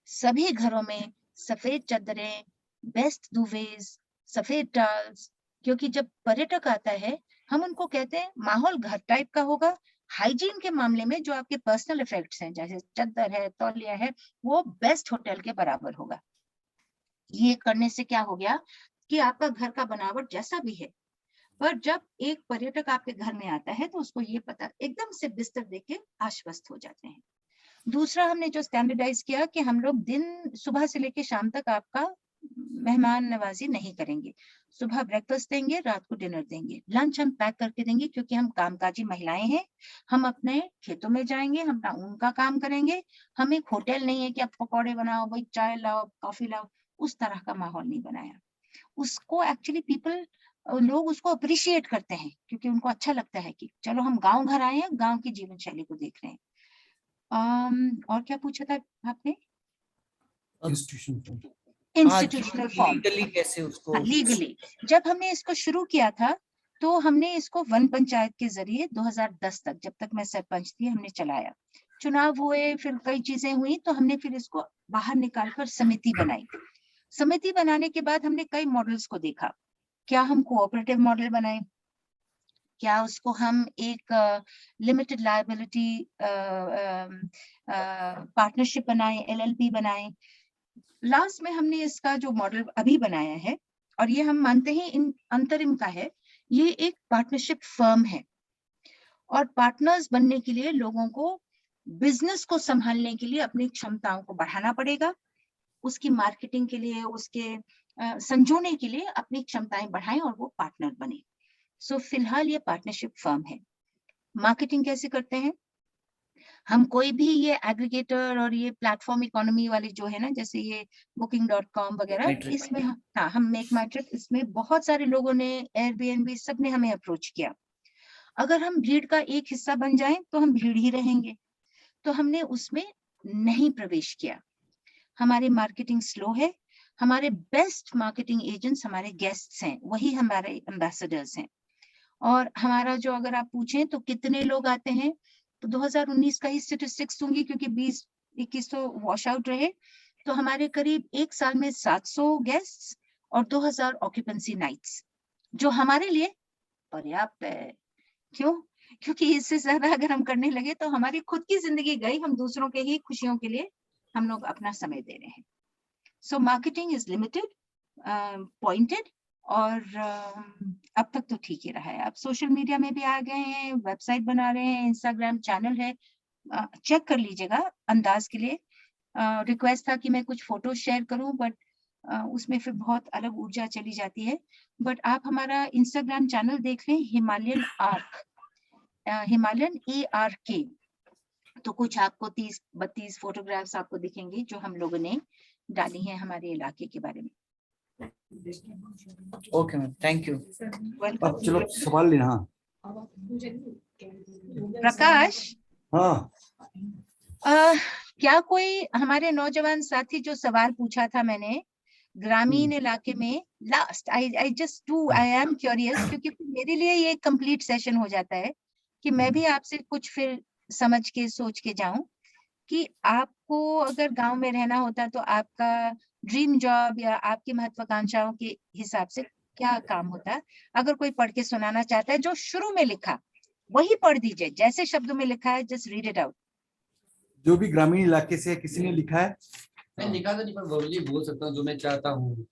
सभी घरों में सफेद चादरें, बेस्ट दुवेज, सफेद टाल्स। क्योंकि जब पर्यटक आता है, हम उनको कहते हैं माहौल घर टाइप का होगा। हाइजीन के मामले में जो आपके पर्सनल इफेक्ट्स हैं, जैसे चादर है, तौलिया है, वो बेस्ट होटल के बराबर होगा। ये करने से क्या हो गया कि आपका घर का बनावट जैसा भी है, पर जब एक पर्यटक आपके घर में आता है तो उसको ये पता एकदम से बिस्तर देख के आश्वस्त हो जाते हैं। दूसरा हमने जो स्टैंडर्डाइज किया कि हम लोग दिन सुबह से लेके शाम तक आपका मेहमान नवाजी नहीं करेंगे। सुबह ब्रेकफास्ट देंगे, रात को डिनर देंगे, लंच हम पैक करके देंगे क्योंकि हम कामकाजी महिलाएं हैं। हम अपने खेतों में जाएंगे, हम उनका काम करेंगे। हम एक होटल नहीं है कि आप पकौड़े बनाओ, भाई चाय लाओ, कॉफी लाओ, उस तरह का माहौल नहीं बनाया। उसको एक्चुअली लोग उसको अप्रिशिएट करते हैं क्योंकि उनको अच्छा लगता है कि चलो हम गांव घर आए हैं, गांव की जीवन शैली को देख रहे हैं। और क्या पूछा था आपने? इंस्टीट्यूशनल फॉर्म, लीगली कैसे उसको? लीगली जब हमने इसको शुरू किया था तो हमने इसको वन पंचायत के जरिए 2010 तक, जब तक मैं सरपंच थी, हमने चलाया। चुनाव हुए, फिर कई चीजें हुई, तो हमने फिर इसको बाहर निकालकर समिति बनाई। समिति बनाने के बाद हमने कई मॉडल्स को देखा। क्या हम कोऑपरेटिव मॉडल बनाए, क्या उसको हम एक लिमिटेड लायबिलिटी पार्टनरशिप बनाए, LLP बनाए। लास्ट में हमने इसका जो मॉडल अभी बनाया है, और ये हम मानते हैं इन अंतरिम का है, ये एक पार्टनरशिप फर्म है। और पार्टनर्स बनने के लिए लोगों को बिजनेस को संभालने के लिए अपनी क्षमताओं को बढ़ाना पड़ेगा, उसकी मार्केटिंग के लिए, उसके संजोने के लिए अपनी क्षमताएं बढ़ाएं और वो पार्टनर बने। सो फिलहाल ये पार्टनरशिप फर्म है। मार्केटिंग कैसे करते हैं हम? कोई भी ये एग्रीगेटर और ये प्लेटफॉर्म इकोनॉमी वाले जो है ना, जैसे ये booking.com वगैरह, इसमें हम मेक माई ट्रिप, इसमें बहुत सारे लोगों ने, एयरबीएनबी, सब ने हमें अप्रोच किया। अगर हम भीड़ का एक हिस्सा बन जाएं तो हम भीड़ ही रहेंगे, तो हमने उसमें नहीं प्रवेश किया। हमारी मार्केटिंग स्लो है। हमारे बेस्ट मार्केटिंग एजेंट्स हमारे गेस्ट्स हैं, वही हमारे एम्बेसडर्स हैं। और हमारा जो, अगर आप पूछें तो कितने लोग आते हैं, तो 2019 का ही स्टेटिस्टिक्स दूंगी क्योंकि 20-21 तो वॉश आउट रहे, तो हमारे करीब एक साल में 700 गेस्ट्स और 2000 ऑक्यूपेंसी नाइट्स, जो हमारे लिए पर्याप्त है। क्यों? क्योंकि इससे ज्यादा अगर हम करने लगे तो हमारी खुद की जिंदगी गई, हम दूसरों के ही खुशियों के लिए हम लोग अपना समय दे रहे हैं। So marketing is limited, pointed, और अब तक तो ठीक ही रहा है। अब सोशल मीडिया में भी आ गए हैं, वेबसाइट बना रहे हैं, इंस्टाग्राम चैनल है, चेक कर लीजिएगा अंदाज के लिए। रिक्वेस्ट था कि मैं कुछ फोटो शेयर करूं, बट उसमें फिर बहुत अलग ऊर्जा चली जाती है। बट आप हमारा इंस्टाग्राम चैनल देख लें, हिमालयन आर्क, हिमालयन ARK, तो कुछ आपको 30-32 फोटोग्राफ्स आपको दिखेंगे जो हम लोगों ने डाली हैं हमारे इलाके के बारे में। Okay ma'am, thank you. अब चलो सवाल लेना। प्रकाश, हाँ, क्या कोई हमारे नौजवान साथी जो सवाल पूछा था मैंने, ग्रामीण इलाके में, लास्ट आई एम क्यूरियस, क्योंकि मेरे लिए ये कंप्लीट सेशन हो जाता है कि मैं भी आपसे कुछ फिर समझ के सोच के जाऊं कि आपको अगर गांव में रहना होता तो आपका ड्रीम जॉब या आपकी महत्वाकांक्षाओं के हिसाब से क्या काम होता। अगर कोई पढ़ के सुनाना चाहता है, जो शुरू में लिखा वही पढ़ दीजिए, जैसे शब्दों में लिखा है, जस्ट रीड इट आउट। जो भी ग्रामीण इलाके से किसी ने लिखा है, मैं लिखा तो नहीं, पर वर्बली बोल सकता हूँ जो मैं चाहता हूँ।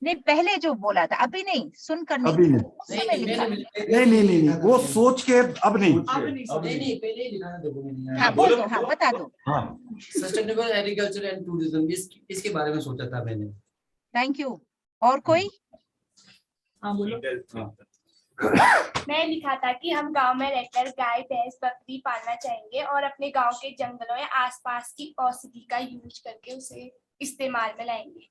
नहीं, पहले जो बोला था, अभी नहीं, सुनकर नहीं, अभी नहीं, नहीं, वो सोच के, अब नहीं, पहले ही लिखा था, देखो मैंने। हाँ बोल दो, हाँ बता दो। हाँ, सस्टेनेबल एग्रीकल्चर एंड टूरिज्म, इसके बारे में सोचा था मैंने। Thank you. और कोई? हाँ बोलो। मैं लिखा था कि हम गांव में रहकर गाय, भैंस, बकरी पालना चाहेंगे और अपने गांव के जंगलों या आसपास की औषधि का यूज करके उसे इस्तेमाल में लाएंगे।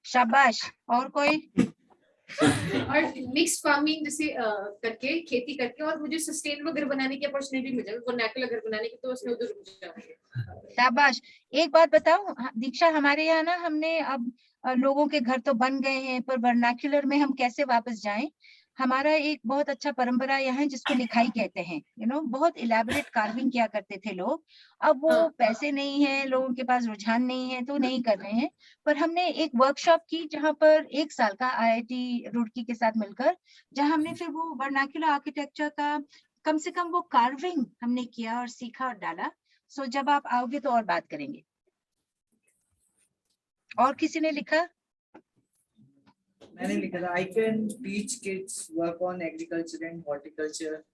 शाबाश। और कोई? और मिक्स फार्मिंग जैसे करके, खेती करके, और मुझे सस्टेनेबल घर बनाने की अपॉर्चुनिटी मिल जाए, वर्नाकुलर घर बनाने की, तो उसमें उधर रुक जाऊंगी। शाबाश। एक बात बताऊं दीक्षा, हमारे यहाँ ना हमने अब लोगों के घर तो बन गए हैं, पर वर्नाक्युलर में हम कैसे वापस जाएं? हमारा एक बहुत अच्छा परंपरा यहाँ है जिसको लिखाई कहते हैं, बहुत इलेबोरेट कार्विंग किया करते थे लोग। अब वो पैसे नहीं है, लोगों के पास रुझान नहीं है, तो नहीं कर रहे हैं। पर हमने एक वर्कशॉप की जहाँ पर 1 साल का IIT रुड़की के साथ मिलकर, जहाँ हमने फिर वो वर्नाक्युलर आर्किटेक्चर का कम से कम वो कार्विंग हमने किया और सीखा और डाला। सो जब आप आओगे तो और बात करेंगे। और किसी ने लिखा? मैंने लिखा था, I can teach kids work on agriculture and horticulture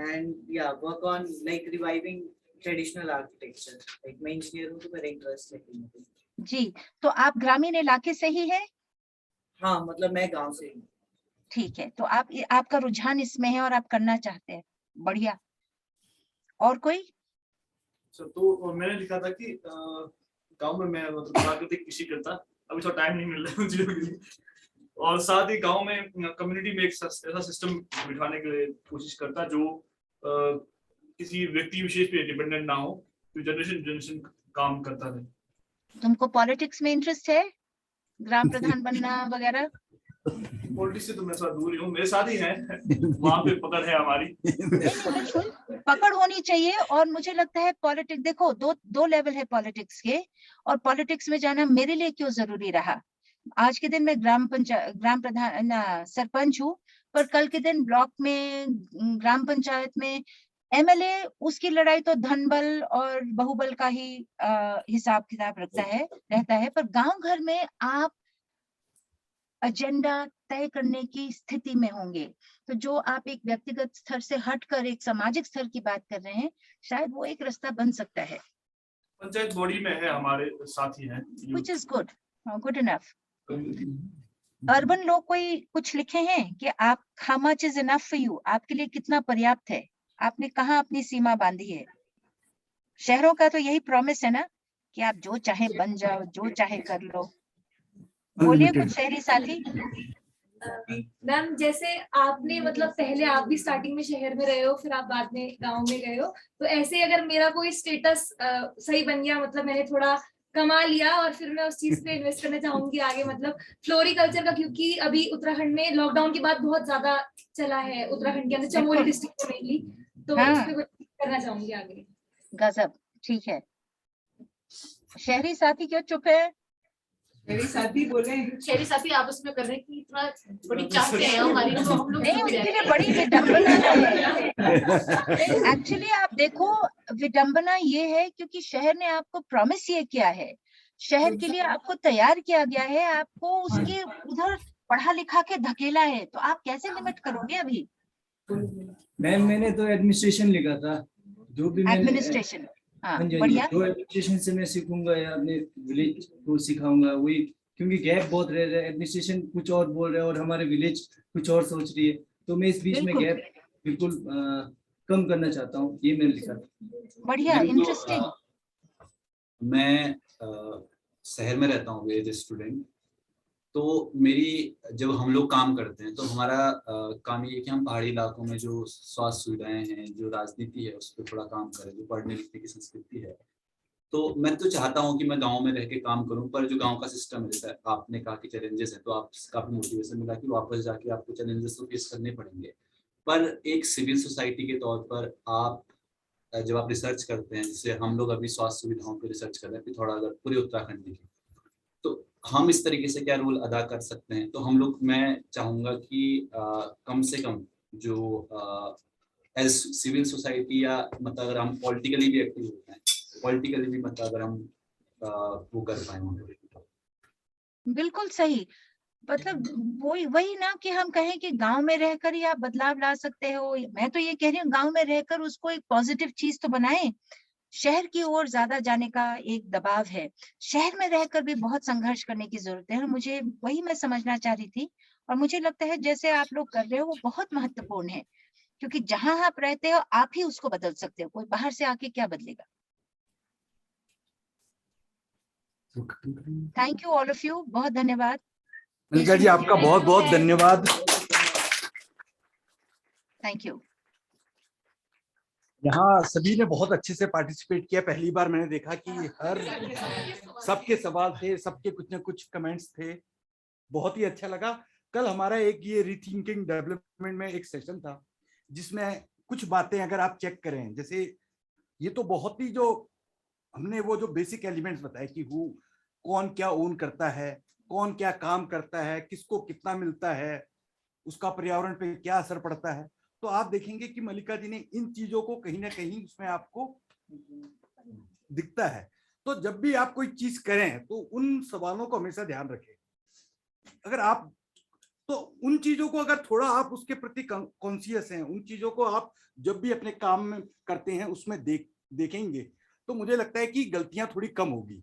and work on like reviving traditional architecture. Like मैं इंजीनियर हूँ तो मेरा इंटरेस्ट है जी, तो आप ग्रामीण इलाके से ही है? हाँ, मतलब मैं गांव से हूँ। ठीक है, तो आपका रुझान इसमें है और आप करना चाहते हैं, बढ़िया। और कोई? तो मैंने लिखा था कि गांव में मैं मतलब प्राकृतिक कृषि करता, अभी थोड़ा टाइम नहीं मिल रहा है मुझे के लिए, और साथ ही गांव में कम्युनिटी में एक ऐसा सिस्टम बिठाने के लिए कोशिश करता जो किसी व्यक्ति विशेष पे डिपेंडेंट ना हो, तो जनरेशन काम करता रहे। तुमको पॉलिटिक्स में इंटरेस्ट है, ग्राम प्रधान बनना वगैरह? पॉलिटिक्स से तो मैं थोड़ा दूर ही हूँ, मेरे साथ ही है, वहाँ पे पकड़ है हमारी। पकड़ होनी चाहिए। और मुझे लगता है पॉलिटिक्स, देखो दो लेवल है पॉलिटिक्स के, और पॉलिटिक्स में जाना मेरे लिए क्यों जरूरी रहा। आज के दिन मैं ग्राम प्रधान सरपंच हूँ, पर कल के दिन ब्लॉक में, ग्राम पंचायत में एमएलए, उसकी लड़ाई तो धन बल और बहुबल का ही हिसाब किताब रहता है। पर गांव घर में आप एजेंडा तय करने की स्थिति में होंगे, तो जो आप एक व्यक्तिगत स्तर से हटकर एक सामाजिक स्तर की बात कर रहे हैं, शायद वो एक रास्ता बन सकता है। पंचायत बॉडी में है, हमारे साथी हैं, which is good enough। Urban लोग कोई कुछ लिखे हैं कि आप how much is enough for you, आपके लिए कितना पर्याप्त है, आपने कहाँ अपनी सीमा बांधी है? शहरों का तो यही प्रॉमिस है ना कि आप जो चाहे बन जाओ, जो चाहे कर लो। बोलिए कुछ शहरी साथी। मैम, जैसे आपने मतलब पहले आप भी स्टार्टिंग में शहर में रहे हो, फिर आप बाद में गांव में गए हो, तो ऐसे अगर मेरा कोई स्टेटस सही बन गया, मतलब मैंने थोड़ा कमा लिया और फिर मैं उस चीज पे इन्वेस्ट करना चाहूंगी आगे, मतलब फ्लोरिकल्चर का, क्योंकि अभी उत्तराखंड में लॉकडाउन के बाद बहुत ज्यादा चला है, उत्तराखंड के अंदर चमोली डिस्ट्रिक्ट में मेनली, तो उस पे करना चाहूंगी आगे। गजब, ठीक है। शहरी साथी क्यों चुप है? शहरी साथी बोले, शहरी साथी आपस में कर रहे कि इतना बड़ी चाहते हैं हमारी, तो हम लोग नहीं, उसके लिए बड़ी विडंबना है। एक्चुअली आप देखो, विडंबना ये है क्योंकि शहर ने आपको प्रॉमिस ये किया है, शहर के लिए आपको तैयार किया गया है, आपको उसके उधर पढ़ा लिखा के धकेला है, तो आप कैसे लिमिट करोगे अभी? मैम, मैंने तो एडमिनिस्ट्रेशन लिखा था, जो भी एडमिनिस्ट्रेशन, बढ़िया, जो एडमिनिस्ट्रेशन से मैं सीखूंगा या अपने विलेज को सिखाऊंगा वही, क्योंकि गैप बहुत रह रहा है, एडमिनिस्ट्रेशन कुछ और बोल रहा है और हमारे विलेज कुछ और सोच रही है, तो मैं इस बीच में गैप बिल्कुल कम करना चाहता हूँ, ये मैंने लिखा। बढ़िया, इंटरेस्टिंग। मैं शहर में रहता हूँ एज ए स्टूडेंट, तो मेरी जब हम लोग काम करते हैं तो हमारा काम ये है कि हम पहाड़ी इलाकों में जो स्वास्थ्य सुविधाएं हैं, जो राजनीति है, उस पर थोड़ा काम करें, जो पढ़ने लिखने की संस्कृति है। तो मैं तो चाहता हूं कि मैं गांव में रह के काम करूं, पर जो गांव का सिस्टम है, जैसे आपने कहा कि चैलेंजेस है, तो आप काफी मोटिवेशन मिला कि वापस जाके आपको चैलेंजेस तो फेस करने पड़ेंगे, पर एक सिविल सोसाइटी के तौर पर आप जब आप रिसर्च करते हैं, जैसे हम लोग अभी स्वास्थ्य सुविधाओं पर रिसर्च कर रहे हैं पिथौरागढ़ पूरे उत्तराखंड में, तो हम इस तरीके से क्या रोल अदा कर सकते हैं? तो हम लोग, मैं चाहूंगा कि कम से कम जो एज सिविल सोसाइटी या मतलब अगर हम पॉलिटिकली भी एक्टिव होते हैं, पॉलिटिकली भी मतलब अगर हम वो कर पाएंगे। बिल्कुल सही, मतलब वही ना कि हम कहें कि गांव में रहकर ही आप बदलाव ला सकते हो। मैं तो ये कह रही हूँ गांव में रहकर उसको एक पॉजिटिव चीज तो बनाएं। शहर की ओर ज्यादा जाने का एक दबाव है, शहर में रहकर भी बहुत संघर्ष करने की जरूरत है। मुझे वही मैं समझना चाह रही थी, और मुझे लगता है जैसे आप लोग कर रहे हो वो बहुत महत्वपूर्ण है, क्योंकि जहां आप रहते हो आप ही उसको बदल सकते हो, कोई बाहर से आके क्या बदलेगा। Thank you all of you, बहुत धन्यवाद। मलिका जी, आपका बहुत बहुत धन्यवाद। Thank you. यहाँ सभी ने बहुत अच्छे से पार्टिसिपेट किया। पहली बार मैंने देखा कि हर सबके सवाल थे, सबके कुछ न कुछ कमेंट्स थे, बहुत ही अच्छा लगा। कल हमारा एक ये रीथिंकिंग डेवलपमेंट में एक सेशन था, जिसमें कुछ बातें अगर आप चेक करें, जैसे ये तो बहुत ही जो हमने वो जो बेसिक एलिमेंट्स बताए कि कौन क्या ओन करता है, कौन क्या काम करता है, किसको कितना मिलता है, उसका पर्यावरण पे क्या असर पड़ता है, तो आप देखेंगे कि मलिका जी ने इन चीजों को कहीं ना कहीं उसमें आपको दिखता है। तो जब भी आप कोई चीज करें तो उन सवालों को हमेशा ध्यान रखें। अगर आप तो उन चीजों को अगर थोड़ा आप उसके प्रति कॉन्शियस हैं, उन चीजों को आप जब भी अपने काम में करते हैं उसमें देखेंगे तो मुझे लगता है कि गलतियां थोड़ी कम होगी।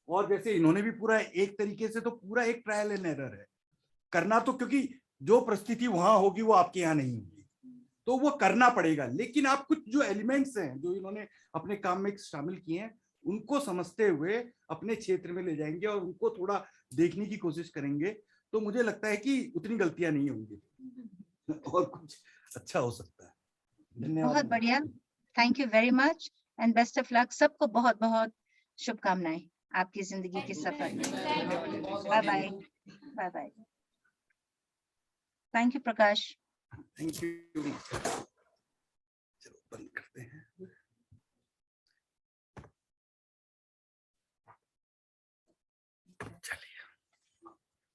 और जैसे इन्होंने भी पूरा एक तरीके से तो पूरा एक ट्रायल एंड एरर है करना, तो क्योंकि जो परिस्थिति वहां होगी वो आपके यहाँ नहीं होगी, तो वो करना पड़ेगा। लेकिन आप कुछ जो एलिमेंट्स हैं जो इन्होंने अपने काम में शामिल किए हैं उनको समझते हुए अपने क्षेत्र में ले जाएंगे और उनको थोड़ा देखने की कोशिश करेंगे, तो मुझे लगता है कि उतनी गलतियां नहीं होंगी और कुछ अच्छा हो सकता है। धन्यवाद। बहुत बढ़िया, thank you very much and best of luck. सबको बहुत बहुत शुभकामनाएं आपकी जिंदगी के सफर में। Bye bye, bye bye. Thank you Prakash. Thank you. चलो बंद करते हैं।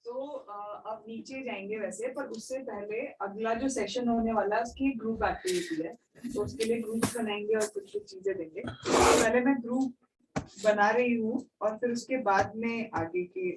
तो अब नीचे जाएंगे वैसे, पर उससे पहले अगला जो सेशन होने वाला है उसकी ग्रुप एक्टिविटी है, तो उसके लिए ग्रुप्स बनाएंगे और कुछ कुछ चीजें देंगे। तो पहले मैं ग्रुप बना रही हूँ और फिर उसके बाद में आगे के